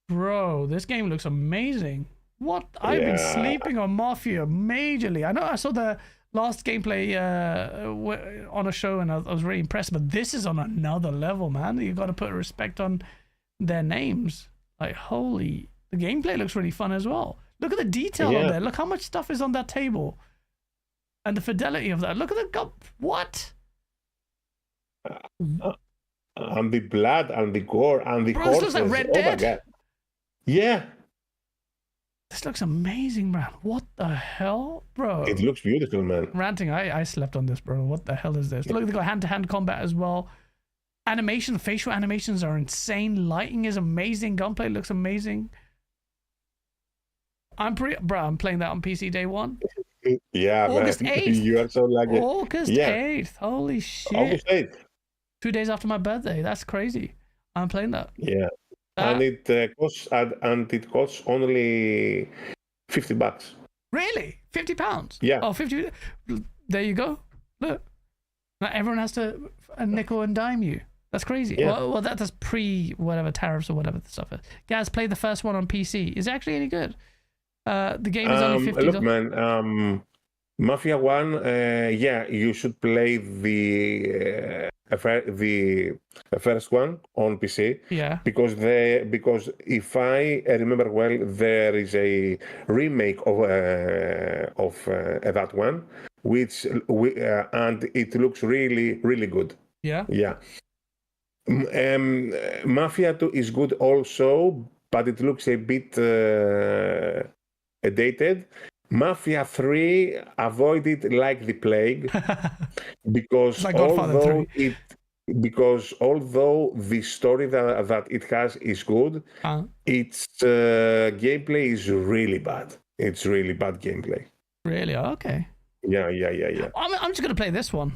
Bro, this game looks amazing. What? I've been sleeping on Mafia majorly. I know I saw the last gameplay on a show and I was really impressed, but this is on another level, man. You got to put respect on their names. Like, holy. The gameplay looks really fun as well. Look at the detail on there. Look how much stuff is on that table. And the fidelity of that. Look at the... What? And the blood and the gore and the corpses. This looks like Red Dead. My God. Yeah. This looks amazing, man. What the hell, bro? It looks beautiful, man. Ranting, I slept on this, bro. What the hell is this? Look, they got hand-to-hand combat as well. Animation, facial animations are insane. Lighting is amazing. Gunplay looks amazing. I'm playing that on PC day one. Yeah, August 8th. You are so lucky. August 8th. Holy shit. August 8th. 2 days after my birthday. That's crazy. I'm playing that. Yeah. And it costs only $50. Really? £50? Yeah. Oh, 50. There you go. Look. Now everyone has to nickel and dime you. That's crazy. Yeah. Well, that's pre whatever tariffs or whatever the stuff is. Guys, play the first one on PC. Is it actually any good? The game is only $50. Look, man, Mafia 1, you should play the the first one on PC. Yeah. Because if I remember well, there is a remake of that one, which and it looks really really good. Yeah. Yeah. Mafia 2 is good also, but it looks a bit dated. Mafia 3, avoid it like the plague, because like Godfather 3. Although the story that it has is good, its gameplay is really bad. It's really bad gameplay. Really? Okay. Yeah. I'm just gonna play this one.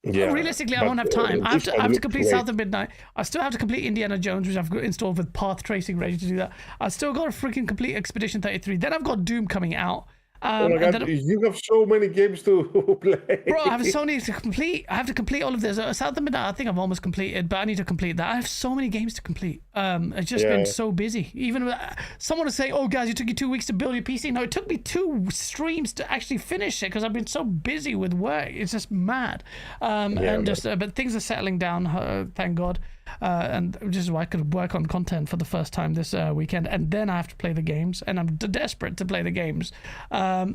Yeah, realistically, I won't have time. I have to complete South of Midnight. I still have to complete Indiana Jones, which I've got installed with path tracing ready to do that. I've still got to freaking complete Expedition 33. Then I've got Doom coming out. Oh my God, you have so many games to play. Bro, I have so many to complete. I have to complete all of this. South of Midnight, I think I've almost completed, but I need to complete that. I have so many games to complete. It's just been so busy. Even with, someone would say, "Oh, guys, it took you 2 weeks to build your PC." No, it took me 2 streams to actually finish it because I've been so busy with work. It's just mad. But things are settling down, thank God. And which is why I could work on content for the first time this weekend, and then I have to play the games, and I'm desperate to play the games.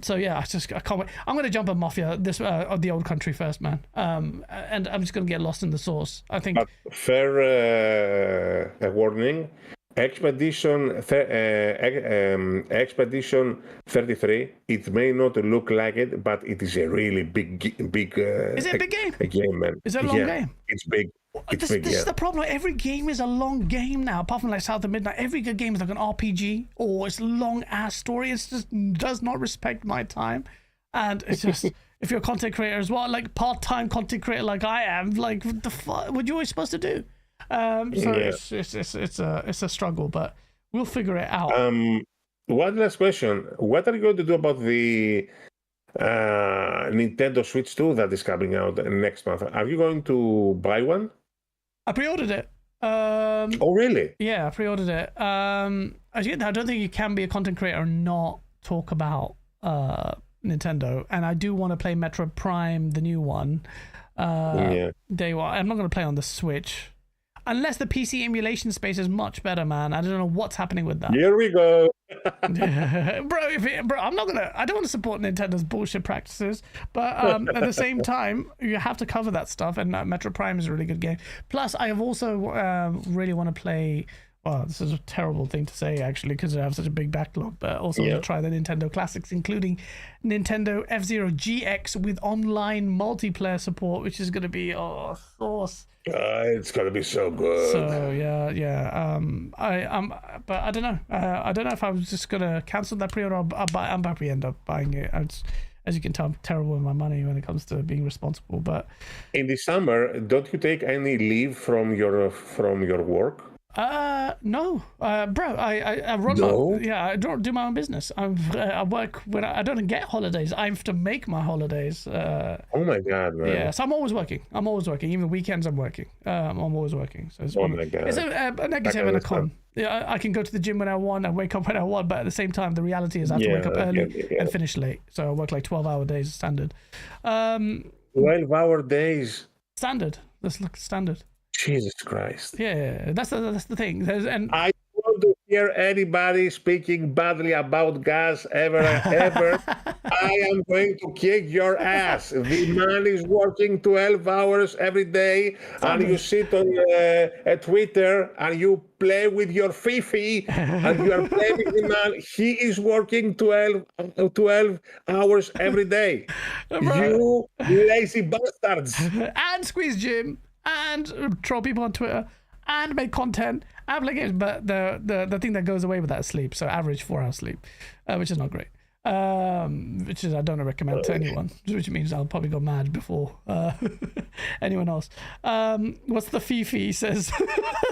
So yeah, I can't wait. I'm gonna jump on Mafia of the Old Country first, man. And I'm just gonna get lost in the source. I think. But fair warning. Expedition 33. It may not look like it, but it is a really big. Is it a big game? A game, man. Is it a long game? It's big. This is the problem. Every game is a long game now, apart from like South of Midnight. Every good game is like an RPG or it's a long ass story. It just does not respect my time, and it's just if you're a content creator as well, like part-time content creator like I am, like what the fuck? What you always supposed to do? It's a struggle, but we'll figure it out. One last question: what are you going to do about the Nintendo Switch 2 that is coming out next month? Are you going to buy one? I pre-ordered it. Oh, really? Yeah, I pre-ordered it. I don't think you can be a content creator and not talk about Nintendo. And I do want to play Metroid Prime, the new one. Day one. I'm not going to play on the Switch. Unless the PC emulation space is much better, man. I don't know what's happening with that. Here we go. Bro, I don't want to support Nintendo's bullshit practices, but at the same time, you have to cover that stuff, and Metro Prime is a really good game. Plus, I have also really want to play. Well, this is a terrible thing to say, actually, because I have such a big backlog, but also to try the Nintendo classics, including Nintendo F-Zero GX with online multiplayer support, which is going to be sauce. It's going to be so good. So yeah. But I don't know. I don't know if I was just going to cancel that pre-order. I'll probably end up buying it. As you can tell, I'm terrible with my money when it comes to being responsible. But in the summer, don't you take any leave from your work? No, bro. I run I don't do my own business. I work when I don't get holidays. I have to make my holidays. Oh my God, man. Yeah, so I'm always working. Even weekends I'm working. I'm always working. So it's it's a negative and a con. Yeah, I can go to the gym when I want. I wake up when I want, but at the same time, the reality is I have to wake up early and finish late. So I work like 12-hour days standard. 12-hour days. Standard. Let's look standard. Jesus Christ. Yeah, that's the thing. I don't want to hear anybody speaking badly about gas ever. I am going to kick your ass. The man is working 12 hours every day, and you sit on Twitter and you play with your Fifi, and you are playing with the man. He is working 12 hours every day. You lazy bastards. And squeeze gym. And troll people on Twitter and make content and play games, but the thing that goes away with that is sleep. So average 4 hours sleep, which is not great. Which is I don't recommend to anyone. Which means I'll probably go mad before anyone else. What's the Fifi says?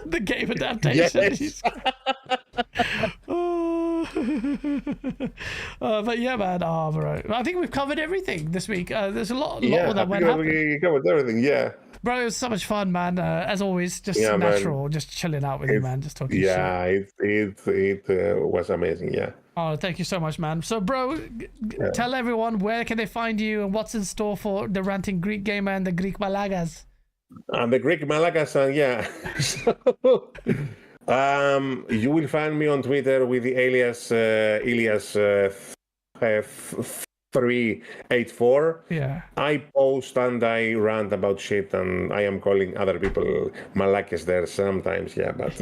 The game adaptation. Yes. But yeah, man. Bro. I think we've covered everything this week. There's a lot that went up. We covered everything. Yeah. Bro, it was so much fun, man. As always, just natural, man. Just chilling out with you, man. Just talking shit. Yeah, it was amazing, yeah. Oh, thank you so much, man. So, bro, tell everyone where can they find you and what's in store for the Ranting Greek Gamer and the Greek Balagas. And the Greek Malakas, yeah. You will find me on Twitter with the alias Ilias 384. Yeah. I post and I rant about shit, and I am calling other people Malakis there sometimes, yeah. But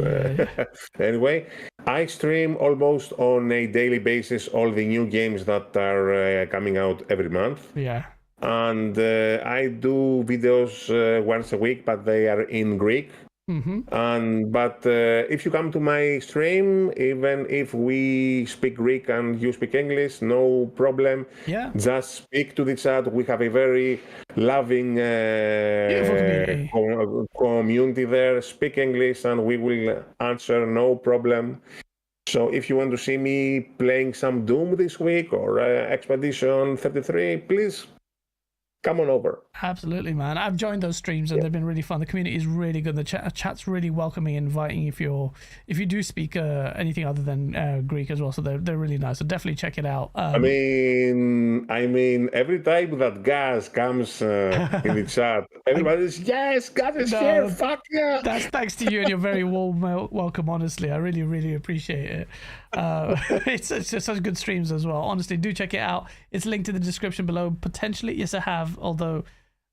anyway, I stream almost on a daily basis all the new games that are coming out every month. Yeah. And I do videos once a week, but they are in Greek. But if you come to my stream, even if we speak Greek and you speak English, no problem. Yeah. Just speak to the chat. We have a very loving community there. Speak English and we will answer, no problem. So if you want to see me playing some Doom this week or Expedition 33, please come on over. Absolutely, man. I've joined those streams and they've been really fun. The community is really good. The chat's really welcoming and inviting if you do speak anything other than Greek as well. So they're really nice. So definitely check it out. I mean, every time that Gaz comes in the chat, everybody's yes, Gaz is here. Fuck yeah! That's thanks to you and you're very warm welcome. Honestly, I really, really appreciate it. It's just such good streams as well. Honestly, do check it out. It's linked in the description below. Potentially, yes, I have. Although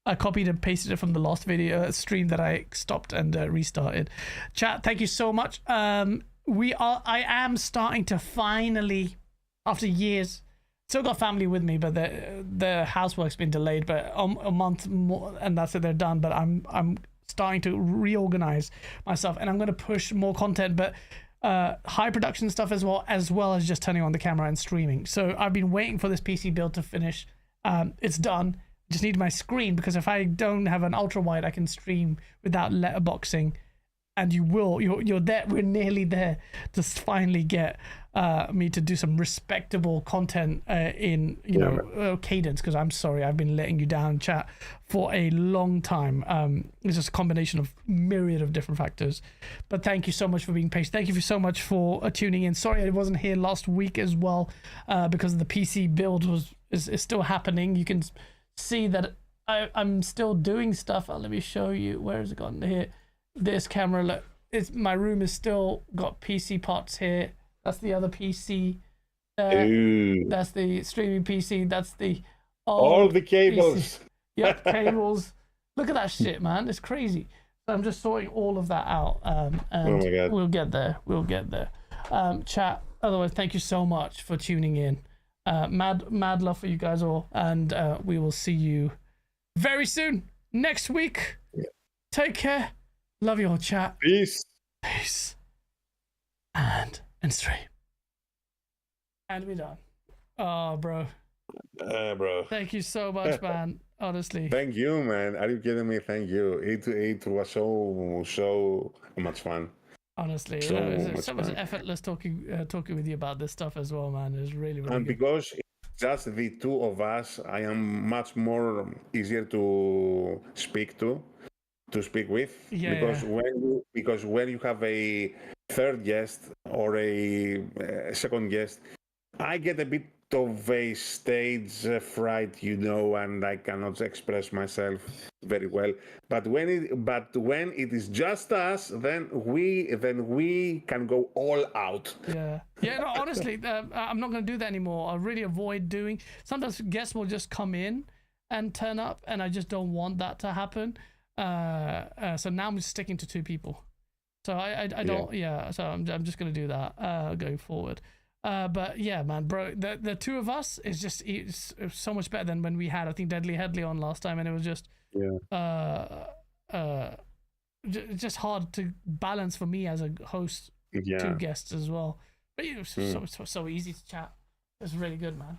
I copied and pasted it from the last video stream that I stopped and restarted. Chat, thank you so much. I am starting to finally, after years, still got family with me, but the housework's been delayed, but a month more, and that's it. They're done. But I'm starting to reorganize myself, and I'm going to push more content, but high production stuff as well as just turning on the camera and streaming. So I've been waiting for this PC build to finish. It's done. Just need my screen, because if I don't have an ultra wide, I can stream without letterboxing, and you're there. We're nearly there to finally get me to do some respectable content in cadence, because I'm sorry I've been letting you down, chat, for a long time. It's just a combination of myriad of different factors, but thank you so much for being patient. Thank you so much for tuning in. Sorry I wasn't here last week as well, because the PC build is still happening. You can see that I'm still doing stuff. Let me show you. Where has it gone? Here, this camera, look, my room is still got PC parts here. That's the other PC. That's the streaming PC. That's the all the cables. PC. Yep, cables. Look at that shit, man. It's crazy. So I'm just sorting all of that out. And oh my God. We'll get there. Chat. Otherwise, thank you so much for tuning in. Mad love for you guys all, and we will see you very soon next week. Take care. Love you all, chat. Peace. And stream. And we're done. Oh, bro. Bro. Thank you so much, man. Honestly. Thank you, man. Are you kidding me? Thank you. It was so much fun. Honestly, it's so much effortless talking with you about this stuff as well, man. It's really, really and good. Because it's just the two of us, I am much more easier to speak with. Because when you have a third guest or a second guest, I get a bit of a stage fright, and I cannot express myself very well. But when it is just us, then we can go all out. Yeah. No, honestly, I'm not going to do that anymore. I really avoid doing. Sometimes guests will just come in and turn up, and I just don't want that to happen. So now I'm just sticking to two people. So I don't. Yeah. So I'm just going to do that going forward. But yeah, man, bro, the two of us it's so much better than when we had, I think, Deadly Headley on last time, and it was just just hard to balance for me as a host, two guests as well. But it was so easy to chat. It's really good, man.